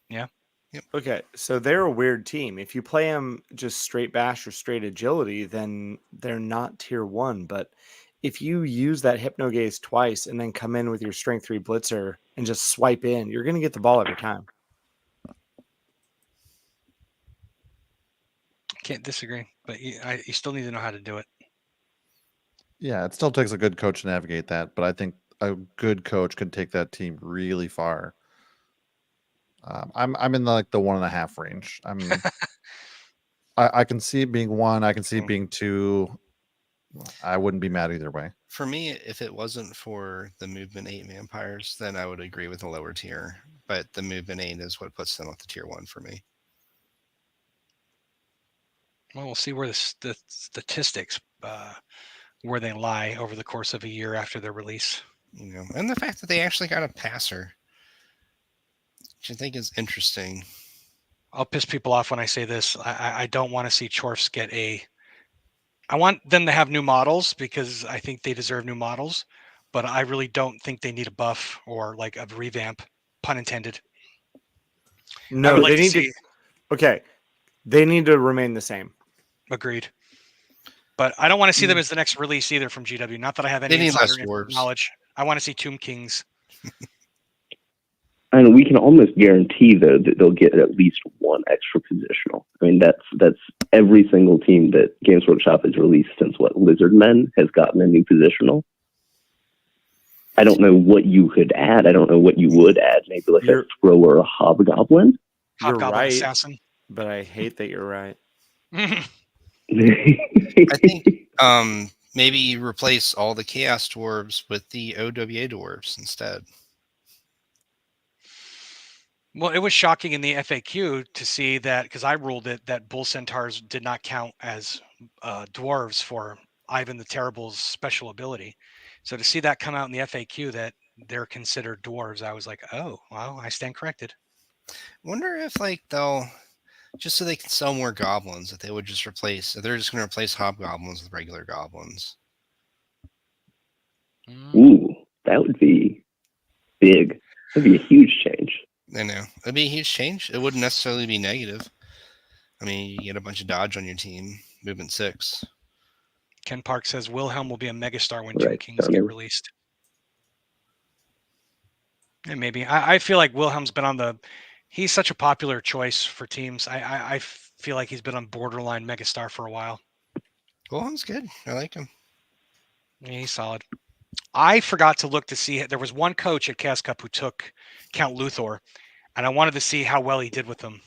Yeah. Yep. Okay, so they're a weird team. If you play them just straight bash or straight agility, then they're not tier 1. But if you use that Hypnogaze twice and then come in with your strength 3 blitzer and just swipe in, you're going to get the ball every time. Can't disagree, but you still need to know how to do it. Yeah, it still takes a good coach to navigate that, but I think a good coach could take that team really far. I'm in the 1.5 range. I can see it being 1. I can see it being 2. I wouldn't be mad either way. For me, if it wasn't for the Movement 8 vampires, then I would agree with the lower tier. But the Movement 8 is what puts them at the tier 1 for me. Well, we'll see where the statistics where they lie over the course of a year after their release. And the fact that they actually got a passer, which I think is interesting. I'll piss people off when I say this. I don't want to see Chorfs get I want them to have new models, because I think they deserve new models. but I really don't think they need a buff or like a revamp, pun intended. No, like they to need see- to. Okay, they need to remain the same. Agreed. But I don't want to see them as the next release either from GW. Not that I have any They need less insider dwarves. knowledge. I want to see Tomb Kings. And we can almost guarantee though that they'll get at least one extra positional. I mean, that's every single team that Games Workshop has released since Lizardmen has gotten a new positional. I don't know what you could add. I don't know what you would add. Maybe like a throw or a hobgoblin. You're Hobgoblin right, assassin. but I hate that you're right. I think maybe you replace all the Chaos Dwarves with the OWA Dwarves instead. Well, it was shocking in the FAQ to see that, because I ruled it, that Bull Centaurs did not count as dwarves for Ivan the Terrible's special ability. So to see that come out in the FAQ that they're considered dwarves, I was like, oh, well, I stand corrected. Wonder if like they'll, just so they can sell more goblins, if they would just replace, if they're just going to replace hobgoblins with regular goblins. Ooh, that would be big. That'd be a huge change. I know. It'd be a huge change. It wouldn't necessarily be negative. I mean, you get a bunch of dodge on your team, movement 6. Ken Park says Wilhelm will be a megastar when Right, Tomb Kings get released. And maybe. I feel like Wilhelm's been on the... He's such a popular choice for teams. I feel like he's been on borderline megastar for a while. Wilhelm's good. I like him. Yeah, he's solid. I forgot to look to see... There was one coach at Chaos Cup who took Count Luthor, and I wanted to see how well he did with them.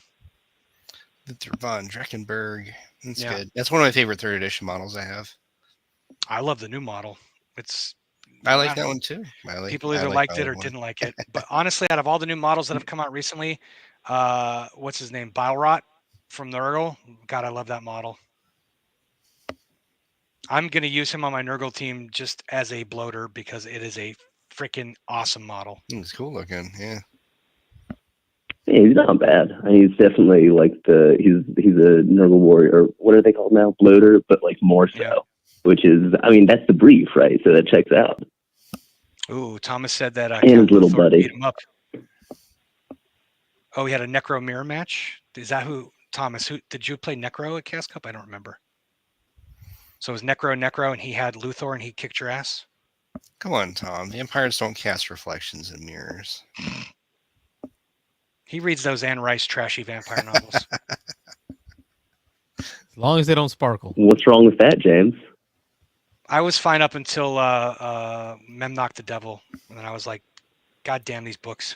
Luther von Dreckenberg. That's Yeah. good. That's one of my favorite 3rd edition models I have. I love the new model. It's... I like don't that know. one too. People either liked it or didn't like it. But honestly, out of all the new models that have come out recently, what's his name? Bilerot from Nurgle. God, I love that model. I'm going to use him on my Nurgle team just as a bloater because it is a freaking awesome model. It's cool looking. Yeah. Yeah, he's not bad. I mean, he's definitely like he's a Nurgle warrior. Or what are they called now? Bloater, but like more so. Yeah. Which is, I mean, that's the brief, right? So that checks out. Ooh, Thomas said that. And his little Luthor buddy. beat him up. Oh, he had a Necro mirror match. Is that who? Thomas, who did you play Necro at Chaos Cup? I don't remember. So it was Necro, and he had Luthor, and he kicked your ass. Come on, Tom. Vampires don't cast reflections in mirrors. He reads those Anne Rice trashy vampire novels. As long as they don't sparkle. What's wrong with that, James? I was fine up until Memnock the Devil, and then I was like, God damn these books.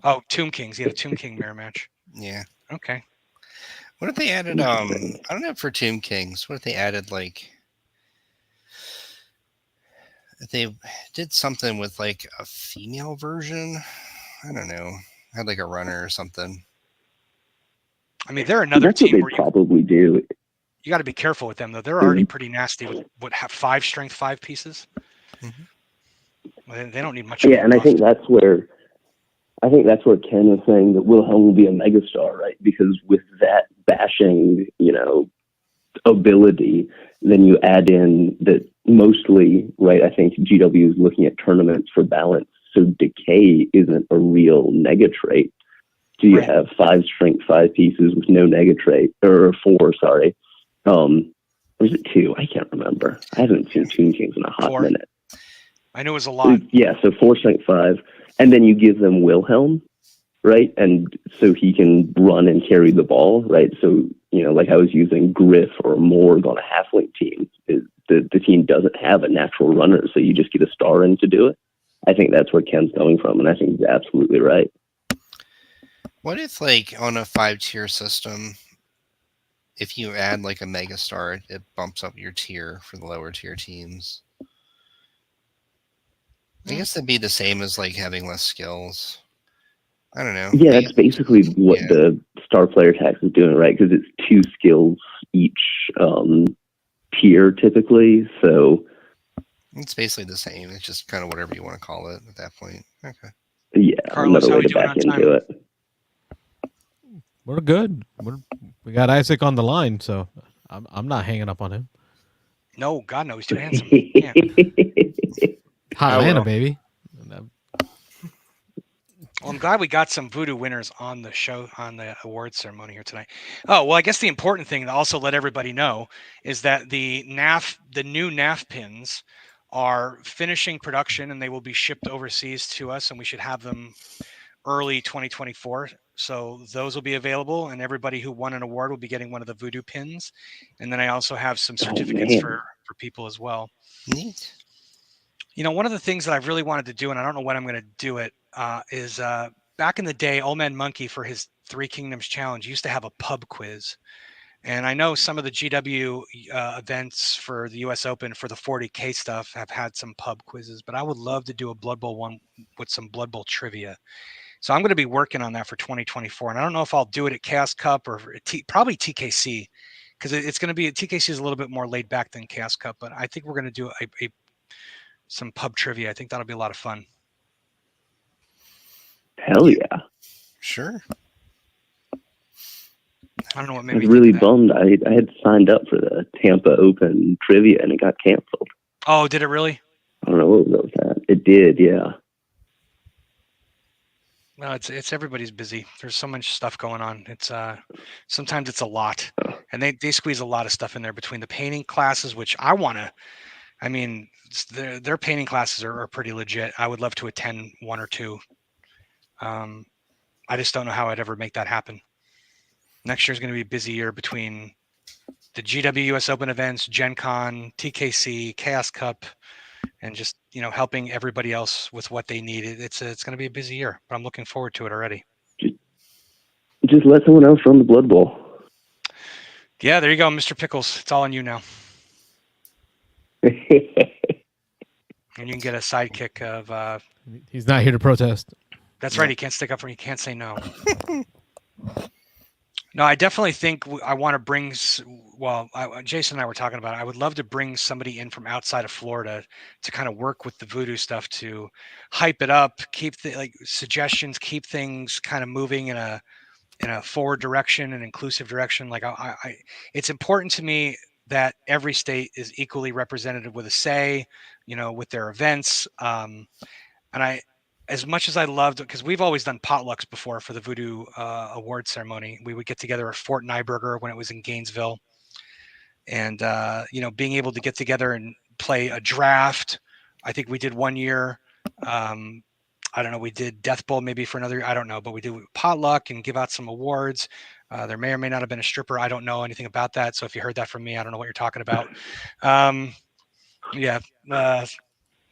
Oh, Tomb Kings. He had a Tomb King mirror match. Yeah. Okay. What if they added, I don't know, for Tomb Kings, what if they added, like, if they did something with, like, a female version? I don't know. Had, like, a runner or something. I mean, they're another That's what team they where probably do. you got to be careful with them, though. They're already pretty nasty with have 5 strength 5 pieces. They don't need much. Yeah, and I think that's where Ken was saying that Wilhelm will be a megastar, right? Because with that bashing, ability, then you add in that mostly, right? I think GW is looking at tournaments for balance, so decay isn't a real nega trait. So you have 5 strength 5 pieces with no nega trait, or 4, sorry. Or is it 2? I can't remember. I haven't seen Tomb Kings in a hot 4. minute. I know it was a lot. Yeah, so 4 strength 5, and then you give them Wilhelm, right? And so he can run and carry the ball, right? So, like I was using Griff or Morg on a halfling team. The team doesn't have a natural runner, so you just get a star in to do it. I think that's where Ken's coming from, and I think he's absolutely right. What if, like, on a 5-tier system, if you add, like, a megastar, it bumps up your tier for the lower tier teams? I guess that'd be the same as, like, having less skills. I don't know. Yeah, that's basically what the star player tax is doing, right? Because it's 2 skills each tier typically. So it's basically the same. It's just kind of whatever you want to call it at that point. Okay. Yeah, Carlos, another how way we to doing back on time? into it. We're good. We got Isaac on the line, so I'm not hanging up on him. No, God no, he's too handsome. Yeah. Hot I Atlanta, will. baby. Well, I'm glad we got some voodoo winners on the show, on the award ceremony here tonight. Oh, well, I guess the important thing to also let everybody know is that the new NAF pins are finishing production and they will be shipped overseas to us, and we should have them early 2024. So those will be available, and everybody who won an award will be getting one of the voodoo pins. And then I also have some certificates for people as well. Neat. You know, one of the things that I've really wanted to do, and I don't know when I'm going to do it, is back in the day, Old Man Monkey for his Three Kingdoms Challenge used to have a pub quiz. And I know some of the GW events for the US Open for the 40K stuff have had some pub quizzes, but I would love to do a Blood Bowl one with some Blood Bowl trivia. So I'm going to be working on that for 2024. And I don't know if I'll do it at Chaos Cup or probably TKC, because it's going to be, TKC is a little bit more laid back than Chaos Cup, but I think we're going to do some pub trivia. I think that'll be a lot of fun. Hell yeah. Sure. I don't know what I made was me really think of that. bummed. I had signed up for the Tampa Open trivia and it got canceled. Oh, did it really? I don't know what was up with that. It did, yeah. No, it's everybody's busy. There's so much stuff going on. It's sometimes it's a lot, and they squeeze a lot of stuff in there between the painting classes, which I mean, their painting classes are pretty legit. I would love to attend one or two. I just don't know how I'd ever make that happen. Next year's going to be a busy year between the GW US Open events, Gen Con, TKC, Chaos Cup, and just, you know, helping everybody else with what they need. It's going to be a busy year, but I'm looking forward to it already. Just let someone else run the Blood Bowl. Yeah, there you go, Mr. Pickles. It's all on you now. And you can get a sidekick of. He's not here to protest. That's right. He can't stick up for. He can't say no. No, I definitely think I want to bring. Well, Jason and I were talking about it. I would love to bring somebody in from outside of Florida to kind of work with the voodoo stuff to hype it up, keep suggestions, keep things kind of moving in a forward direction, an inclusive direction. Like it's important to me that every state is equally represented with a say, you know, with their events. And as much as I loved, because we've always done potlucks before for the Voodoo award ceremony, we would get together at Fort Nyberger when it was in Gainesville, and you know, being able to get together and play a draft. I think we did one year. I don't know. We did Death Bowl maybe for another. I don't know, but we did potluck and give out some awards. There may or may not have been a stripper. I don't know anything about that. So if you heard that from me, I don't know what you're talking about. Yeah.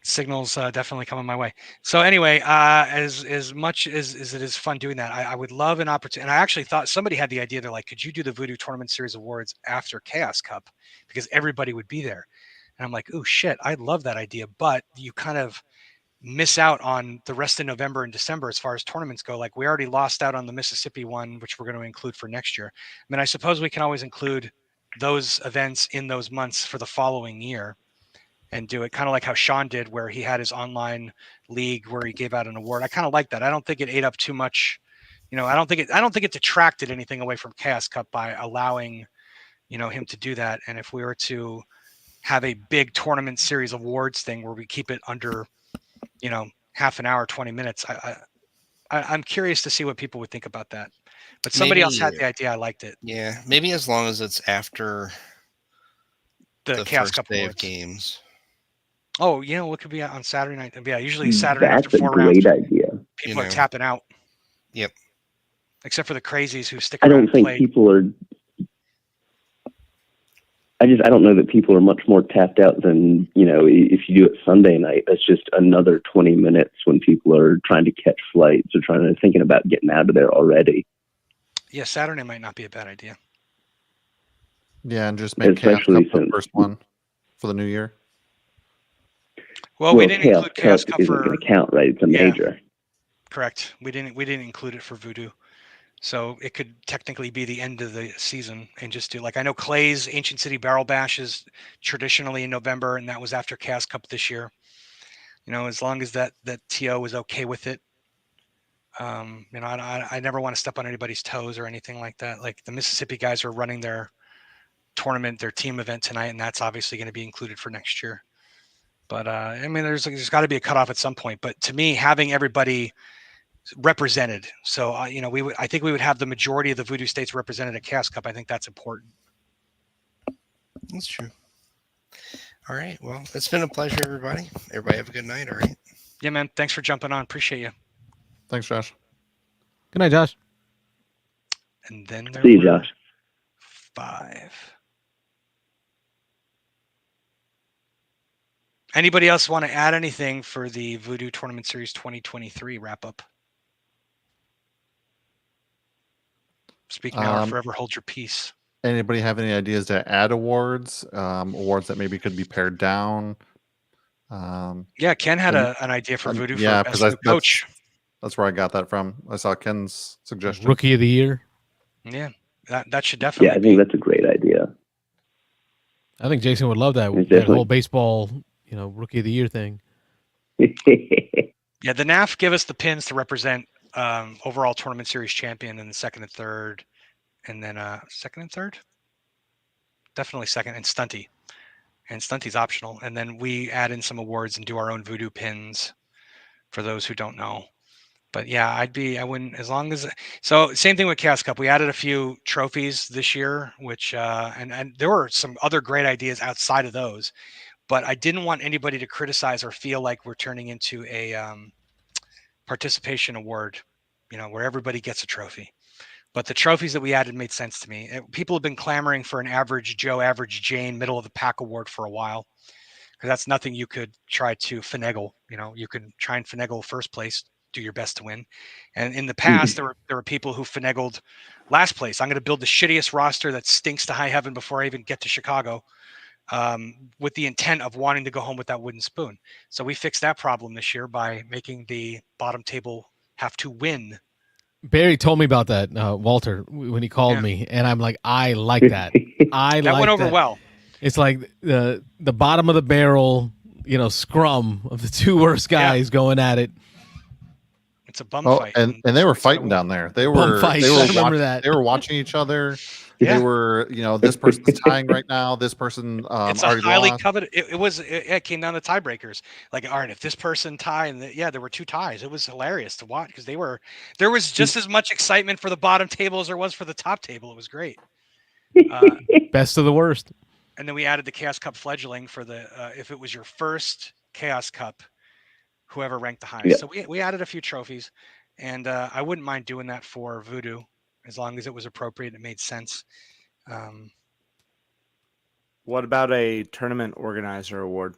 Signals definitely coming my way. So anyway, as much as it is fun doing that, I would love an opportunity. And I actually thought somebody had the idea. They're like, could you do the Voodoo Tournament Series Awards after Chaos Cup? Because everybody would be there. And I'm like, oh shit, I love that idea. But you kind of miss out on the rest of November and December as far as tournaments go. Like we already lost out on the Mississippi one, which we're going to include for next year. I mean, I suppose we can always include those events in those months for the following year and do it kind of like how Sean did, where he had his online league where he gave out an award. I kind of like that. I don't think it ate up too much. You know, I don't think it detracted anything away from Chaos Cup by allowing, you know, him to do that. And if we were to have a big tournament series awards thing where we keep it under, you know, half an hour, 20 minutes, I'm curious to see what people would think about that. But somebody else had the idea. I liked it. Yeah, maybe as long as it's after the Chaos first Cup day awards. of games. Oh, you know, what could be on Saturday night? Yeah, usually Saturday after That's 4 a rounds. great idea. People are tapping out. Yep. Except for the crazies who stick I around don't think and play. people are. I don't know that people are much more tapped out than, you know, if you do it Sunday night, that's just another 20 minutes when people are trying to catch flights or thinking about getting out of there already. Yeah, Saturday might not be a bad idea. Yeah, and just make Chaos Cup the first one for the new year. Well, we didn't include Chaos Cup isn't going to count, right? It's a major. Correct. We didn't include it for Voodoo. So it could technically be the end of the season and just do, like, I know Clay's Ancient City Barrel Bash is traditionally in November, and that was after Chaos Cup this year. You know, as long as that TO was okay with it. You know, I never want to step on anybody's toes or anything like that. Like the Mississippi guys are running their tournament, their team event tonight, and that's obviously going to be included for next year. But I mean, there's got to be a cutoff at some point. But to me, having everybody represented, so I think we would have the majority of the Voodoo states represented at Chaos Cup. I think that's important. That's true. All right. Well, it's been a pleasure, everybody. Everybody have a good night. All right. Yeah, man. Thanks for jumping on. Appreciate you. Thanks, Josh. Good night, Josh. And then there See you, were Josh. 5. Anybody else want to add anything for the Voodoo Tournament Series 2023 wrap up? Speak now or forever hold your peace. Anybody have any ideas to add awards? Awards that maybe could be pared down? Yeah, Ken had an idea for Voodoo yeah, for best new coach. That's where I got that from. I saw Ken's suggestion. Rookie of the year. Yeah, that should definitely. Yeah, I think that's a great idea. I think Jason would love that whole baseball, rookie of the year thing. Yeah, the NAF give us the pins to represent overall tournament series champion in the second and third, and then second and third. Definitely second and Stunty, and Stunty's optional. And then we add in some awards and do our own Voodoo pins for those who don't know. But yeah, I wouldn't, as long as, so same thing with Chaos Cup. We added a few trophies this year, which, and there were some other great ideas outside of those, but I didn't want anybody to criticize or feel like we're turning into a participation award, where everybody gets a trophy. But the trophies that we added made sense to me. People have been clamoring for an average Joe, average Jane, middle of the pack award for a while, because that's nothing you could try to finagle. You could try and finagle first place, do your best to win. And in the past, there were people who finagled last place. I'm going to build the shittiest roster that stinks to high heaven before I even get to Chicago, with the intent of wanting to go home with that wooden spoon. So we fixed that problem this year by making the bottom table have to win. Barry told me about that, Walter, when he called me, and I'm like, I like that. That went over well. It's like the bottom of the barrel, scrum of the two worst guys going at it. It's a bum fight. And they were fighting down there. They were watching each other. Yeah. They were, this person's tying right now. This person it's already a highly lost. coveted. It came down to tiebreakers. Like, all right, if this person tie, and there were 2 ties. It was hilarious to watch because there was just as much excitement for the bottom table as there was for the top table. It was great. Best of the worst. And then we added the Chaos Cup fledgling for the if it was your first Chaos Cup, whoever ranked the highest. So we added a few trophies, and I wouldn't mind doing that for Voodoo as long as it was appropriate and it made sense. What about a tournament organizer award?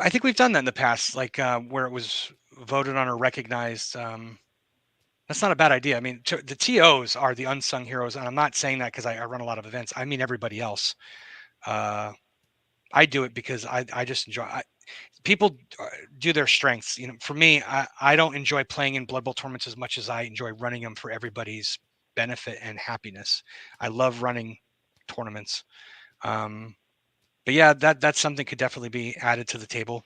I think we've done that in the past, like where it was voted on or recognized. That's not a bad idea. I mean, the TOs are the unsung heroes, and I'm not saying that because I run a lot of events. I mean everybody else. I do it because I just enjoy. People do their strengths. For me, I don't enjoy playing in Blood Bowl tournaments as much as I enjoy running them for everybody's benefit and happiness. I love running tournaments. But yeah, that's something could definitely be added to the table.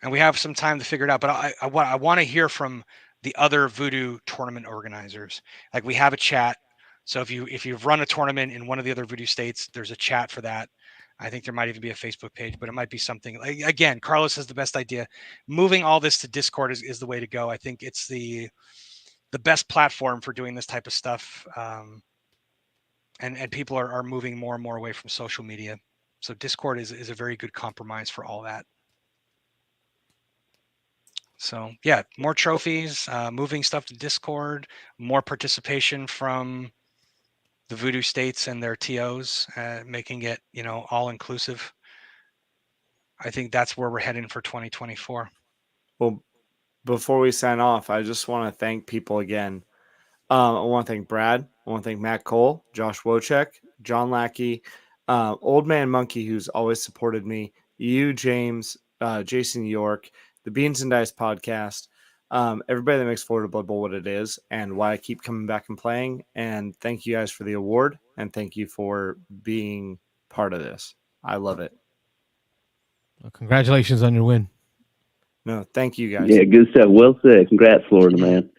And we have some time to figure it out. But I want to hear from the other Voodoo tournament organizers. Like, we have a chat. So if you've run a tournament in one of the other Voodoo states, there's a chat for that. I think there might even be a Facebook page, but it might be something like, again, Carlos has the best idea. Moving all this to Discord is the way to go. I think it's the best platform for doing this type of stuff. And people are moving more and more away from social media. So Discord is a very good compromise for all that. So yeah, more trophies, moving stuff to Discord, more participation from the Voodoo states and their TOs, making it, all inclusive. I think that's where we're heading for 2024. Well, before we sign off, I just want to thank people again. I want to thank Brad. I want to thank Matt Cole, Josh Wojcik, John Lackey, Old Man Monkey, who's always supported me, you, James, Jason York, the Beans and Dice podcast, everybody that makes Florida Blood Bowl what it is and why I keep coming back and playing. And thank you guys for the award, and thank you for being part of this. I love it. Well, congratulations on your win. No, thank you guys. Yeah, good stuff. Well said. Congrats, Florida man.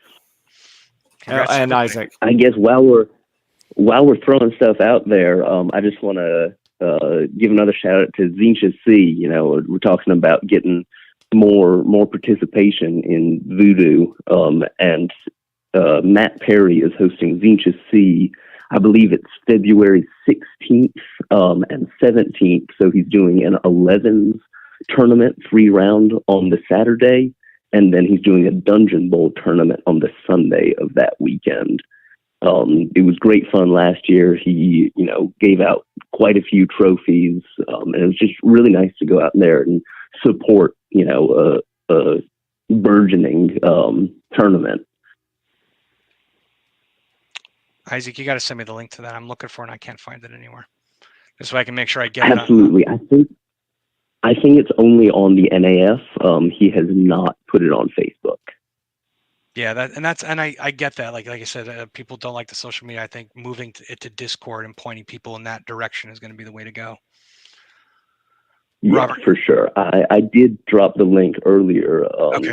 And Isaac. I guess while we're throwing stuff out there, I just want to give another shout out to Zincha C. You know, we're talking about getting more participation in Voodoo, and Matt Perry is hosting Zincha C. I believe it's February 16th and 17th. So he's doing an 11s tournament, 3-round on the Saturday, and then he's doing a Dungeon Bowl tournament on the Sunday of that weekend. It was great fun last year. He, you know, gave out quite a few trophies, and it was just really nice to go out there and support, you know, a burgeoning tournament. Isaac, you got to send me the link to that. I'm looking for it and I can't find it anywhere. Just so I can make sure I get it. Absolutely. I think it's only on the NAF. He has not put it on Facebook. Yeah, I get that. Like I said, people don't like the social media. I think moving it to Discord and pointing people in that direction is going to be the way to go. Yeah, Robert. For sure. I did drop the link earlier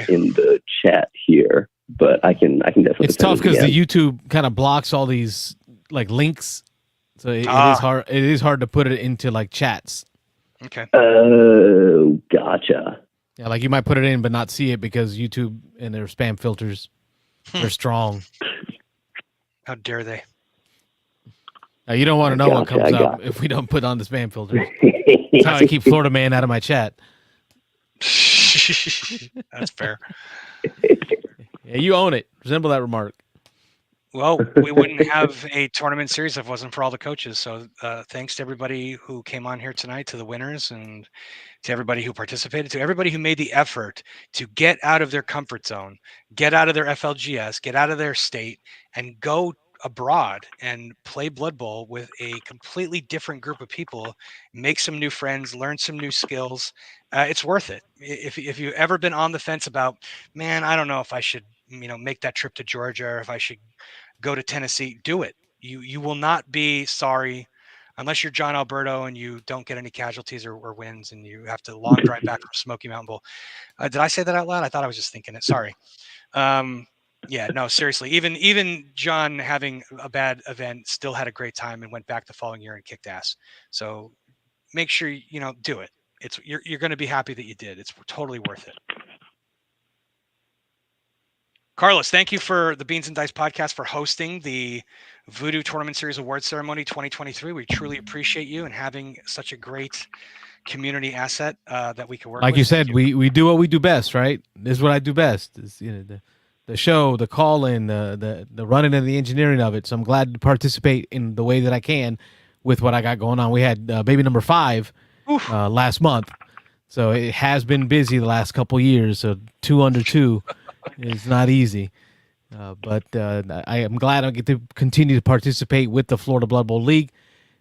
in the chat here, but I can definitely. It's tough because the YouTube kind of blocks all these like links, so it is hard. It is hard to put it into like chats. Okay. Oh, gotcha. Yeah, like you might put it in but not see it because YouTube and their spam filters are strong. How dare they? Now, you don't want to know what comes up if we don't put on the spam filters. That's how I keep Florida Man out of my chat. That's fair. Yeah, you own it. Resemble that remark. Well, we wouldn't have a tournament series if it wasn't for all the coaches. So thanks to everybody who came on here tonight, to the winners, and to everybody who participated, to everybody who made the effort to get out of their comfort zone, get out of their FLGS, get out of their state, and go abroad and play Blood Bowl with a completely different group of people, make some new friends, learn some new skills. It's worth it. If you've ever been on the fence about, man, I don't know if I should, make that trip to Georgia, or if I should go to Tennessee, do it. You will not be sorry, unless you're John Alberto and you don't get any casualties or wins, and you have to long drive back from Smoky Mountain Bowl. Did I say that out loud? I thought I was just thinking it. Sorry. Yeah, no, seriously. Even John, having a bad event, still had a great time and went back the following year and kicked ass. So make sure do it. You're going to be happy that you did. It's totally worth it. Carlos, thank you for the Beans and Dice podcast for hosting the Voodoo Tournament Series Award Ceremony 2023. We truly appreciate you and having such a great community asset that we can work with. Like you said, we do what we do best, right? This is what I do best. Is the show, the call-in, the running and the engineering of it. So I'm glad to participate in the way that I can with what I got going on. We had baby number 5 last month, so it has been busy the last couple years. So 2 under 2 is not easy, but I am glad I get to continue to participate with the Florida Blood Bowl League,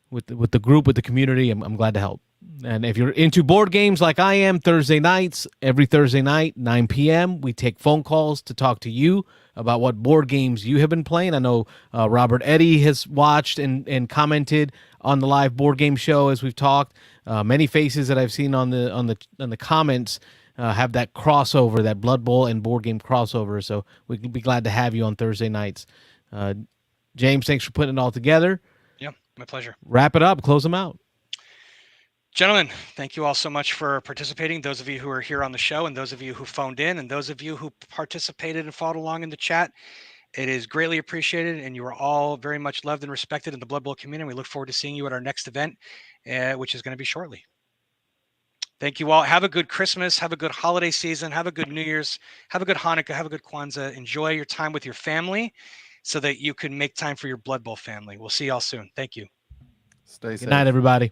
with the group, with the community. I'm glad to help. And if you're into board games like I am, Thursday nights, every Thursday night, 9 p.m., we take phone calls to talk to you about what board games you have been playing. I know Robert Eddy has watched and commented on the live board game show as we've talked. Many faces that I've seen on the comments have that crossover, that Blood Bowl and board game crossover. So we can be glad to have you on Thursday nights. James, thanks for putting it all together. Yeah, my pleasure. Wrap it up. Close them out. Gentlemen, thank you all so much for participating. Those of you who are here on the show, and those of you who phoned in, and those of you who participated and followed along in the chat, it is greatly appreciated, and you are all very much loved and respected in the Blood Bowl community. We look forward to seeing you at our next event, which is going to be shortly. Thank you all. Have a good Christmas. Have a good holiday season. Have a good New Year's. Have a good Hanukkah. Have a good Kwanzaa. Enjoy your time with your family so that you can make time for your Blood Bowl family. We'll see y'all soon. Thank you. Stay safe. Good night, everybody.